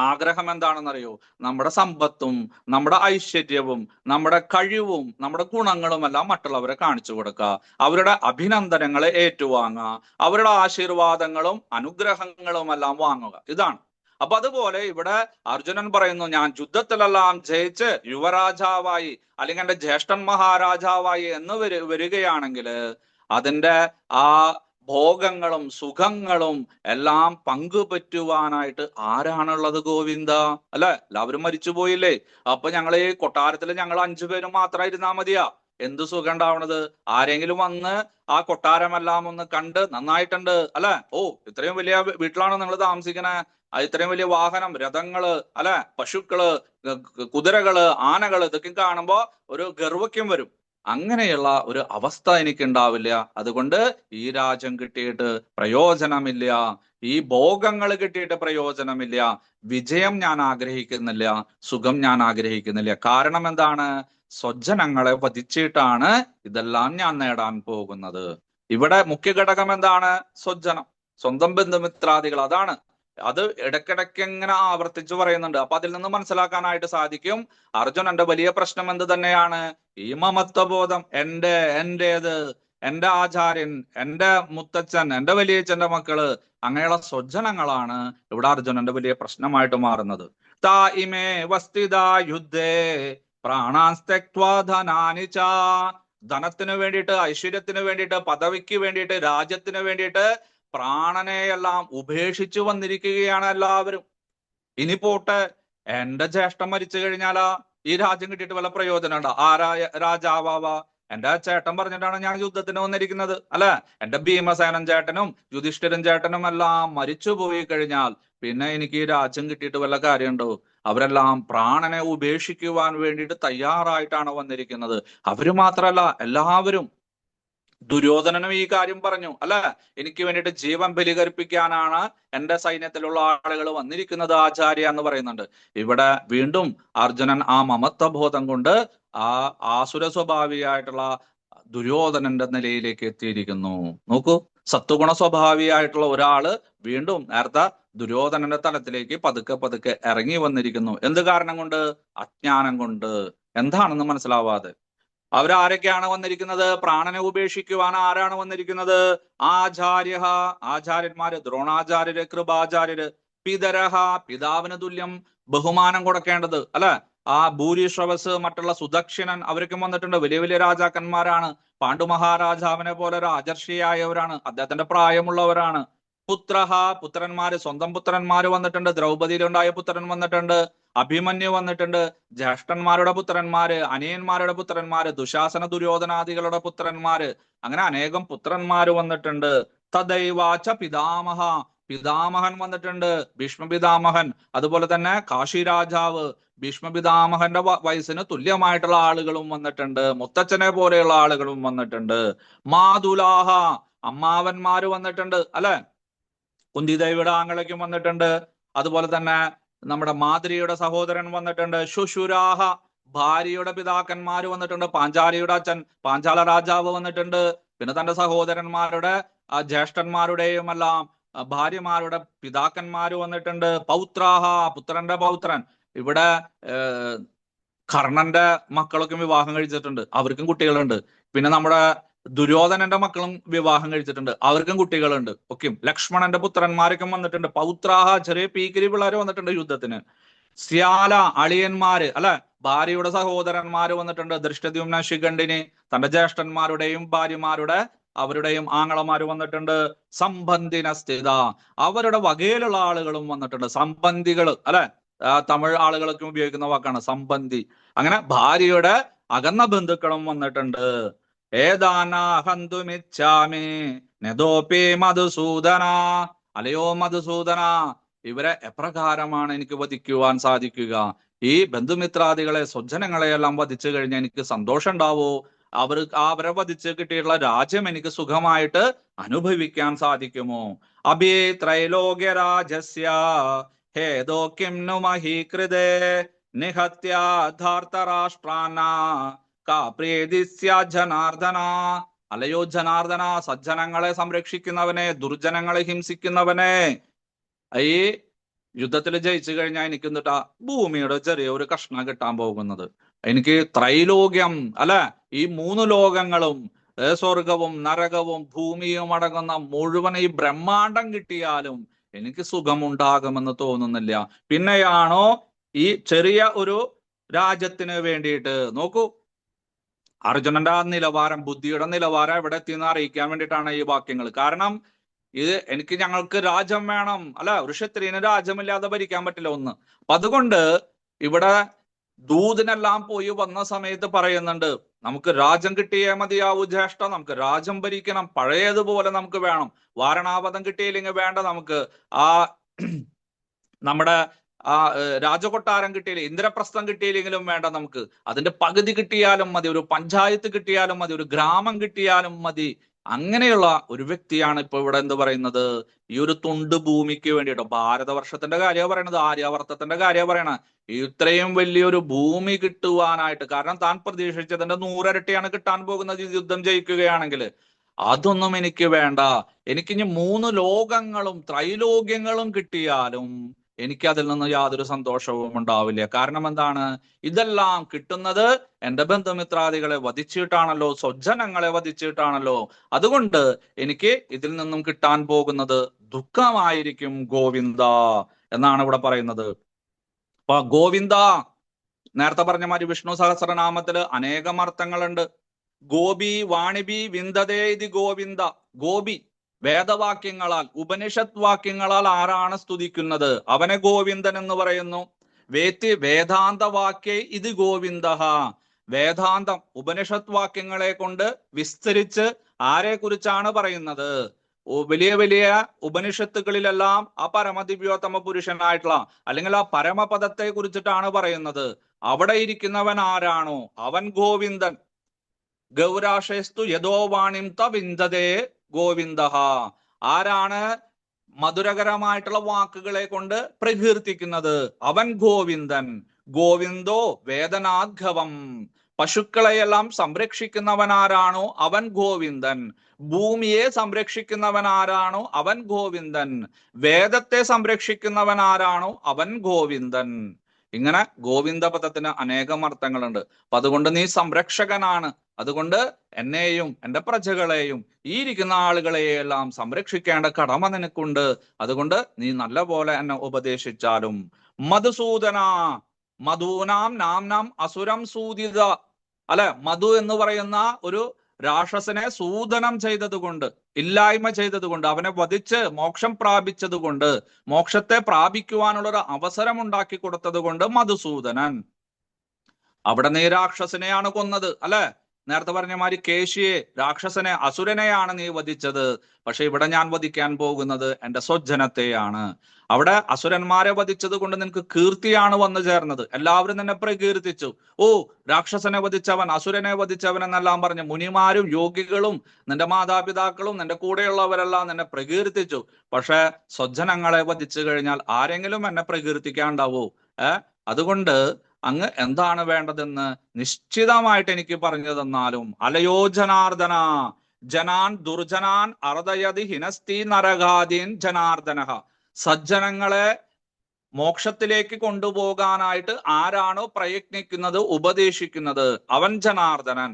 ആഗ്രഹം എന്താണെന്നറിയോ? നമ്മുടെ സമ്പത്തും നമ്മുടെ ഐശ്വര്യവും നമ്മുടെ കഴിവും നമ്മുടെ ഗുണങ്ങളും എല്ലാം മറ്റുള്ളവരെ കാണിച്ചു കൊടുക്കുക, അവരുടെ അഭിനന്ദനങ്ങളെ ഏറ്റുവാങ്ങുക, അവരുടെ ആശീർവാദങ്ങളും അനുഗ്രഹങ്ങളും എല്ലാം വാങ്ങുക. ഇതാണ്. അപ്പൊ അതുപോലെ ഇവിടെ അർജുനൻ പറയുന്നു, ഞാൻ യുദ്ധത്തിലെല്ലാം ജയിച്ച് യുവരാജാവായി അല്ലെങ്കിൽ എന്റെ ജ്യേഷ്ഠൻ മഹാരാജാവായി എന്ന് വരികയാണെങ്കിൽ അതിന്റെ ആ ഭോഗങ്ങളും സുഖങ്ങളും എല്ലാം പങ്കുപറ്റുവാനായിട്ട് ആരാണുള്ളത് ഗോവിന്ദ? അല്ലെ, എല്ലാവരും മരിച്ചുപോയില്ലേ? അപ്പൊ ഞങ്ങൾ ഈ കൊട്ടാരത്തിൽ ഞങ്ങൾ 5 പേരും മാത്രം ഇരുന്നാ മതിയാ? എന്ത് സുഖം ഉണ്ടാവണത്? ആരെങ്കിലും വന്ന് ആ കൊട്ടാരമെല്ലാം ഒന്ന് കണ്ട് നന്നായിട്ടുണ്ട് അല്ലെ, ഓ ഇത്രയും വലിയ വീട്ടിലാണ് നിങ്ങൾ താമസിക്കണേ, ഇത്രയും വലിയ വാഹനം, രഥങ്ങള് അല്ലെ, പശുക്കള്, കുതിരകള്, ആനകള്, ഇതൊക്കെ കാണുമ്പോ ഒരു ഗർവ്വക്യം വരും. അങ്ങനെയുള്ള ഒരു അവസ്ഥ എനിക്ക് ഉണ്ടാവില്ല. അതുകൊണ്ട് ഈ രാജ്യം കിട്ടിയിട്ട് പ്രയോജനമില്ല, ഈ ഭോഗങ്ങൾ കിട്ടിയിട്ട് പ്രയോജനമില്ല, വിജയം ഞാൻ ആഗ്രഹിക്കുന്നില്ല, സുഖം ഞാൻ ആഗ്രഹിക്കുന്നില്ല. കാരണം എന്താണ്? സ്വജനങ്ങളെ വധിച്ചിട്ടാണ് ഇതെല്ലാം ഞാൻ നേടാൻ പോകുന്നത്. ഇവിടെ മുഖ്യ ഘടകം എന്താണ്? സ്വജനം, സ്വന്തം ബന്ധുമിത്രാദികൾ. അതാണ്, അത് ഇടയ്ക്കിടയ്ക്ക് ഇങ്ങനെ ആവർത്തിച്ചു പറയുന്നുണ്ട്. അപ്പൊ അതിൽ നിന്ന് മനസ്സിലാക്കാനായിട്ട് സാധിക്കും അർജുനന്റെ വലിയ പ്രശ്നം എന്ത് തന്നെയാണ്? ഈ മമത്വബോധം, എന്റേത്, എന്റെ ആചാര്യൻ, എന്റെ മുത്തച്ഛൻ, എന്റെ വലിയച്ഛന്റെ മക്കള്, അങ്ങനെയുള്ള സ്വജനങ്ങളാണ് ഇവിടെ അർജുനന്റെ വലിയ പ്രശ്നമായിട്ട് മാറുന്നത്. താ ഇമേ വസ്തിത യുദ്ധേ പ്രാണാസ്ത്യക്വാധനാനിച്ച. ധനത്തിന് വേണ്ടിയിട്ട്, ഐശ്വര്യത്തിന് വേണ്ടിയിട്ട്, പദവിക്ക് വേണ്ടിയിട്ട്, രാജ്യത്തിന് വേണ്ടിയിട്ട് പ്രാണനെയെല്ലാം ഉപേക്ഷിച്ചു വന്നിരിക്കുകയാണ് എല്ലാവരും. ഇനി പോട്ടെ, എന്റെ ജ്യേഷ്ഠൻ മരിച്ചു കഴിഞ്ഞാലാ ഈ രാജ്യം കിട്ടിയിട്ട് വല്ല പ്രയോജനം ഉണ്ടോ? രാജാവാ? എന്റെ ചേട്ടൻ പറഞ്ഞിട്ടാണ് ഞാൻ യുദ്ധത്തിന് വന്നിരിക്കുന്നത് അല്ലെ. എന്റെ ഭീമസേനൻ ചേട്ടനും യുധിഷ്ഠിരൻ ചേട്ടനും എല്ലാം മരിച്ചു പോയി കഴിഞ്ഞാൽ പിന്നെ എനിക്ക് ഈ രാജ്യം കിട്ടിയിട്ട് വല്ല കാര്യമുണ്ടോ? അവരെല്ലാം പ്രാണനെ ഉപേക്ഷിക്കുവാൻ വേണ്ടിയിട്ട് തയ്യാറായിട്ടാണ് വന്നിരിക്കുന്നത്. അവര് മാത്രല്ല, എല്ലാവരും. ദുര്യോധനനും ഈ കാര്യം പറഞ്ഞു അല്ലെ, എനിക്ക് വേണ്ടിയിട്ട് ജീവൻ ബലികർപ്പിക്കാനാണ് എന്റെ സൈന്യത്തിലുള്ള ആളുകൾ വന്നിരിക്കുന്നത് ആചാര്യ എന്ന് പറയുന്നുണ്ട്. ഇവിടെ വീണ്ടും അർജുനൻ ആ മമത്വബോധം കൊണ്ട് ആ ആസുര സ്വഭാവിയായിട്ടുള്ള ദുര്യോധനന്റെ നിലയിലേക്ക് എത്തിയിരിക്കുന്നു. നോക്കൂ, സത്വഗുണ സ്വഭാവിയായിട്ടുള്ള ഒരാള് വീണ്ടും നേരത്തെ ദുര്യോധനന്റെ തലത്തിലേക്ക് പതുക്കെ പതുക്കെ ഇറങ്ങി വന്നിരിക്കുന്നു. എന്ത് കാരണം കൊണ്ട്? അജ്ഞാനം കൊണ്ട്. എന്താണെന്ന് മനസ്സിലാവാതെ. അവരാരൊക്കെയാണ് വന്നിരിക്കുന്നത്? പ്രാണനെ ഉപേക്ഷിക്കുവാൻ ആരാണ് വന്നിരിക്കുന്നത്? ആചാര്യ, ആചാര്യന്മാര്, ദ്രോണാചാര്യര്, കൃപാചാര്യര്, പിതരഹ, പിതാവിന് തുല്യം ബഹുമാനം കൊടുക്കേണ്ടത് അല്ലെ, ആ ഭൂരിശ്രവസ്, മറ്റുള്ള സുദക്ഷിണൻ, അവരൊക്കെ വന്നിട്ടുണ്ട്. വലിയ വലിയ രാജാക്കന്മാരാണ്. പാണ്ഡു മഹാരാജാവിനെ പോലെ രാജർഷിയായവരാണ്, അദ്ദേഹത്തിന്റെ പ്രായമുള്ളവരാണ്. പുത്രഹ, പുത്രന്മാര്, സ്വന്തം പുത്രന്മാര് വന്നിട്ടുണ്ട്. ദ്രൗപദിയിലുണ്ടായ പുത്രൻ വന്നിട്ടുണ്ട്, അഭിമന്യു വന്നിട്ടുണ്ട്, ജ്യേഷ്ഠന്മാരുടെ പുത്രന്മാര്, അനിയന്മാരുടെ പുത്രന്മാര്, ദുശാസന ദുര്യോധനാദികളുടെ പുത്രന്മാര്, അങ്ങനെ അനേകം പുത്രന്മാര് വന്നിട്ടുണ്ട്. തദൈവാച പിതാമഹ, പിതാമഹൻ വന്നിട്ടുണ്ട്, ഭീഷ്മ പിതാമഹൻ. അതുപോലെ തന്നെ കാശി രാജാവ്, ഭീഷ്മ പിതാമഹന്റെ വയസ്സിന് തുല്യമായിട്ടുള്ള ആളുകളും വന്നിട്ടുണ്ട്. മുത്തച്ഛനെ പോലെയുള്ള ആളുകളും വന്നിട്ടുണ്ട്. മാതുലാഹ, അമ്മാവന്മാര് വന്നിട്ടുണ്ട് അല്ലെ, കുന്തിദേവിയുടെ ആങ്ങളയ്ക്കും വന്നിട്ടുണ്ട്. അതുപോലെ തന്നെ നമ്മുടെ മാദ്രിയുടെ സഹോദരൻ വന്നിട്ടുണ്ട്. ശുശുരാഹ, ഭാര്യയുടെ പിതാക്കന്മാര് വന്നിട്ടുണ്ട്. പാഞ്ചാലിയുടെ അച്ഛൻ പാഞ്ചാല രാജാവ് വന്നിട്ടുണ്ട്. പിന്നെ തന്റെ സഹോദരന്മാരുടെ ജ്യേഷ്ഠന്മാരുടെയും എല്ലാം ഭാര്യമാരുടെ പിതാക്കന്മാര് വന്നിട്ടുണ്ട്. പൗത്രാഹ, പുത്രന്റെ പൗത്രൻ. ഇവിടെ കർണന്റെ മക്കളൊക്കെ വിവാഹം കഴിച്ചിട്ടുണ്ട്, അവർക്കും കുട്ടികളുണ്ട്. പിന്നെ നമ്മുടെ ദുര്യോധനന്റെ മക്കളും വിവാഹം കഴിച്ചിട്ടുണ്ട്, അവർക്കും കുട്ടികളുണ്ട്. ഒക്കെ ലക്ഷ്മണന്റെ പുത്രന്മാരൊക്കെ വന്നിട്ടുണ്ട്. പൗത്രാഹ, ചെറിയ പീക്കിരി പിള്ളേര് വന്നിട്ടുണ്ട് യുദ്ധത്തിന്. സ്യാല, അളിയന്മാര് അല്ലെ, ഭാര്യയുടെ സഹോദരന്മാര് വന്നിട്ടുണ്ട്. ദൃഷ്ടദ്യുമ്ന, ശിഖണ്ഡിനി, തന്റെ ജ്യേഷ്ഠന്മാരുടെയും ഭാര്യമാരുടെ അവരുടെയും ആങ്ങളമാര് വന്നിട്ടുണ്ട്. സംബന്ധിന സ്ഥിത, അവരുടെ വകയിലുള്ള ആളുകളും വന്നിട്ടുണ്ട്. സംബന്ധികൾ അല്ലെ, തമിഴ് ആളുകളൊക്കെ ഉപയോഗിക്കുന്ന വാക്കാണ് സംബന്ധി. അങ്ങനെ ഭാര്യയുടെ അകന്ന ബന്ധുക്കളും വന്നിട്ടുണ്ട്. ഏതാനാഹന്തുമിച്ഛാമി നദോപി മധുസൂദന, അലയോ മധുസൂദന, ഇവരെ എപ്രകാരമാണ് എനിക്ക് വധിക്കുവാൻ സാധിക്കുക? ഈ ബന്ധുമിത്രാദികളെ, സ്വജനങ്ങളെയെല്ലാം വധിച്ചു കഴിഞ്ഞാൽ എനിക്ക് സന്തോഷം ഉണ്ടാവോ? അവരെ വധിച്ച് കിട്ടിയിട്ടുള്ള രാജ്യം എനിക്ക് സുഖമായിട്ട് അനുഭവിക്കാൻ സാധിക്കുമോ? അഭി ത്രൈലോക്യരാജസ്യ ഹേതോ കിം നു മഹീകൃതേ നിഹത്യാധാർത്തരാഷ്ട്രാന കാ പ്രീതിസ്യ ജനാർദ്ദന. അലയോ ജനാർദ്ദന, സജ്ജനങ്ങളെ സംരക്ഷിക്കുന്നവനെ, ദുർജനങ്ങളെ ഹിംസിക്കുന്നവനെ, ഈ യുദ്ധത്തിൽ ജയിച്ചു കഴിഞ്ഞാൽ എനിക്ക് എന്നിട്ടാ ഭൂമിയുടെ ചെറിയ ഒരു കഷ്ണം കിട്ടാൻ പോകുന്നത്? എനിക്ക് ത്രൈലോക്യം അല്ലെ, ഈ 3 ലോകങ്ങളും, സ്വർഗവും നരകവും ഭൂമിയും അടങ്ങുന്ന മുഴുവൻ ഈ ബ്രഹ്മാണ്ടം കിട്ടിയാലും എനിക്ക് സുഖമുണ്ടാകുമെന്ന് തോന്നുന്നില്ല. പിന്നെയാണോ ഈ ചെറിയ ഒരു രാജ്യത്തിന് വേണ്ടിയിട്ട് നോക്കൂ, അർജുനന്റെ ആ നിലവാരം, ബുദ്ധിയുടെ നിലവാരം എവിടെ എത്തിയെന്ന് അറിയിക്കാൻ വേണ്ടിയിട്ടാണ് ഈ വാക്യങ്ങൾ. കാരണം ഞങ്ങൾക്ക് രാജ്യം വേണം, അല്ല, ഒരു ക്ഷത്രിയന് രാജ്യമില്ലാതെ ഭരിക്കാൻ പറ്റില്ല ഒന്ന്. അപ്പൊ അതുകൊണ്ട് ഇവിടെ ദൂതനെല്ലാം പോയി വന്ന സമയത്ത് പറയുന്നുണ്ട്, നമുക്ക് രാജ്യം കിട്ടിയേ മതിയാവൂ ജ്യേഷ്ഠ, നമുക്ക് രാജ്യം ഭരിക്കണം, പഴയതുപോലെ നമുക്ക് വേണം. വാരണാവതം കിട്ടിയില്ലെങ്കിൽ വേണ്ട, നമുക്ക് ആ നമ്മുടെ ആ രാജകൊട്ടാരം കിട്ടിയില്ല, ഇന്ദ്രപ്രസ്ഥം കിട്ടിയില്ലെങ്കിലും വേണ്ട, നമുക്ക് അതിന്റെ പകുതി കിട്ടിയാലും മതി, ഒരു പഞ്ചായത്ത് കിട്ടിയാലും മതി, ഒരു ഗ്രാമം കിട്ടിയാലും മതി. അങ്ങനെയുള്ള ഒരു വ്യക്തിയാണ് ഇപ്പൊ ഇവിടെ എന്ത് പറയുന്നത്, ഈ ഒരു തുണ്ട് ഭൂമിക്ക് വേണ്ടിയിട്ട്. ഭാരതവർഷത്തിന്റെ കാര്യമാണ് പറയണത്, ആര്യാവർത്തത്തിന്റെ കാര്യമാണ് പറയണത്. ഇത്രയും വലിയൊരു ഭൂമി കിട്ടുവാനായിട്ട്, കാരണം താൻ പ്രതീക്ഷിച്ചതിന്റെ 100 ഇരട്ടിയാണ് കിട്ടാൻ പോകുന്നത് യുദ്ധം ജയിക്കുകയാണെങ്കിൽ. അതൊന്നും എനിക്ക് വേണ്ട, എനിക്കിനി 3 ലോകങ്ങളും ത്രൈലോക്യങ്ങളും കിട്ടിയാലും എനിക്ക് അതിൽ നിന്ന് യാതൊരു സന്തോഷവും ഉണ്ടാവില്ല. കാരണം എന്താണ്, ഇതെല്ലാം കിട്ടുന്നത് എന്റെ ബന്ധുമിത്രാദികളെ വധിച്ചിട്ടാണല്ലോ, സ്വജനങ്ങളെ വധിച്ചിട്ടാണല്ലോ. അതുകൊണ്ട് എനിക്ക് ഇതിൽ നിന്നും കിട്ടാൻ പോകുന്നത് ദുഃഖമായിരിക്കും ഗോവിന്ദ എന്നാണ് ഇവിടെ പറയുന്നത്. അപ്പൊ ഗോവിന്ദ, നേരത്തെ പറഞ്ഞ മാതിരി വിഷ്ണു സഹസ്രനാമത്തില് അനേകം അർത്ഥങ്ങളുണ്ട്. ഗോപി വാണിബി വിന്ദതേ ഇതി ഗോവിന്ദ. ഗോപി വേദവാക്യങ്ങളാൽ, ഉപനിഷത് വാക്യങ്ങളാൽ ആരാണ് സ്തുതിക്കുന്നത്, അവനെ ഗോവിന്ദൻ എന്ന് പറയുന്നു. വേദാന്ത വാക്യേ ഇത് ഗോവിന്ദ. വേദാന്തം, ഉപനിഷത് വാക്യങ്ങളെ കൊണ്ട് വിസ്തരിച്ച് ആരെ കുറിച്ചാണ് പറയുന്നത്, വലിയ വലിയ ഉപനിഷത്തുകളിലെല്ലാം ആ പരമദിവ്യോത്തമ പുരുഷനായിട്ടുള്ള, അല്ലെങ്കിൽ ആ പരമപദത്തെ കുറിച്ചിട്ടാണ് പറയുന്നത്. അവിടെ ഇരിക്കുന്നവൻ ആരാണോ അവൻ ഗോവിന്ദൻ. ഗൗരാശേസ്തു യഥോ വാണിം വിന്ദതേ ഗോവിന്ദ. ആരാണ് മധുരകരമായിട്ടുള്ള വാക്കുകളെ കൊണ്ട് പ്രകീർത്തിക്കുന്നത്, അവൻ ഗോവിന്ദൻ. ഗോവിന്ദോ വേദനാദ്ഘവം. പശുക്കളെയെല്ലാം സംരക്ഷിക്കുന്നവനാരാണോ അവൻ ഗോവിന്ദൻ. ഭൂമിയെ സംരക്ഷിക്കുന്നവനാരാണോ അവൻ ഗോവിന്ദൻ. വേദത്തെ സംരക്ഷിക്കുന്നവനാരാണോ അവൻ ഗോവിന്ദൻ. ഇങ്ങനെ ഗോവിന്ദ പദത്തിന് അനേകം അർത്ഥങ്ങളുണ്ട്. അപ്പൊ അതുകൊണ്ട് നീ സംരക്ഷകനാണ്. അതുകൊണ്ട് എന്നെയും എന്റെ പ്രജകളെയും ഈ ഇരിക്കുന്ന ആളുകളെയെല്ലാം സംരക്ഷിക്കേണ്ട കടമ നിനക്കുണ്ട്. അതുകൊണ്ട് നീ നല്ല പോലെ എന്നെ ഉപദേശിച്ചാലും. മധുസൂദന, മധൂനാം നാംനാം അസുരം സൂദിത. അല്ലെ, മധു എന്ന് പറയുന്ന ഒരു രാക്ഷസനെ സൂദനം ചെയ്തത് കൊണ്ട്, ഇല്ലായ്മ ചെയ്തത് കൊണ്ട്, അവനെ വധിച്ച് മോക്ഷം പ്രാപിച്ചത് കൊണ്ട്, മോക്ഷത്തെ പ്രാപിക്കുവാനുള്ള ഒരു അവസരം ഉണ്ടാക്കി കൊടുത്തത് കൊണ്ട് മധുസൂദനൻ. അവിടെ നീ രാക്ഷസനെയാണ് കൊന്നത്, അല്ലെ. നേരത്തെ പറഞ്ഞ മാതിരി കേശിയെ, രാക്ഷസനെ, അസുരനെയാണ് നീ വധിച്ചത്. പക്ഷെ ഇവിടെ ഞാൻ വധിക്കാൻ പോകുന്നത് എന്റെ സ്വജനത്തെയാണ്. അവിടെ അസുരന്മാരെ വധിച്ചത് കൊണ്ട് നിനക്ക് കീർത്തിയാണ് വന്നു ചേർന്നത്. എല്ലാവരും നിന്നെ പ്രകീർത്തിച്ചു. ഓ, രാക്ഷസനെ വധിച്ചവൻ, അസുരനെ വധിച്ചവൻ എന്നെല്ലാം പറഞ്ഞ് മുനിമാരും യോഗികളും നിന്റെ മാതാപിതാക്കളും നിന്റെ കൂടെയുള്ളവരെല്ലാം നിന്നെ പ്രകീർത്തിച്ചു. പക്ഷെ സ്വജനങ്ങളെ വധിച്ചു കഴിഞ്ഞാൽ ആരെങ്കിലും എന്നെ പ്രകീർത്തിക്കാണ്ടാവോ? അതുകൊണ്ട് അങ്ങ് എന്താണ് വേണ്ടതെന്ന് നിശ്ചിതമായിട്ട് എനിക്ക് പറഞ്ഞു തന്നാലും. അലയോ ജനാർദ്ദന, ജനാൻ ദുർജനാൻ അർദയതി ഹിനസ്തി നരകാദീൻ ജനാർദ്ദന. സജ്ജനങ്ങളെ മോക്ഷത്തിലേക്ക് കൊണ്ടുപോകാനായിട്ട് ആരാണോ പ്രയത്നിക്കുന്നത്, ഉപദേശിക്കുന്നത്, അവൻ ജനാർദ്ദനൻ.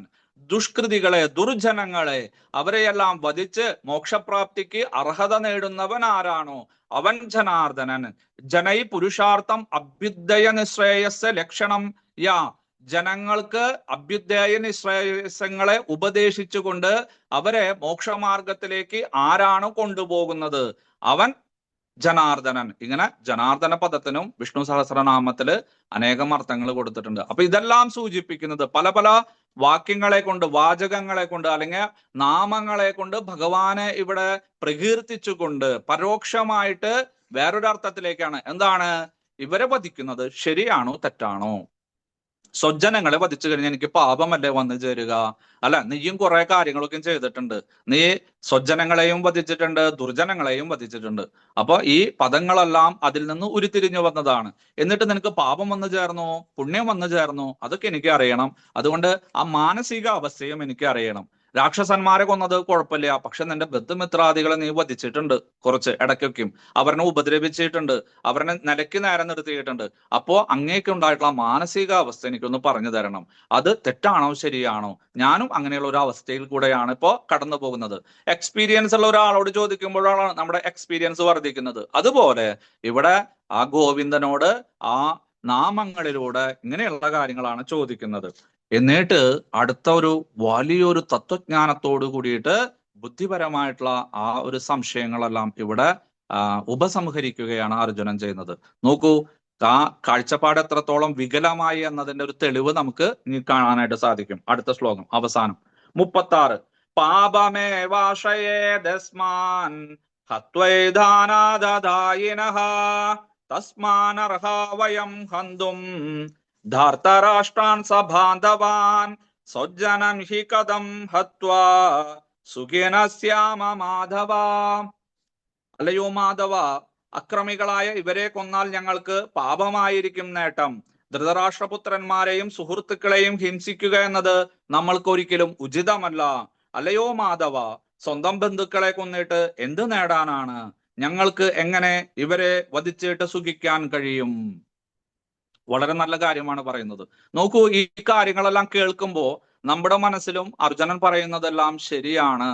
ദുഷ്കൃതികളെ, ദുർജനങ്ങളെ, അവരെയെല്ലാം വധിച്ച് മോക്ഷപ്രാപ്തിക്ക് അർഹത നേടുന്നവൻ ആരാണോ അവൻ ജനാർദ്ദനൻ. ജനൈ പുരുഷാർത്ഥം അഭ്യുദയ നിശ്രേയസ് ലക്ഷണം യാ. ജനങ്ങൾക്ക് അഭ്യുദയ നിശ്രേയസങ്ങളെ ഉപദേശിച്ചുകൊണ്ട് അവരെ മോക്ഷമാർഗത്തിലേക്ക് ആരാണ് കൊണ്ടുപോകുന്നത്, അവൻ ജനാർദ്ദനൻ. ഇങ്ങനെ ജനാർദ്ദന പദത്തിനും വിഷ്ണു സഹസ്രനാമത്തില് അനേകം അർത്ഥങ്ങൾ കൊടുത്തിട്ടുണ്ട്. അപ്പൊ ഇതെല്ലാം സൂചിപ്പിക്കുന്നത് പല പല വാക്യങ്ങളെ കൊണ്ട്, വാചകങ്ങളെ കൊണ്ട്, അല്ലെങ്കിൽ നാമങ്ങളെ കൊണ്ട് ഭഗവാനെ ഇവിടെ പ്രകീർത്തിച്ചുകൊണ്ട് പരോക്ഷമായിട്ട് വേറൊരർത്ഥത്തിലേക്കാണ്. എന്താണ്, ഇവരെ വധിക്കുന്നത് ശരിയാണോ തെറ്റാണോ? സ്വജനങ്ങളെ വധിച്ചു കഴിഞ്ഞാൽ എനിക്ക് പാപമല്ലേ വന്നു ചേരുക? അല്ല, നീയും കുറെ കാര്യങ്ങളൊക്കെ ചെയ്തിട്ടുണ്ട്. നീ സ്വജനങ്ങളെയും വധിച്ചിട്ടുണ്ട്, ദുർജനങ്ങളെയും വധിച്ചിട്ടുണ്ട്. അപ്പൊ ഈ പദങ്ങളെല്ലാം അതിൽ നിന്ന് ഉരുത്തിരിഞ്ഞു വന്നതാണ്. എന്നിട്ട് നിനക്ക് പാപം വന്നു ചേർന്നോ, പുണ്യം വന്നു ചേർന്നോ? അതൊക്കെ എനിക്ക് അറിയണം. അതുകൊണ്ട് ആ മാനസിക അവസ്ഥയും എനിക്ക് അറിയണം. രാക്ഷസന്മാരെ കൊന്നത് കുഴപ്പമില്ല, പക്ഷെ നിന്റെ ബന്ധുമിത്രാദികളെ നീ വധിച്ചിട്ടുണ്ട്, കുറച്ച് ഇടയ്ക്കൊക്കെയും അവരെ ഉപദ്രവിച്ചിട്ടുണ്ട്, അവരെ നിലയ്ക്ക് നേരെ നിർത്തിയിട്ടുണ്ട്. അപ്പോ അങ്ങേക്ക് ഉണ്ടായിട്ടുള്ള മാനസികാവസ്ഥ എനിക്കൊന്ന് പറഞ്ഞു തരണം. അത് തെറ്റാണോ ശരിയാണോ? ഞാനും അങ്ങനെയുള്ള ഒരു അവസ്ഥയിൽ കൂടെയാണ് ഇപ്പോ കടന്നു പോകുന്നത്. എക്സ്പീരിയൻസ് ഉള്ള ഒരാളോട് ചോദിക്കുമ്പോഴാണ് നമ്മുടെ എക്സ്പീരിയൻസ് വർദ്ധിക്കുന്നത്. അതുപോലെ ഇവിടെ ആ ഗോവിന്ദനോട് ആ നാമങ്ങളിലൂടെ ഇങ്ങനെയുള്ള കാര്യങ്ങളാണ് ചോദിക്കുന്നത്. എന്നിട്ട് അടുത്ത ഒരു വലിയൊരു തത്വജ്ഞാനത്തോട് കൂടിയിട്ട് ബുദ്ധിപരമായിട്ടുള്ള ആ ഒരു സംശയങ്ങളെല്ലാം ഇവിടെ ഉപസംഹരിക്കുകയാണ് അർജുനൻ ചെയ്യുന്നത്. നോക്കൂ, ആ കാഴ്ചപ്പാട് എത്രത്തോളം വികലമായി എന്നതിന്റെ ഒരു തെളിവ് നമുക്ക് ഇനി കാണാനായിട്ട് സാധിക്കും. അടുത്ത ശ്ലോകം അവസാനം 36. പാപമേവാശയേദസ്മാൻ ഹത്വൈധാനാദായിനഃ തസ്മാനർഹാ വയം ഹന്തും ധാർത്തരാഷ്ട്രാൻ സബാന്ധവാൻ സ്വജനം ഹി കഥം ഹത്വാ സുഖിനസ്യാമ മാധവ. അല്ലയോ മാധവ, അക്രമികളായ ഇവരെ കൊന്നാൽ ഞങ്ങൾക്ക് പാപമായിരിക്കും നേട്ടം. ധൃതരാഷ്ട്രപുത്രന്മാരെയും സുഹൃത്തുക്കളെയും ഹിംസിക്കുക എന്നത് നമ്മൾക്ക് ഒരിക്കലും ഉചിതമല്ല. അല്ലയോ മാധവ, സ്വന്തം ബന്ധുക്കളെ കൊന്നിട്ട് എന്ത് നേടാനാണ്? ഞങ്ങൾക്ക് എങ്ങനെ ഇവരെ വധിച്ചിട്ട് സുഖിക്കാൻ കഴിയും? വളരെ നല്ല കാര്യമാണ് പറയുന്നത്. നോക്കൂ, ഈ കാര്യങ്ങളെല്ലാം കേൾക്കുമ്പോ നമ്മുടെ മനസ്സിലും അർജുനൻ പറയുന്നതെല്ലാം ശരിയാണ്,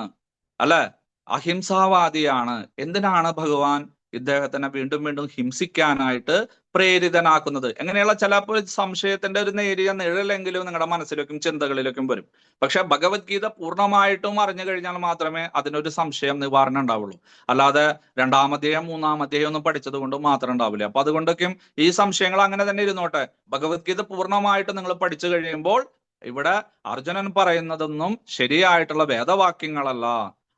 അല്ലെ? അഹിംസാവാദിയാണ്. എന്തിനാണ് ഭഗവാൻ ഇദ്ദേഹത്തിനെ വീണ്ടും വീണ്ടും ഹിംസിക്കാനായിട്ട് പ്രേരിതനാക്കുന്നത്? എങ്ങനെയുള്ള ചിലപ്പോൾ സംശയത്തിന്റെ ഒരു നേരിയ നിഴലെങ്കിലും നിങ്ങളുടെ മനസ്സിലേക്കും ചിന്തകളിലേക്കും വരും. പക്ഷെ ഭഗവത്ഗീത പൂർണ്ണമായിട്ടും അറിഞ്ഞു കഴിഞ്ഞാൽ മാത്രമേ അതിനൊരു സംശയം നിവാരണം ഉണ്ടാവുള്ളൂ. അല്ലാതെ രണ്ടാമധ്യായം മൂന്നാമധ്യായം ഒന്നും പഠിച്ചത് കൊണ്ട് മാത്രം ഉണ്ടാവില്ല. അപ്പൊ അതുകൊണ്ടൊക്കെയും ഈ സംശയങ്ങൾ അങ്ങനെ തന്നെ ഇരുന്നോട്ടെ. ഭഗവത്ഗീത പൂർണ്ണമായിട്ട് നിങ്ങൾ പഠിച്ചു കഴിയുമ്പോൾ ഇവിടെ അർജുനൻ പറയുന്നതൊന്നും ശരിയായിട്ടുള്ള വേദവാക്യങ്ങളല്ല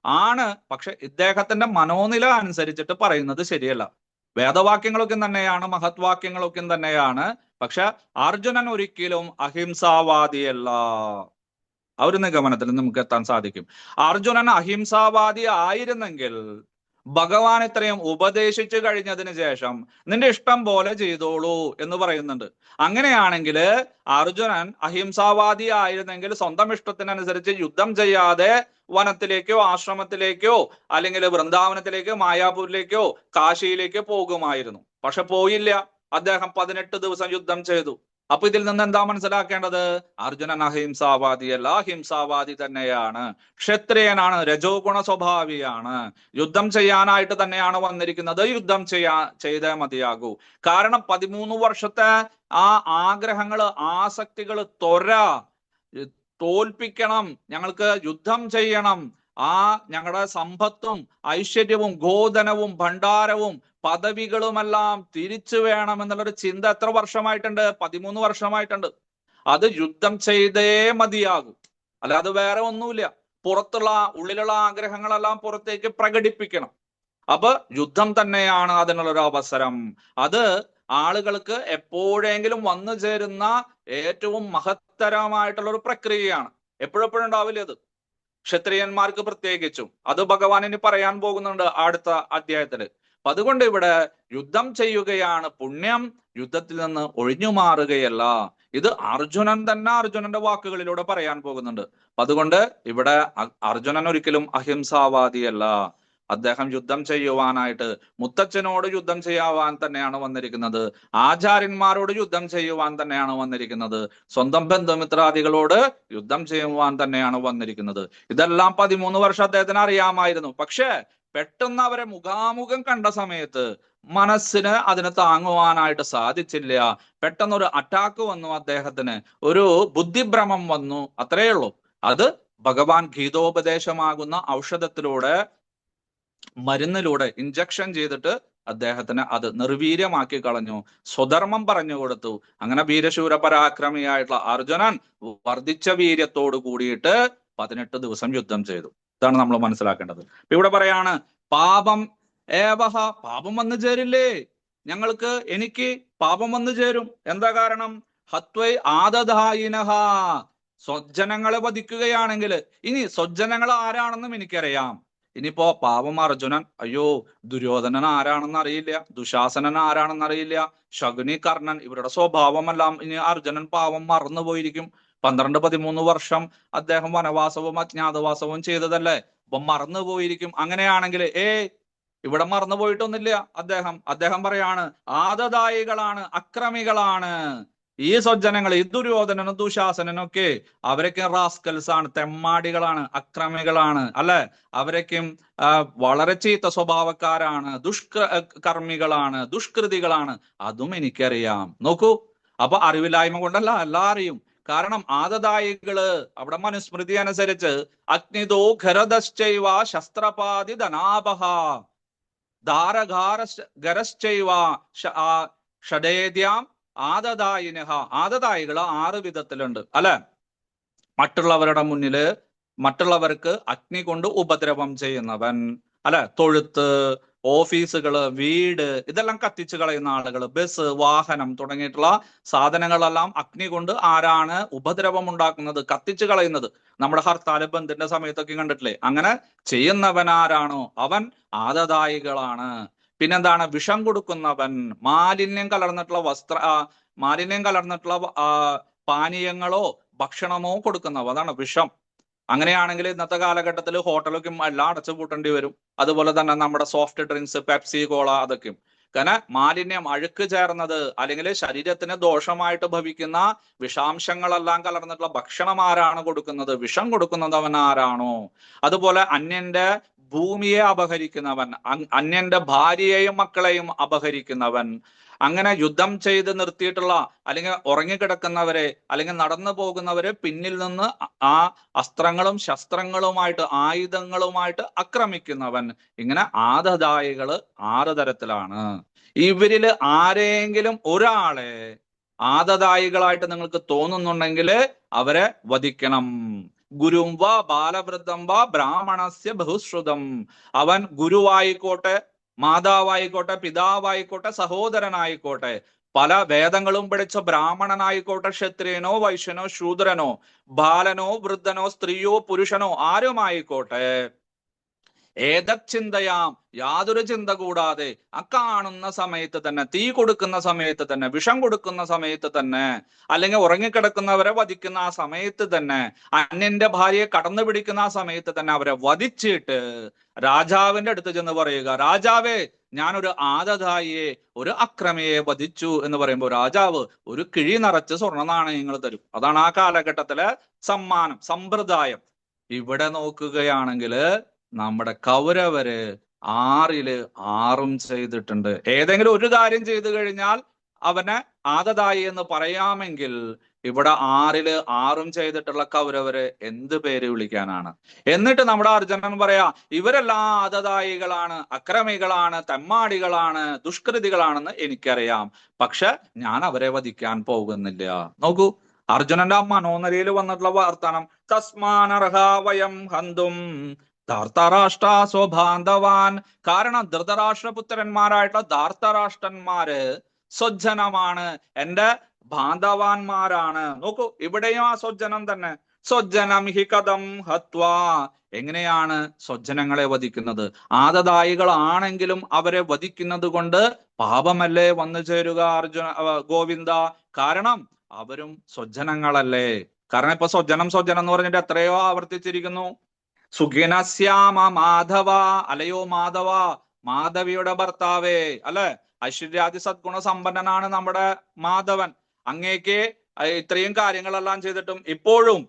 ആണ്. പക്ഷെ ഇദ്ദേഹത്തിന്റെ മനോനില അനുസരിച്ചിട്ട് പറയുന്നത് ശരിയല്ല. വേദവാക്യങ്ങളൊക്കെ തന്നെയാണ്, മഹത്വാക്യങ്ങളൊക്കെ തന്നെയാണ്. പക്ഷെ അർജുനൻ ഒരിക്കലും അഹിംസാവാദിയല്ല. ആ ഒരു നിഗമനത്തിൽ നമുക്ക് എത്താൻ സാധിക്കും. അർജുനൻ അഹിംസാവാദി ആയിരുന്നെങ്കിൽ ഭഗവാൻ ഇത്രയും ഉപദേശിച്ചു കഴിഞ്ഞതിന് ശേഷം നിന്റെ ഇഷ്ടം പോലെ ചെയ്തോളൂ എന്ന് പറയുന്നുണ്ട്. അങ്ങനെയാണെങ്കിൽ അർജുനൻ അഹിംസാവാദി ആയിരുന്നെങ്കിൽ സ്വന്തം ഇഷ്ടത്തിനനുസരിച്ച് യുദ്ധം ചെയ്യാതെ വനത്തിലേക്കോ ആശ്രമത്തിലേക്കോ അല്ലെങ്കിൽ വൃന്ദാവനത്തിലേക്കോ മായാപൂരിലേക്കോ കാശിയിലേക്കോ പോകുമായിരുന്നു. പക്ഷെ പോയില്ല. അദ്ദേഹം 18 ദിവസം യുദ്ധം ചെയ്തു. അപ്പൊ ഇതിൽ നിന്ന് എന്താ മനസ്സിലാക്കേണ്ടത്? അർജുനൻ അഹിംസാവാദിയല്ല, ഹിംസാവാദി തന്നെയാണ്. ക്ഷത്രിയനാണ്, രജോ ഗുണ സ്വഭാവിയാണ്. യുദ്ധം ചെയ്യാനായിട്ട് തന്നെയാണ് വന്നിരിക്കുന്നത്. യുദ്ധം ചെയ്തേ മതിയാകൂ. കാരണം 13 വർഷത്തെ ആ ആഗ്രഹങ്ങള്, ആസക്തികള്, തോൽപ്പിക്കണം, ഞങ്ങൾക്ക് യുദ്ധം ചെയ്യണം, ആ ഞങ്ങളുടെ സമ്പത്തും ഐശ്വര്യവും ഗോധനവും ഭണ്ഡാരവും പദവികളുമെല്ലാം തിരിച്ചു വേണം എന്നുള്ളൊരു ചിന്ത എത്ര വർഷമായിട്ടുണ്ട്? 13 വർഷമായിട്ടുണ്ട്. അത് യുദ്ധം ചെയ്തേ മതിയാകും, അല്ലാതെ വേറെ ഒന്നുമില്ല. ഉള്ളിലുള്ള ആഗ്രഹങ്ങളെല്ലാം പുറത്തേക്ക് പ്രകടിപ്പിക്കണം. അപ്പൊ യുദ്ധം തന്നെയാണ് അതിനുള്ളൊരു അവസരം. അത് ആളുകൾക്ക് എപ്പോഴെങ്കിലും വന്നു ചേരുന്ന ഏറ്റവും മഹത്തരമായിട്ടുള്ള ഒരു പ്രക്രിയയാണ്. എപ്പോഴെപ്പോഴും ഉണ്ടാവില്ല അത്, ക്ഷത്രിയന്മാർക്ക് പ്രത്യേകിച്ചും. അത് ഭഗവാൻ ഇനി പറയാൻ പോകുന്നുണ്ട് അടുത്ത അധ്യായത്തില്. അപ്പൊ അതുകൊണ്ട് ഇവിടെ യുദ്ധം ചെയ്യുകയാണ് പുണ്യം, യുദ്ധത്തിൽ നിന്ന് ഒഴിഞ്ഞു മാറുകയല്ല. ഇത് അർജുനൻ തന്നെ അർജുനന്റെ വാക്കുകളിലൂടെ പറയാൻ പോകുന്നുണ്ട്. അപ്പൊ അതുകൊണ്ട് ഇവിടെ അർജുനൻ ഒരിക്കലും അഹിംസാവാദിയല്ല. അദ്ദേഹം യുദ്ധം ചെയ്യുവാനായിട്ട് മുത്തച്ഛനോട് യുദ്ധം ചെയ്യാൻ തന്നെയാണ് വന്നിരിക്കുന്നത്. ആചാര്യന്മാരോട് യുദ്ധം ചെയ്യുവാൻ തന്നെയാണ് വന്നിരിക്കുന്നത്. സ്വന്തം ബന്ധുമിത്രാദികളോട് യുദ്ധം ചെയ്യുവാൻ തന്നെയാണ് വന്നിരിക്കുന്നത്. ഇതെല്ലാം 13 വർഷം അദ്ദേഹത്തിന് അറിയാമായിരുന്നു. പക്ഷേ പെട്ടെന്ന് അവരെ മുഖാമുഖം കണ്ട സമയത്ത് മനസ്സിന് അതിന് താങ്ങുവാനായിട്ട് സാധിച്ചില്ല. പെട്ടെന്നൊരു അറ്റാക്ക് വന്നു, അദ്ദേഹത്തിന് ഒരു ബുദ്ധിഭ്രമം വന്നു, അത്രയേ ഉള്ളൂ. അത് ഭഗവാൻ ഗീതോപദേശമാകുന്ന ഔഷധത്തിലൂടെ, മരുന്നിലൂടെ ഇഞ്ചക്ഷൻ ചെയ്തിട്ട് അദ്ദേഹത്തിന് അത് നിർവീര്യമാക്കി കളഞ്ഞു, സ്വധർമ്മം പറഞ്ഞു കൊടുത്തു. അങ്ങനെ വീരശൂര പരാക്രമിയായിട്ടുള്ള അർജുനൻ വർദ്ധിച്ച വീര്യത്തോട് കൂടിയിട്ട് 18 ദിവസം യുദ്ധം ചെയ്തു. ഇതാണ് നമ്മൾ മനസ്സിലാക്കേണ്ടത്. ഇവിടെ പറയാണ് പാപം ഏവഹ, പാപം വന്നു ചേരില്ലേ ഞങ്ങൾക്ക്, എനിക്ക് പാപം വന്നു ചേരും. എന്താ കാരണം? ഹത്വൈ ആദധായിനഹ, സ്വജനങ്ങളെ വധിക്കുകയാണെങ്കിൽ. ഇനി സ്വജനങ്ങൾ ആരാണെന്നും എനിക്കറിയാം. ഇനിയിപ്പോ പാപം അർജുനൻ, അയ്യോ ദുര്യോധനൻ ആരാണെന്ന് അറിയില്ല, ദുശാസനൻ ആരാണെന്ന് അറിയില്ല, ശകുനി, കർണൻ, ഇവരുടെ സ്വഭാവമെല്ലാം ഇനി അർജുനൻ പാവം മറന്നുപോയിരിക്കും. 12-13 വർഷം അദ്ദേഹം വനവാസവും അജ്ഞാതവാസവും ചെയ്തതല്ലേ? അപ്പൊ മറന്നുപോയിരിക്കും. അങ്ങനെയാണെങ്കിൽ ഇവിടെ മറന്നുപോയിട്ടൊന്നുമില്ല. അദ്ദേഹം പറയാണ് ആദതായികളാണ്, അക്രമികളാണ് ഈ സജ്ജനങ്ങൾ, ഈ ദുര്യോധനനും ദുശാസനനും ഒക്കെ. അവരൊക്കെ റാസ്കൽസ് ആണ്, തെമ്മാടികളാണ്, അക്രമികളാണ്, അല്ലെ? അവരൊക്കെയും വളരെ ചീത്ത സ്വഭാവക്കാരാണ്, കർമ്മികളാണ്, ദുഷ്കൃതികളാണ്. അതും എനിക്കറിയാം. നോക്കൂ, അപ്പൊ അറിവില്ലായ്മ കൊണ്ടല്ല, എല്ലാം അറിയും. കാരണം ആദതായികള് അവിടെ മനുസ്മൃതി അനുസരിച്ച് അഗ്നിതോ ഖരദശ്ചൈവ ശസ്ത്രപാതി ധനാപഹ ധാരഘാരശ്ചൈവ ഷഡേദ്യാം ആദതായിനഹ. ആദതായികള് 6 വിധത്തിലുണ്ട്, അല്ലെ? മറ്റുള്ളവരുടെ മുന്നില് മറ്റുള്ളവർക്ക് അഗ്നി കൊണ്ട് ഉപദ്രവം ചെയ്യുന്നവൻ, അല്ലെ? തൊഴുത്ത്, ഓഫീസുകള്, വീട്, ഇതെല്ലാം കത്തിച്ചു കളയുന്ന ആളുകൾ, ബസ്, വാഹനം തുടങ്ങിയിട്ടുള്ള സാധനങ്ങളെല്ലാം അഗ്നി കൊണ്ട് ആരാണ് ഉപദ്രവം ഉണ്ടാക്കുന്നത്, കത്തിച്ചു കളയുന്നത്? നമ്മുടെ ഹർത്താൽ ബന്ദിന്റെ സമയത്തൊക്കെ കണ്ടിട്ടില്ലേ? അങ്ങനെ ചെയ്യുന്നവനാരാണോ അവൻ ആദതായികളാണ്. പിന്നെന്താണ്? വിഷം കൊടുക്കുന്നവൻ, മാലിന്യം കലർന്നിട്ടുള്ള പാനീയങ്ങളോ ഭക്ഷണമോ കൊടുക്കുന്നവ, അതാണ് വിഷം. അങ്ങനെയാണെങ്കിൽ ഇന്നത്തെ കാലഘട്ടത്തിൽ ഹോട്ടലൊക്കെ എല്ലാം അടച്ചു പൂട്ടേണ്ടി വരും. അതുപോലെ തന്നെ നമ്മുടെ സോഫ്റ്റ് ഡ്രിങ്ക്സ്, പെപ്സി, കോള, അതൊക്കെയും. കാരണം മാലിന്യം, അഴുക്ക് ചേർന്നത്, അല്ലെങ്കിൽ ശരീരത്തിന് ദോഷമായിട്ട് ഭവിക്കുന്ന വിഷാംശങ്ങളെല്ലാം കലർന്നിട്ടുള്ള ഭക്ഷണം ആരാണ് കൊടുക്കുന്നത്? വിഷം കൊടുക്കുന്നത് അവൻ ആരാണോ. അതുപോലെ അന്യന്റെ ഭൂമിയെ അപഹരിക്കുന്നവൻ, അന്യന്റെ ഭാര്യയെയും മക്കളെയും അപഹരിക്കുന്നവൻ, അങ്ങനെ യുദ്ധം ചെയ്ത് നിർത്തിയിട്ടുള്ള അല്ലെങ്കിൽ ഉറങ്ങിക്കിടക്കുന്നവരെ അല്ലെങ്കിൽ നടന്നു പോകുന്നവരെ പിന്നിൽ നിന്ന് ആ അസ്ത്രങ്ങളും ശസ്ത്രങ്ങളുമായിട്ട്, ആയുധങ്ങളുമായിട്ട് ആക്രമിക്കുന്നവൻ. ഇങ്ങനെ ആദതായികള് 6 തരത്തിലാണ്. ഇവരില് ആരെങ്കിലും ഒരാളെ ആദതായികളായിട്ട് നിങ്ങൾക്ക് തോന്നുന്നുണ്ടെങ്കിൽ അവരെ വധിക്കണം. ഗുരും വ ബാലവൃദ്ധം വ ബ്രാഹ്മണസ്യ ബഹുശ്രുതം. അവൻ ഗുരുവായിക്കോട്ടെ, മാതാവായിക്കോട്ടെ, പിതാവായിക്കോട്ടെ, സഹോദരനായിക്കോട്ടെ, പല വേദങ്ങളും പഠിച്ച ബ്രാഹ്മണനായിക്കോട്ടെ, ക്ഷത്രിയനോ വൈശ്യനോ ശൂദ്രനോ, ബാലനോ വൃദ്ധനോ സ്ത്രീയോ പുരുഷനോ ആരുമായിക്കോട്ടെ, ഏതച്ചിന്തയാം, യാതൊരു ചിന്ത കൂടാതെ കാണുന്ന സമയത്ത് തന്നെ, തീ കൊടുക്കുന്ന സമയത്ത് തന്നെ, വിഷം കൊടുക്കുന്ന സമയത്ത് തന്നെ, അല്ലെങ്കിൽ ഉറങ്ങിക്കിടക്കുന്നവരെ വധിക്കുന്ന ആ സമയത്ത് തന്നെ, അന്യന്റെ ഭാര്യയെ കടന്നു പിടിക്കുന്ന ആ സമയത്ത് തന്നെ അവരെ വധിച്ചിട്ട് രാജാവിന്റെ അടുത്ത് ചെന്ന് പറയുക, രാജാവേ, ഞാനൊരു ആദതായിയെ, ഒരു അക്രമിയെ വധിച്ചു എന്ന് പറയുമ്പോൾ രാജാവ് ഒരു കിഴി നിറച്ച് സ്വർണ്ണ നാണയങ്ങൾ തരും. അതാണ് ആ കാലഘട്ടത്തിലെ സമ്മാനം, സമ്പ്രദായം. ഇവിടെ നോക്കുകയാണെങ്കിൽ നമ്മുടെ കൗരവര് 6 ചെയ്തിട്ടുണ്ട്. ഏതെങ്കിലും ഒരു കാര്യം ചെയ്തു കഴിഞ്ഞാൽ അവനെ ആദതായി എന്ന് പറയാമെങ്കിൽ ഇവിടെ 6 ചെയ്തിട്ടുള്ള കൗരവര് എന്ത് പേര് വിളിക്കാനാണ്? എന്നിട്ട് നമ്മുടെ അർജുനൻ പറയാ, ഇവരെല്ലാം ആദതായികളാണ്, അക്രമികളാണ്, തെമ്മാടികളാണ്, ദുഷ്കൃതികളാണെന്ന് എനിക്കറിയാം, പക്ഷെ ഞാൻ അവരെ വധിക്കാൻ പോകുന്നില്ല. നോക്കൂ, അർജുനന്റെ മനോനിലയിൽ വന്നിട്ടുള്ള വർത്തമാനം. തസ്മാനർഹ വയം ഹന്തും ധാർത്തരാഷ്ട്ര സ്വബാന്ധവാൻ. കാരണം ധൃതരാഷ്ട്രപുത്രന്മാരായിട്ടുള്ള ധാർത്തരാഷ്ട്രന്മാര് സ്വജ്ജനമാണ്, എന്റെ ബാന്ധവാന്മാരാണ്. നോക്കൂ, ഇവിടെയും ആ സ്വജ്ജനം തന്നെ. സ്വജ്ജനം ഹി കഥം ഹത്വാ. എങ്ങനെയാണ് സ്വജ്ജനങ്ങളെ വധിക്കുന്നത്? ആദതായികളാണെങ്കിലും അവരെ വധിക്കുന്നത് കൊണ്ട് പാപമല്ലേ വന്നു ചേരുക ഗോവിന്ദ? കാരണം അവരും സ്വജ്ജനങ്ങളല്ലേ. കാരണം ഇപ്പൊ സ്വജ്ജനം എന്ന് പറഞ്ഞിട്ട് എത്രയോ ആവർത്തിച്ചിരിക്കുന്നു. സുഖിനശ്യാമ മാധവ, അലയോ മാധവ, മാധവിയുടെ ഭർത്താവേ, അല്ലെ? ഐശ്വര്യാദി സദ്ഗുണ സമ്പന്നനാണ് നമ്മുടെ മാധവൻ. അങ്ങേക്ക് ഇത്രയും കാര്യങ്ങളെല്ലാം ചെയ്തിട്ടും ഇപ്പോഴും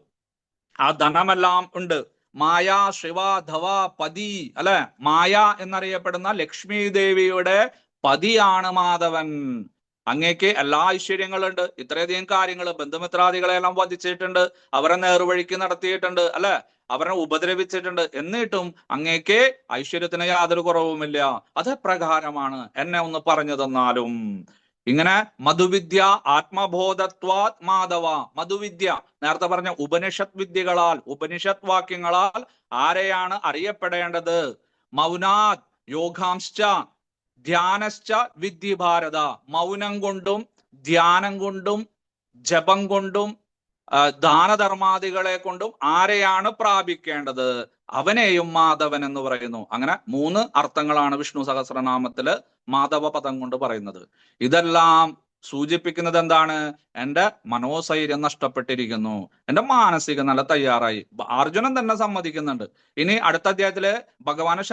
ആ ധനമെല്ലാം ഉണ്ട്. മായ ശിവ ധവ പതി, അല്ലെ? മായ എന്നറിയപ്പെടുന്ന ലക്ഷ്മി ദേവിയുടെ പതിയാണ് മാധവൻ. അങ്ങേക്ക് എല്ലാ ഐശ്വര്യങ്ങളുണ്ട്, ഇത്രയധികം കാര്യങ്ങൾ, ബന്ധുമിത്രാദികളെല്ലാം വധിച്ചിട്ടുണ്ട്, അവരെ നേർവഴിക്ക് നടത്തിയിട്ടുണ്ട്, അല്ലെ? അവരെ ഉപദ്രവിച്ചിട്ടുണ്ട്. എന്നിട്ടും അങ്ങേക്ക് ഐശ്വര്യത്തിന് യാതൊരു കുറവുമില്ല. അത് പ്രകാരമാണ് എന്നെ ഒന്ന് പറഞ്ഞു തന്നാലും. ഇങ്ങനെ മധുവിദ്യ ആത്മബോധത്വാത് മാധവ. മധുവിദ്യ നേരത്തെ പറഞ്ഞ ഉപനിഷത് വിദ്യകളാൽ, ഉപനിഷത് വാക്യങ്ങളാൽ ആരെയാണ് അറിയപ്പെടേണ്ടത്? മൗനാത് യോഗാംശ്ച ധ്യാനശ്ച വിദ്ധി ഭാരത. മൗനം കൊണ്ടും ധ്യാനം കൊണ്ടും ജപം കൊണ്ടും ദാനധർമാദികളെ കൊണ്ടും ആരെയാണ് പ്രാപിക്കേണ്ടത്? അവനെയും മാധവൻ എന്ന് പറയുന്നു. അങ്ങനെ 3 അർത്ഥങ്ങളാണ് വിഷ്ണു സഹസ്രനാമത്തില് മാധവ പദം കൊണ്ട് പറയുന്നത്. ഇതെല്ലാം സൂചിപ്പിക്കുന്നത് എന്താണ്? എന്റെ മനോസൈര്യം നഷ്ടപ്പെട്ടിരിക്കുന്നു, എന്റെ മാനസിക നില തയ്യാറായി. അർജുനൻ തന്നെ സമ്മതിക്കുന്നുണ്ട്. ഇനി അടുത്ത അധ്യായത്തില് ഭഗവാന്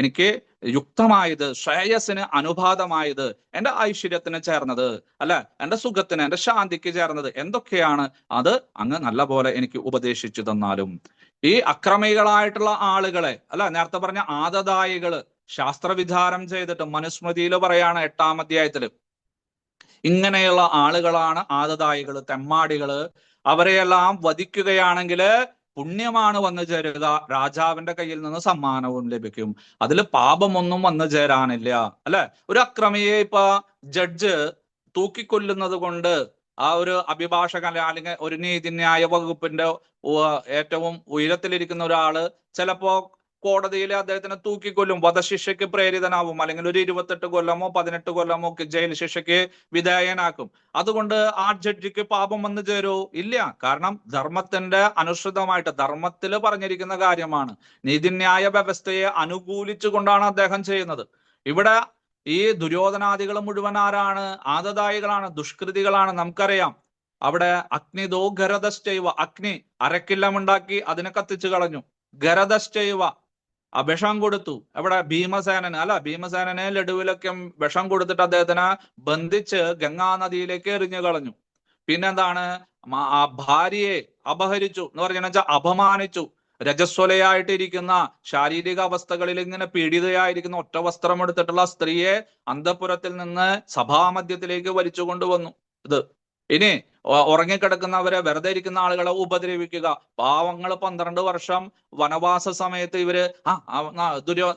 എനിക്ക് യുക്തമായത്, ശ്രേയസ്സിന് അനുപാതമായത്, എന്റെ ഐശ്വര്യത്തിന് ചേർന്നത്, അല്ല എന്റെ സുഖത്തിന്, എന്റെ ശാന്തിക്ക് ചേർന്നത് എന്തൊക്കെയാണ്, അത് അങ്ങ് നല്ല പോലെ എനിക്ക് ഉപദേശിച്ചു തന്നാലും. ഈ അക്രമികളായിട്ടുള്ള ആളുകളെ, അല്ല നേരത്തെ പറഞ്ഞ ആദദായികള് ശാസ്ത്രവിചാരം ചെയ്തിട്ട് മനുസ്മൃതിയിൽ പറയാണ് 8-ാം അധ്യായത്തില്, ഇങ്ങനെയുള്ള ആളുകളാണ് ആദദായികള്, തെമ്മാടികള്. അവരെയെല്ലാം വധിക്കുകയാണെങ്കിൽ പുണ്യമാണ് വന്നു ചേരുക, രാജാവിന്റെ കയ്യിൽ നിന്ന് സമ്മാനവും ലഭിക്കും, അതിൽ പാപമൊന്നും വന്നു ചേരാനില്ല. അല്ലെ, ഒരു അക്രമിയെ ഇപ്പൊ ജഡ്ജ് തൂക്കിക്കൊല്ലുന്നത് കൊണ്ട് ആ ഒരു അഭിഭാഷകൻ അല്ലെങ്കിൽ ഒരു നീതിന്യായ വകുപ്പിന്റെ ഏറ്റവും ഉയരത്തിലിരിക്കുന്ന ഒരാള് ചിലപ്പോ കോടതിയിൽ അദ്ദേഹത്തിനെ തൂക്കിക്കൊല്ലും, വധശിക്ഷയ്ക്ക് പ്രേരിതനാവും, അല്ലെങ്കിൽ ഒരു 28 കൊല്ലമോ 18 കൊല്ലമോ ജയിൽ ശിക്ഷയ്ക്ക് വിധേയനാക്കും. അതുകൊണ്ട് ആ ജഡ്ജിക്ക് പാപം വന്നു ചേരൂ? ഇല്ല. കാരണം ധർമ്മത്തിന്റെ അനുസൃതമായിട്ട് ധർമ്മത്തിൽ പറഞ്ഞിരിക്കുന്ന കാര്യമാണ്. നീതിന്യായ വ്യവസ്ഥയെ അനുകൂലിച്ചു കൊണ്ടാണ് അദ്ദേഹം ചെയ്യുന്നത്. ഇവിടെ ഈ ദുര്യോധനാദികൾ മുഴുവൻ ആരാണ്? ആദദായികളാണ്, ദുഷ്കൃതികളാണ്. നമുക്കറിയാം അവിടെ അഗ്നിദോ ഗരദശ്ചൈവ, അഗ്നി അരക്കില്ലമുണ്ടാക്കി അതിനെ കത്തിച്ചു കളഞ്ഞു. ഗരദശ്ചൈവ, വിഷം കൊടുത്തു. എവിടെ? ഭീമസേനന്. അല്ല, ഭീമസേനനെ ലഡുവിലൊക്കെ വിഷം കൊടുത്തിട്ട് അദ്ദേഹത്തിനെ ബന്ധിച്ച് ഗംഗാ നദിയിലേക്ക് എറിഞ്ഞു കളഞ്ഞു. പിന്നെന്താണ്? ആ ഭാര്യയെ അപഹരിച്ചു എന്ന് പറഞ്ഞാൽ അപമാനിച്ചു. രജസ്വലയായിട്ടിരിക്കുന്ന, ശാരീരിക അവസ്ഥകളിൽ ഇങ്ങനെ പീഡിതയായിരിക്കുന്ന, ഒറ്റ വസ്ത്രം എടുത്തിട്ടുള്ള സ്ത്രീയെ അന്തഃപുരത്തിൽ നിന്ന് സഭാമധ്യത്തിലേക്ക് വലിച്ചു കൊണ്ടുവന്നു. ഇത് ഇനി ഉറങ്ങിക്കിടക്കുന്നവരെ, വെറുതെ ഇരിക്കുന്ന ആളുകളെ ഉപദ്രവിക്കുക. പാവങ്ങൾ 12 വർഷം വനവാസ സമയത്ത് ഇവര്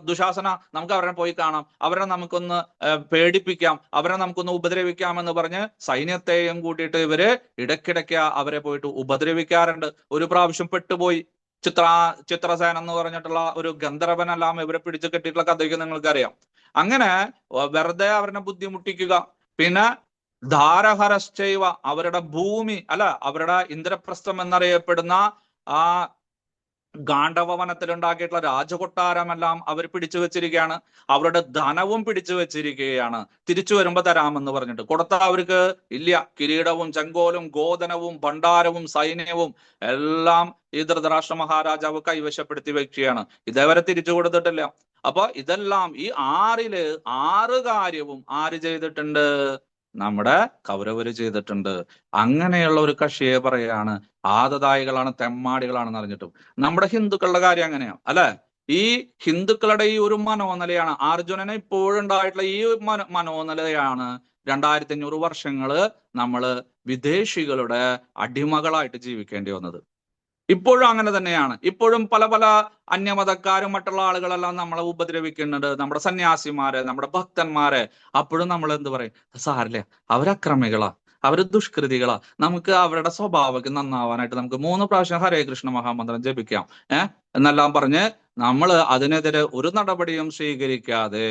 ദുശാസന, നമുക്ക് അവരെ പോയി കാണാം, അവരെ നമുക്കൊന്ന് പേടിപ്പിക്കാം, അവരെ നമുക്കൊന്ന് ഉപദ്രവിക്കാം എന്ന് പറഞ്ഞ് സൈന്യത്തെയും കൂട്ടിയിട്ട് ഇവര് ഇടയ്ക്കിടയ്ക്ക് അവരെ പോയിട്ട് ഉപദ്രവിക്കാറുണ്ട്. ഒരു പ്രാവശ്യം പെട്ടുപോയി. ചിത്രസേന എന്ന് പറഞ്ഞിട്ടുള്ള ഒരു ഗന്ധർവനെല്ലാം ഇവരെ പിടിച്ചു കെട്ടിയിട്ടുള്ള കഥയ്ക്ക് നിങ്ങൾക്കറിയാം. അങ്ങനെ വെറുതെ അവരെ ബുദ്ധിമുട്ടിക്കുക. പിന്നെ ധാരഹരശ്ചൈവ, അവരുടെ ഭൂമി, അല്ല അവരുടെ ഇന്ദ്രപ്രസ്ഥം എന്നറിയപ്പെടുന്ന ആ ഗാണ്ഡവ വനത്തിൽ ഉണ്ടാക്കിയിട്ടുള്ള രാജകൊട്ടാരമെല്ലാം അവർ പിടിച്ചു വെച്ചിരിക്കുകയാണ്. അവരുടെ ധനവും പിടിച്ചു വെച്ചിരിക്കുകയാണ്. തിരിച്ചു വരുമ്പോ തരാമെന്ന് പറഞ്ഞിട്ട് കൊടുത്ത അവർക്ക് ഇല്ല. കിരീടവും ചെങ്കോലും ഗോധനവും ഭണ്ഡാരവും സൈന്യവും എല്ലാം ഈ ധൃതരാഷ്ട്ര മഹാരാജാവ് കൈവശപ്പെടുത്തി വെക്കുകയാണ്. ഇതേവരെ തിരിച്ചു കൊടുത്തിട്ടില്ല. അപ്പൊ ഇതെല്ലാം ഈ 6 കാര്യവും ആര് ചെയ്തിട്ടുണ്ട്? നമ്മുടെ കൗരവര് ചെയ്തിട്ടുണ്ട്. അങ്ങനെയുള്ള ഒരു കക്ഷിയെ പറയാണ് ആദദായികളാണ്, തെമ്മാടികളാണെന്ന് അറിഞ്ഞിട്ടും. നമ്മുടെ ഹിന്ദുക്കളുടെ കാര്യം അങ്ങനെയാണ്, അല്ലെ? ഈ ഹിന്ദുക്കളുടെ ഈ ഒരു മനോനിലയാണ് അർജുനന് ഇപ്പോഴുണ്ടായിട്ടുള്ള ഈ മനോനിലയാണ് 2500 വർഷങ്ങള് നമ്മള് വിദേശികളുടെ അടിമകളായിട്ട് ജീവിക്കേണ്ടി വന്നത്. ഇപ്പോഴും അങ്ങനെ തന്നെയാണ്. ഇപ്പോഴും പല പല അന്യമതക്കാരും മറ്റുള്ള ആളുകളെല്ലാം നമ്മളെ ഉപദ്രവിക്കുന്നുണ്ട്, നമ്മുടെ സന്യാസിമാരെ, നമ്മുടെ ഭക്തന്മാരെ. അപ്പോഴും നമ്മൾ എന്ത് പറയും? സാരില്ല, അവരക്രമികളാ, അവര് ദുഷ്കൃതികളാ, നമുക്ക് അവരുടെ സ്വഭാവക്ക് നന്നാവാനായിട്ട് നമുക്ക് 3 പ്രാവശ്യം ഹരേ കൃഷ്ണ മഹാമന്ത്രം ജപിക്കാം എന്നെല്ലാം പറഞ്ഞ് നമ്മൾ അതിനെതിരെ ഒരു നടപടിയും സ്വീകരിക്കാതെ,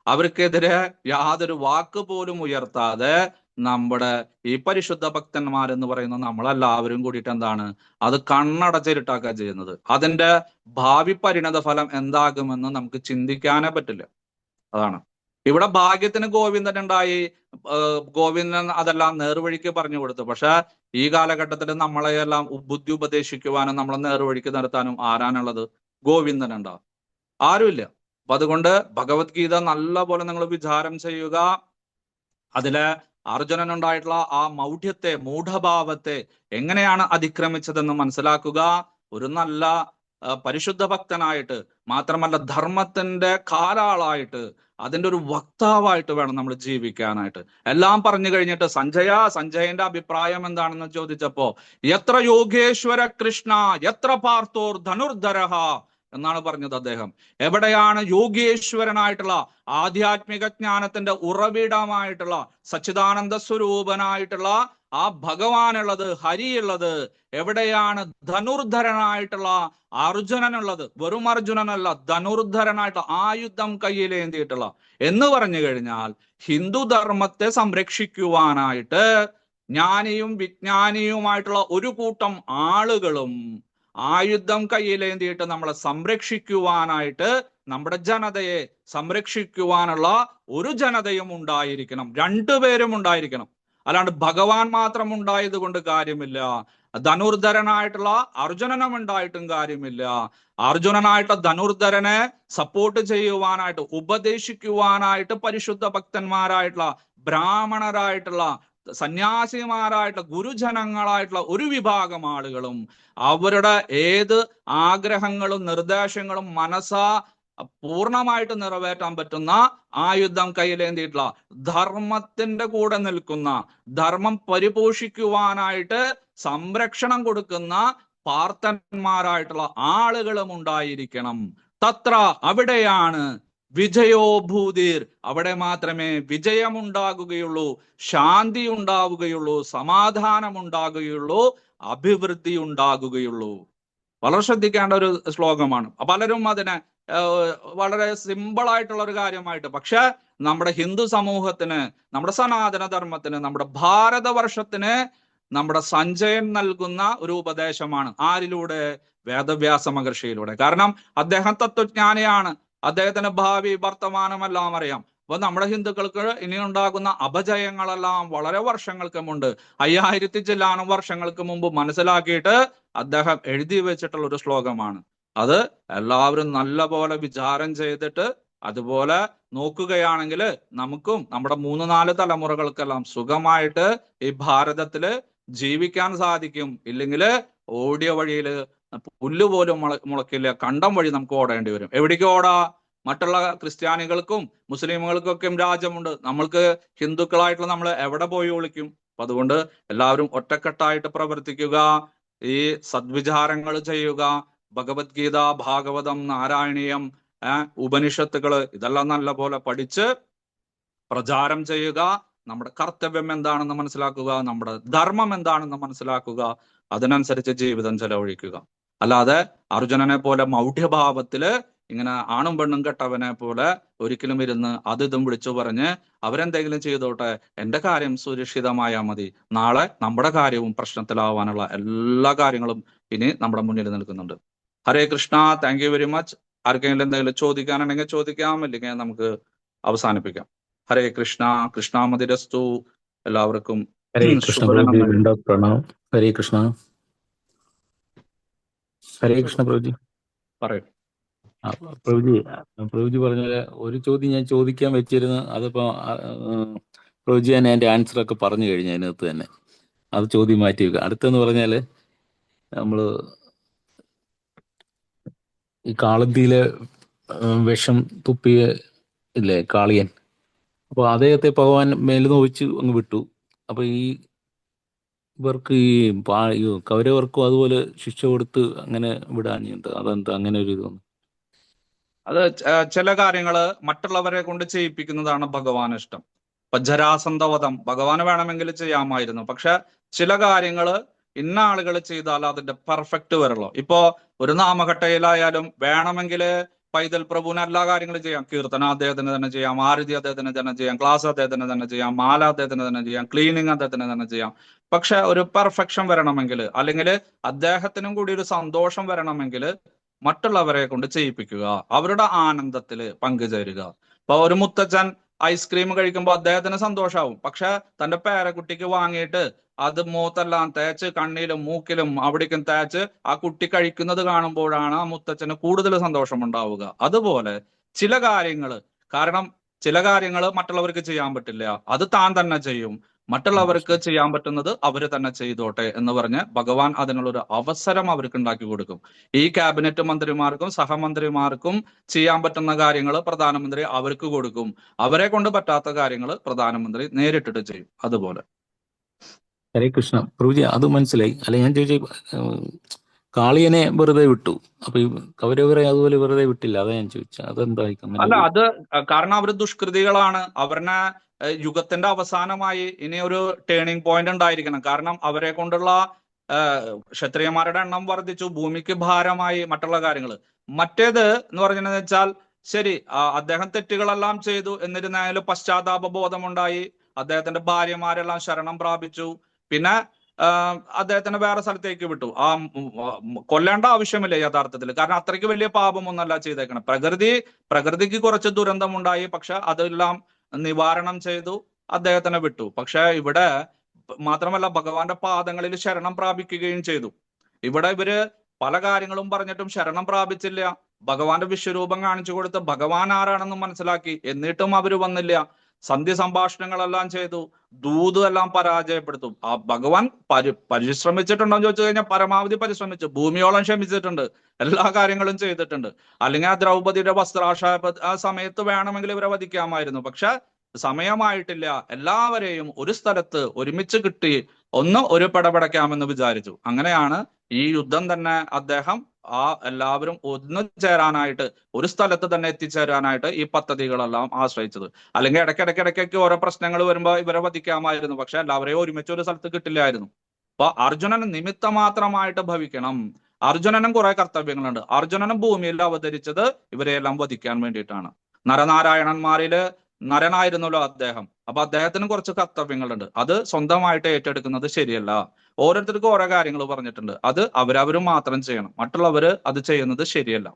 അവർക്കെതിരെ യാതൊരു വാക്ക് പോലും ഉയർത്താതെ നമ്മുടെ ഈ പരിശുദ്ധ ഭക്തന്മാരെന്ന് പറയുന്ന നമ്മളെല്ലാവരും കൂടിയിട്ട് എന്താണ് അത് കണ്ണടച്ചിരുട്ടാക്കുക ചെയ്യുന്നത്. അതിന്റെ ഭാവി പരിണത ഫലം എന്താകുമെന്ന് നമുക്ക് ചിന്തിക്കാനേ പറ്റില്ല. അതാണ് ഇവിടെ ഭാഗ്യത്തിന് ഗോവിന്ദൻ ഉണ്ടായി. ഗോവിന്ദൻ അതെല്ലാം നേർവഴിക്ക് പറഞ്ഞു കൊടുത്തു. പക്ഷെ ഈ കാലഘട്ടത്തിൽ നമ്മളെയെല്ലാം ബുദ്ധി ഉപദേശിക്കുവാനും നമ്മളെ നേർവഴിക്ക് നിർത്താനും ആരാനുള്ളത്? ഗോവിന്ദൻ ഉണ്ടാവും? ആരുമില്ല. അപ്പൊ അതുകൊണ്ട് ഭഗവത്ഗീത നല്ല പോലെ നിങ്ങൾ വിചാരം ചെയ്യുക. അതിലെ അർജുനനുണ്ടായിട്ടുള്ള ആ മൗഢ്യത്തെ, മൂഢഭാവത്തെ എങ്ങനെയാണ് അതിക്രമിച്ചതെന്ന് മനസ്സിലാക്കുക. ഒരു നല്ല പരിശുദ്ധ ഭക്തനായിട്ട് മാത്രമല്ല ധർമ്മത്തിന്റെ കാലാളായിട്ട്, അതിന്റെ ഒരു വക്താവായിട്ട് വേണം നമ്മൾ ജീവിക്കാനായിട്ട്. എല്ലാം പറഞ്ഞു കഴിഞ്ഞിട്ട് സഞ്ജയന്റെ അഭിപ്രായം എന്താണെന്ന് ചോദിച്ചപ്പോ എത്ര യോഗേശ്വര കൃഷ്ണ എത്ര പാർത്തോർ ധനുർധരഹ എന്നാണ് പറഞ്ഞത് അദ്ദേഹം. എവിടെയാണ് യോഗീശ്വരനായിട്ടുള്ള ആധ്യാത്മിക ജ്ഞാനത്തിന്റെ ഉറവിടമായിട്ടുള്ള സച്ചിദാനന്ദ സ്വരൂപനായിട്ടുള്ള ആ ഭഗവാനുള്ളത്, ഹരിയുള്ളത്? എവിടെയാണ് ധനുർധരനായിട്ടുള്ള അർജുനനുള്ളത്? വെറും അർജുനനല്ല, ധനുർധരനായിട്ടുള്ള ആയുധം കയ്യിലേന്തിയിട്ടുള്ള എന്ന് പറഞ്ഞു കഴിഞ്ഞാൽ ഹിന്ദു ധർമ്മത്തെ സംരക്ഷിക്കുവാനായിട്ട് ജ്ഞാനിയും വിജ്ഞാനിയുമായിട്ടുള്ള ഒരു കൂട്ടം ആളുകളും ആയുധം കയ്യിലേന്തിയിട്ട് നമ്മളെ സംരക്ഷിക്കുവാനായിട്ട്, നമ്മുടെ ജനതയെ സംരക്ഷിക്കുവാനുള്ള ഒരു ജനതയും ഉണ്ടായിരിക്കണം. 2 പേരും ഉണ്ടായിരിക്കണം. അല്ലാണ്ട് ഭഗവാൻ മാത്രം ഉണ്ടായത് കൊണ്ട് കാര്യമില്ല. ധനുർധരനായിട്ടുള്ള അർജുനനും ഉണ്ടായിട്ടും കാര്യമില്ല. അർജുനനായിട്ടുള്ള ധനുർധരനെ സപ്പോർട്ട് ചെയ്യുവാനായിട്ട്, ഉപദേശിക്കുവാനായിട്ട് പരിശുദ്ധ ഭക്തന്മാരായിട്ടുള്ള, ബ്രാഹ്മണരായിട്ടുള്ള, സന്യാസിമാരായിട്ടുള്ള, ഗുരുജനങ്ങളായിട്ടുള്ള ഒരു വിഭാഗം ആളുകളും അവരുടെ ഏത് ആഗ്രഹങ്ങളും നിർദ്ദേശങ്ങളും മനസ്സാ പൂർണ്ണമായിട്ട് നിറവേറ്റാൻ പറ്റുന്ന ആയുധം കയ്യിലേന്തിയിട്ടുള്ള, ധർമ്മത്തിന്റെ കൂടെ നിൽക്കുന്ന, ധർമ്മം പരിപോഷിക്കുവാനായിട്ട് സംരക്ഷണം കൊടുക്കുന്ന പാർത്തന്മാരായിട്ടുള്ള ആളുകളും ഉണ്ടായിരിക്കണം. തത്ര, അവിടെയാണ് വിജയോഭൂതിർ, അവിടെ മാത്രമേ വിജയമുണ്ടാകുകയുള്ളൂ, ശാന്തി ഉണ്ടാവുകയുള്ളൂ, സമാധാനം ഉണ്ടാകുകയുള്ളൂ, അഭിവൃദ്ധി ഉണ്ടാകുകയുള്ളൂ. വളരെ ശ്രദ്ധിക്കേണ്ട ഒരു ശ്ലോകമാണ്. പലരും അതിനെ വളരെ സിമ്പിൾ ആയിട്ടുള്ള ഒരു കാര്യമായിട്ട്, പക്ഷെ നമ്മുടെ ഹിന്ദു സമൂഹത്തിന്, നമ്മുടെ സനാതന ധർമ്മത്തിന്, നമ്മുടെ ഭാരതവർഷത്തിന് നമ്മുടെ സഞ്ജയൻ നൽകുന്ന ഒരു ഉപദേശമാണ്. ആരിലൂടെ? വേദവ്യാസ മഹർഷിയിലൂടെ. കാരണം അദ്ദേഹം തത്വജ്ഞാനിയാണ്, അദ്ദേഹത്തിന് ഭാവി വർത്തമാനമെല്ലാം അറിയാം. അപ്പൊ നമ്മുടെ ഹിന്ദുക്കൾക്ക് ഇനി ഉണ്ടാകുന്ന അപജയങ്ങളെല്ലാം വളരെ വർഷങ്ങൾക്ക് മുമ്പ്, 5000 ചില്ലാനും വർഷങ്ങൾക്ക് മുമ്പ് മനസ്സിലാക്കിയിട്ട് അദ്ദേഹം എഴുതി വെച്ചിട്ടുള്ള ഒരു ശ്ലോകമാണ്. അത് എല്ലാവരും നല്ല പോലെ വിചാരം ചെയ്തിട്ട് അതുപോലെ നോക്കുകയാണെങ്കിൽ നമുക്കും നമ്മുടെ 3-4 തലമുറകൾക്കെല്ലാം സുഖമായിട്ട് ഈ ഭാരതത്തില് ജീവിക്കാൻ സാധിക്കും. ഇല്ലെങ്കിൽ ഓടിയ വഴിയിൽ പുല്ലുപോലും മുളക്കില്ല, കണ്ടം വഴി നമുക്ക് ഓടേണ്ടി വരും. എവിടേക്ക് ഓടാ? മറ്റുള്ള ക്രിസ്ത്യാനികൾക്കും മുസ്ലിമുകൾക്കൊക്കെ രാജ്യമുണ്ട്, നമ്മൾക്ക് ഹിന്ദുക്കളായിട്ടുള്ള നമ്മൾ എവിടെ പോയി ഒളിക്കും? അപ്പൊ അതുകൊണ്ട് എല്ലാവരും ഒറ്റക്കെട്ടായിട്ട് പ്രവർത്തിക്കുക, ഈ സദ്വിചാരങ്ങൾ ചെയ്യുക, ഭഗവത്ഗീത, ഭാഗവതം, നാരായണീയം, ഉപനിഷത്തുകള് ഇതെല്ലാം നല്ല പോലെ പഠിച്ച് പ്രചാരം ചെയ്യുക. നമ്മുടെ കർത്തവ്യം എന്താണെന്ന് മനസ്സിലാക്കുക, നമ്മുടെ ധർമ്മം എന്താണെന്ന് മനസ്സിലാക്കുക, അതിനനുസരിച്ച് ജീവിതം ചെലവഴിക്കുക. അല്ലാതെ അർജുനനെ പോലെ മൗഢ്യഭാവത്തില് ഇങ്ങനെ ആണും പെണ്ണും കെട്ടവനെ പോലെ ഒരിക്കലും ഇരുന്ന് ഇതും വിളിച്ചു പറഞ്ഞ് അവരെന്തെങ്കിലും ചെയ്തോട്ടെ, എന്റെ കാര്യം സുരക്ഷിതമായാൽ മതി, നാളെ നമ്മുടെ കാര്യവും പ്രശ്നത്തിലാവാനുള്ള എല്ലാ കാര്യങ്ങളും ഇനി നമ്മുടെ മുന്നിൽ നിൽക്കുന്നുണ്ട്. Hare Krishna. Thank you very much. ആർക്കെങ്കിലും എന്തെങ്കിലും ചോദിക്കാനുണ്ടെങ്കിൽ ചോദിക്കാം, അല്ലെങ്കിൽ നമുക്ക് അവസാനിപ്പിക്കാം. ഹരേ കൃഷ്ണ. കൃഷ്ണാമതിരസ്തു. എല്ലാവർക്കും ഹരേ കൃഷ്ണ പ്രഭുജി. പ്രണാം. ഹരേ കൃഷ്ണ. ഹരേ കൃഷ്ണ പ്രഭുജി. പറയൂ പ്രഭുജി പറഞ്ഞ ഒരു ചോദ്യം ഞാൻ ചോദിക്കാൻ വെച്ചിരുന്നു. അതിപ്പോ പ്രഭുജി തന്നെ എൻ്റെ ആൻസറൊക്കെ പറഞ്ഞു കഴിഞ്ഞു അതിനകത്ത് തന്നെ. അത് ചോദ്യം മാറ്റി വെക്കുക. അടുത്തെന്ന് പറഞ്ഞാല് നമ്മള് ഈ കാളന്തിയിലെ വിഷം തുപ്പിയ ഇല്ലേ കാളിയൻ, അപ്പൊ അദ്ദേഹത്തെ ഭഗവാൻ മേലെന്ന് ഒഴിച്ച് അങ്ങ് വിട്ടു. അപ്പൊ ഇവർക്ക് ഈ കൗരവർക്കും അതുപോലെ ശിക്ഷ കൊടുത്ത് അങ്ങനെ വിടാനുണ്ട്. അതെന്താ അങ്ങനെ ഒരു ഇതൊന്നും? അത് ചില കാര്യങ്ങള് മറ്റുള്ളവരെ കൊണ്ട് ചെയ്യിപ്പിക്കുന്നതാണ് ഭഗവാൻ ഇഷ്ടം. ഇപ്പൊ ജരാസന്ധവധം ഭഗവാന് വേണമെങ്കിൽ ചെയ്യാമായിരുന്നു, പക്ഷെ ചില കാര്യങ്ങള് ഇന്ന ആളുകൾ ചെയ്താൽ അതിന്റെ പെർഫെക്റ്റ് വരുള്ളൂ. ഇപ്പോ ഒരു നാമഘട്ടയിലായാലും വേണമെങ്കിൽ പൈതൽ പ്രഭുവിന് എല്ലാ കാര്യങ്ങളും ചെയ്യാം. കീർത്തന അദ്ദേഹത്തിന് തന്നെ ചെയ്യാം, ആരതി അദ്ദേഹത്തിന് തന്നെ ചെയ്യാം, ക്ലാസ് അദ്ദേഹത്തിന് തന്നെ ചെയ്യാം, മാല അദ്ദേഹത്തിന് തന്നെ ചെയ്യാം, ക്ലീനിങ് അദ്ദേഹത്തിന് തന്നെ ചെയ്യാം. പക്ഷെ ഒരു പെർഫെക്ഷൻ വരണമെങ്കിൽ, അല്ലെങ്കിൽ അദ്ദേഹത്തിനും കൂടി ഒരു സന്തോഷം വരണമെങ്കിൽ മറ്റുള്ളവരെ കൊണ്ട് ചെയ്യിപ്പിക്കുക, അവരുടെ ആനന്ദത്തിൽ പങ്കുചേരുക. ഇപ്പൊ ഒരു മുത്തച്ഛൻ ഐസ്ക്രീം കഴിക്കുമ്പോൾ അദ്ദേഹത്തിന് സന്തോഷാവും, പക്ഷെ തന്റെ പേരക്കുട്ടിക്ക് വാങ്ങിയിട്ട് അത് മൂത്തെല്ലാം തേച്ച് കണ്ണിലും മൂക്കിലും അവിടേക്കും തേച്ച് ആ കുട്ടി കഴിക്കുന്നത് കാണുമ്പോഴാണ് ആ മുത്തച്ഛന് കൂടുതൽ സന്തോഷം ഉണ്ടാവുക. അതുപോലെ ചില കാര്യങ്ങള്, കാരണം ചില കാര്യങ്ങള് മറ്റുള്ളവർക്ക് ചെയ്യാൻ പറ്റില്ല, അത് താൻ തന്നെ ചെയ്യും. മറ്റുള്ളവർക്ക് ചെയ്യാൻ പറ്റുന്നത് അവര് തന്നെ ചെയ്തോട്ടെ എന്ന് പറഞ്ഞ് ഭഗവാൻ അതിനുള്ളൊരു അവസരം അവർക്ക് ഉണ്ടാക്കി കൊടുക്കും. ഈ ക്യാബിനറ്റ് മന്ത്രിമാർക്കും സഹമന്ത്രിമാർക്കും ചെയ്യാൻ പറ്റുന്ന കാര്യങ്ങൾ പ്രധാനമന്ത്രി അവർക്ക് കൊടുക്കും. അവരെ കൊണ്ട് പറ്റാത്ത കാര്യങ്ങൾ പ്രധാനമന്ത്രി നേരിട്ടിട്ട് ചെയ്യും. അതുപോലെ. ഹരേ കൃഷ്ണ പ്രഭുജി, അത് മനസ്സിലായി. അല്ല, ഞാൻ ചോദിച്ച കാളിയനെ വെറുതെ വിട്ടു, അപ്പൊ ഈ കൗരവരെ അതുപോലെ വെറുതെ വിട്ടില്ല, അതാ ഞാൻ ചോദിച്ചത്. അതെന്തായിരിക്കും? അല്ല, അത് കാരണം അവര് ദുഷ്കൃതികളാണ്. അവരുടെ യുഗത്തിന്റെ അവസാനമായി ഇനി ഒരു ടേണിംഗ് പോയിന്റ് ഉണ്ടായിരിക്കണം. കാരണം അവരെ കൊണ്ടുള്ള ക്ഷത്രിയന്മാരുടെ എണ്ണം വർദ്ധിച്ചു, ഭൂമിക്ക് ഭാരമായി, മറ്റുള്ള കാര്യങ്ങൾ. മറ്റേത് എന്ന് പറഞ്ഞെന്ന് വെച്ചാൽ, ശരി, അദ്ദേഹം തെറ്റുകളെല്ലാം ചെയ്തു, എന്നിരുന്നാലും പശ്ചാത്താപ ബോധമുണ്ടായി, അദ്ദേഹത്തിന്റെ ഭാര്യമാരെല്ലാം ശരണം പ്രാപിച്ചു, പിന്നെ അദ്ദേഹത്തിന് വേറെ സ്ഥലത്തേക്ക് വിട്ടു. കൊല്ലേണ്ട ആവശ്യമില്ല യഥാർത്ഥത്തിൽ, കാരണം അത്രയ്ക്ക് വലിയ പാപമൊന്നല്ല ചെയ്തേക്കണം. പ്രകൃതിക്ക് കുറച്ച് ദുരന്തമുണ്ടായി, പക്ഷെ അതെല്ലാം നിവാരണം ചെയ്തു അദ്ദേഹത്തിനെ വിട്ടു. പക്ഷെ ഇവിടെ മാത്രമല്ല ഭഗവാന്റെ പാദങ്ങളിൽ ശരണം പ്രാപിക്കുകയും ചെയ്തു. ഇവിടെ ഇവര് പല കാര്യങ്ങളും പറഞ്ഞിട്ടും ശരണം പ്രാപിച്ചില്ല. ഭഗവാന്റെ വിശ്വരൂപം കാണിച്ചു കൊടുത്ത് ഭഗവാൻ ആരാണെന്ന് മനസ്സിലാക്കി, എന്നിട്ടും അവര് വന്നില്ല. സന്ധ്യ സംഭാഷണങ്ങളെല്ലാം ചെയ്തു, ദൂത് എല്ലാം പരാജയപ്പെടുത്തും. ആ ഭഗവാൻ പരിശ്രമിച്ചിട്ടുണ്ടോ എന്ന് ചോദിച്ചു കഴിഞ്ഞാൽ പരമാവധി പരിശ്രമിച്ചു, ഭൂമിയോളം ക്ഷമിച്ചിട്ടുണ്ട്, എല്ലാ കാര്യങ്ങളും ചെയ്തിട്ടുണ്ട്. അല്ലെങ്കിൽ ആ ദ്രൗപദിയുടെ വസ്ത്രാക്ഷേപ ആ സമയത്ത് വേണമെങ്കിൽ ഇവരെ വധിക്കാമായിരുന്നു. പക്ഷെ സമയമായിട്ടില്ല. എല്ലാവരെയും ഒരു സ്ഥലത്ത് ഒരുമിച്ച് കിട്ടി ഒരു പെടപെടയ്ക്കാമെന്ന് വിചാരിച്ചു. അങ്ങനെയാണ് ഈ യുദ്ധം തന്നെ അദ്ദേഹം എല്ലാവരും ഒന്നു ചേരാനായിട്ട്, ഒരു സ്ഥലത്ത് തന്നെ എത്തിച്ചേരാനായിട്ട് ഈ പദ്ധതികളെല്ലാം ആശ്രയിച്ചത്. അല്ലെങ്കിൽ ഇടയ്ക്കിടയ്ക്ക് ഓരോ പ്രശ്നങ്ങൾ വരുമ്പോൾ ഇവരെ വധിക്കാമായിരുന്നു. പക്ഷെ എല്ലാവരെയും ഒരുമിച്ച് ഒരു സ്ഥലത്ത് കിട്ടില്ലായിരുന്നു. അപ്പൊ അർജുനൻ നിമിത്തം മാത്രമായിട്ട് ഭവിക്കണം. അർജുനനും കുറെ കർത്തവ്യങ്ങളുണ്ട്. അർജുനനും ഭൂമിയിൽ അവതരിച്ചത് ഇവരെയെല്ലാം വധിക്കാൻ വേണ്ടിയിട്ടാണ്. നരനാരായണന്മാരില് നരനായിരുന്നല്ലോ അദ്ദേഹം. അപ്പൊ അദ്ദേഹത്തിന് കുറച്ച് കർത്തവ്യങ്ങളുണ്ട്. അത് സ്വന്തമായിട്ട് ഏറ്റെടുക്കുന്നത് ശരിയല്ല. ഓരോരുത്തർക്കും ഓരോ കാര്യങ്ങൾ പറഞ്ഞിട്ടുണ്ട്. അത് അവരവരും മാത്രം ചെയ്യണം. മറ്റുള്ളവര് അത് ചെയ്യുന്നത് ശരിയല്ല.